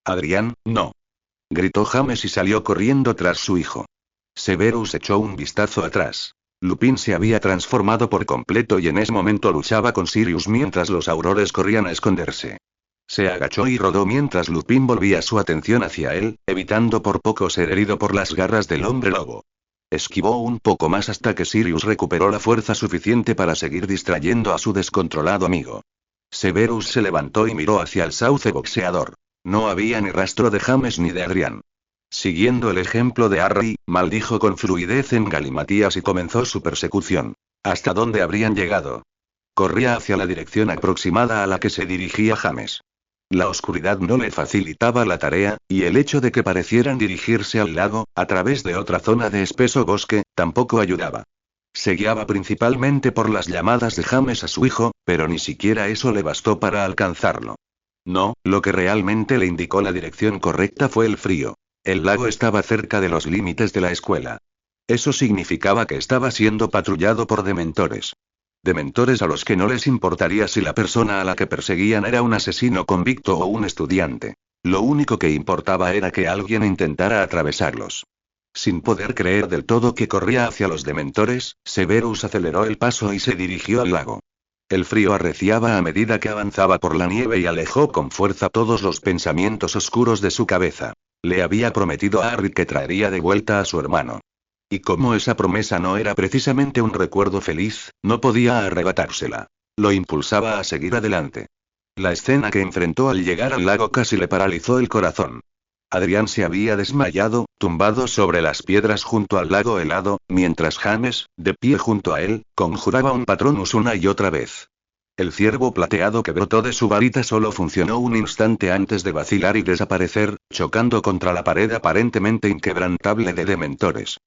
Adrián, no. Gritó James y salió corriendo tras su hijo. Severus echó un vistazo atrás. Lupin se había transformado por completo y en ese momento luchaba con Sirius mientras los aurores corrían a esconderse. Se agachó y rodó mientras Lupin volvía su atención hacia él, evitando por poco ser herido por las garras del hombre lobo. Esquivó un poco más hasta que Sirius recuperó la fuerza suficiente para seguir distrayendo a su descontrolado amigo. Severus se levantó y miró hacia el sauce boxeador. No había ni rastro de James ni de Adrián. Siguiendo el ejemplo de Harry, maldijo con fluidez en galimatías y comenzó su persecución. ¿Hasta dónde habrían llegado? Corría hacia la dirección aproximada a la que se dirigía James. La oscuridad no le facilitaba la tarea, y el hecho de que parecieran dirigirse al lago, a través de otra zona de espeso bosque, tampoco ayudaba. Se guiaba principalmente por las llamadas de James a su hijo, pero ni siquiera eso le bastó para alcanzarlo. No, lo que realmente le indicó la dirección correcta fue el frío. El lago estaba cerca de los límites de la escuela. Eso significaba que estaba siendo patrullado por dementores. Dementores a los que no les importaría si la persona a la que perseguían era un asesino convicto o un estudiante. Lo único que importaba era que alguien intentara atravesarlos. Sin poder creer del todo que corría hacia los dementores, Severus aceleró el paso y se dirigió al lago. El frío arreciaba a medida que avanzaba por la nieve y alejó con fuerza todos los pensamientos oscuros de su cabeza. Le había prometido a Harry que traería de vuelta a su hermano. Y como esa promesa no era precisamente un recuerdo feliz, no podía arrebatársela. Lo impulsaba a seguir adelante. La escena que enfrentó al llegar al lago casi le paralizó el corazón. Adrián se había desmayado, tumbado sobre las piedras junto al lago helado, mientras James, de pie junto a él, conjuraba un Patronus una y otra vez. El ciervo plateado que brotó de su varita solo funcionó un instante antes de vacilar y desaparecer, chocando contra la pared aparentemente inquebrantable de dementores.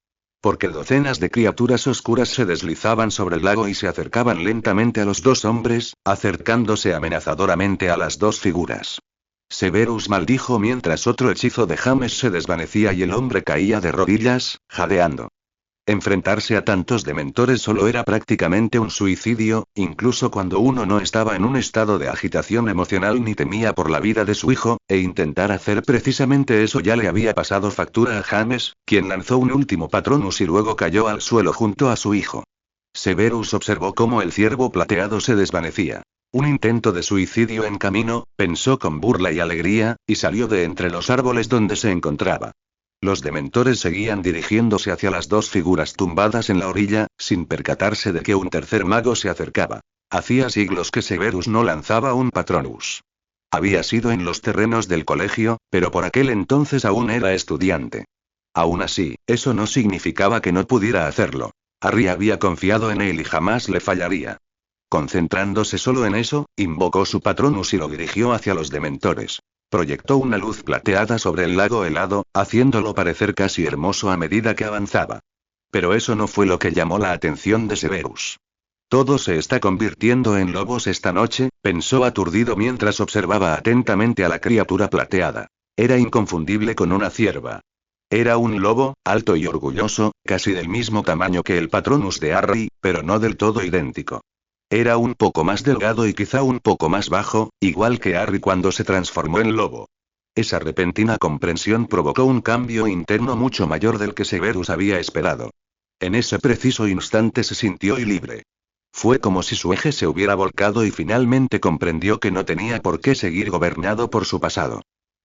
Porque docenas de criaturas oscuras se deslizaban sobre el lago y se acercaban lentamente a los dos hombres, acercándose amenazadoramente a las dos figuras. Severus maldijo mientras otro hechizo de James se desvanecía y el hombre caía de rodillas, jadeando. Enfrentarse a tantos dementores solo era prácticamente un suicidio, incluso cuando uno no estaba en un estado de agitación emocional ni temía por la vida de su hijo, e intentar hacer precisamente eso ya le había pasado factura a James, quien lanzó un último Patronus y luego cayó al suelo junto a su hijo. Severus observó cómo el ciervo plateado se desvanecía. Un intento de suicidio en camino, pensó con burla y alegría, y salió de entre los árboles donde se encontraba. Los dementores seguían dirigiéndose hacia las dos figuras tumbadas en la orilla, sin percatarse de que un tercer mago se acercaba. Hacía siglos que Severus no lanzaba un Patronus. Había sido en los terrenos del colegio, pero por aquel entonces aún era estudiante. Aún así, eso no significaba que no pudiera hacerlo. Harry había confiado en él y jamás le fallaría. Concentrándose solo en eso, invocó su Patronus y lo dirigió hacia los dementores. Proyectó una luz plateada sobre el lago helado, haciéndolo parecer casi hermoso a medida que avanzaba. Pero eso no fue lo que llamó la atención de Severus. Todo se está convirtiendo en lobos esta noche, pensó aturdido mientras observaba atentamente a la criatura plateada. Era inconfundible con una cierva. Era un lobo, alto y orgulloso, casi del mismo tamaño que el Patronus de Harry, pero no del todo idéntico. Era un poco más delgado y quizá un poco más bajo, igual que Harry cuando se transformó en lobo. Esa repentina comprensión provocó un cambio interno mucho mayor del que Severus había esperado. En ese preciso instante se sintió libre. Fue como si su eje se hubiera volcado y finalmente comprendió que no tenía por qué seguir gobernado por su pasado.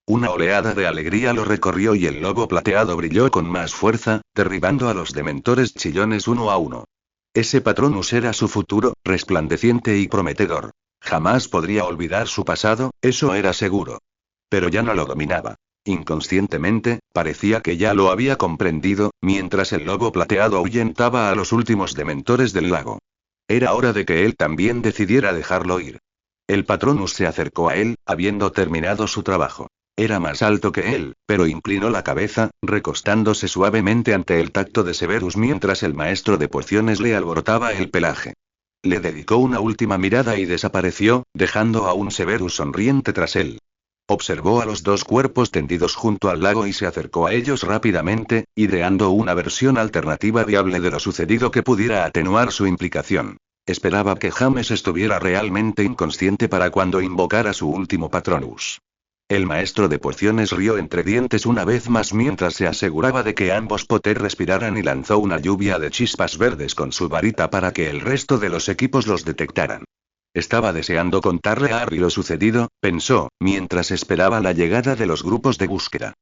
Una oleada de alegría lo recorrió y el lobo plateado brilló con más fuerza, derribando a los dementores chillones uno a uno. Ese Patronus era su futuro, resplandeciente y prometedor. Jamás podría olvidar su pasado, eso era seguro. Pero ya no lo dominaba. Inconscientemente, parecía que ya lo había comprendido, mientras el lobo plateado ahuyentaba a los últimos dementores del lago. Era hora de que él también decidiera dejarlo ir. El Patronus se acercó a él, habiendo terminado su trabajo. Era más alto que él, pero inclinó la cabeza, recostándose suavemente ante el tacto de Severus mientras el maestro de pociones le alborotaba el pelaje. Le dedicó una última mirada y desapareció, dejando a un Severus sonriente tras él. Observó a los dos cuerpos tendidos junto al lago y se acercó a ellos rápidamente, ideando una versión alternativa viable de lo sucedido que pudiera atenuar su implicación. Esperaba que James estuviera realmente inconsciente para cuando invocara su último Patronus. El maestro de pociones rió entre dientes una vez más mientras se aseguraba de que ambos Potter respiraran y lanzó una lluvia de chispas verdes con su varita para que el resto de los equipos los detectaran. Estaba deseando contarle a Harry lo sucedido, pensó, mientras esperaba la llegada de los grupos de búsqueda.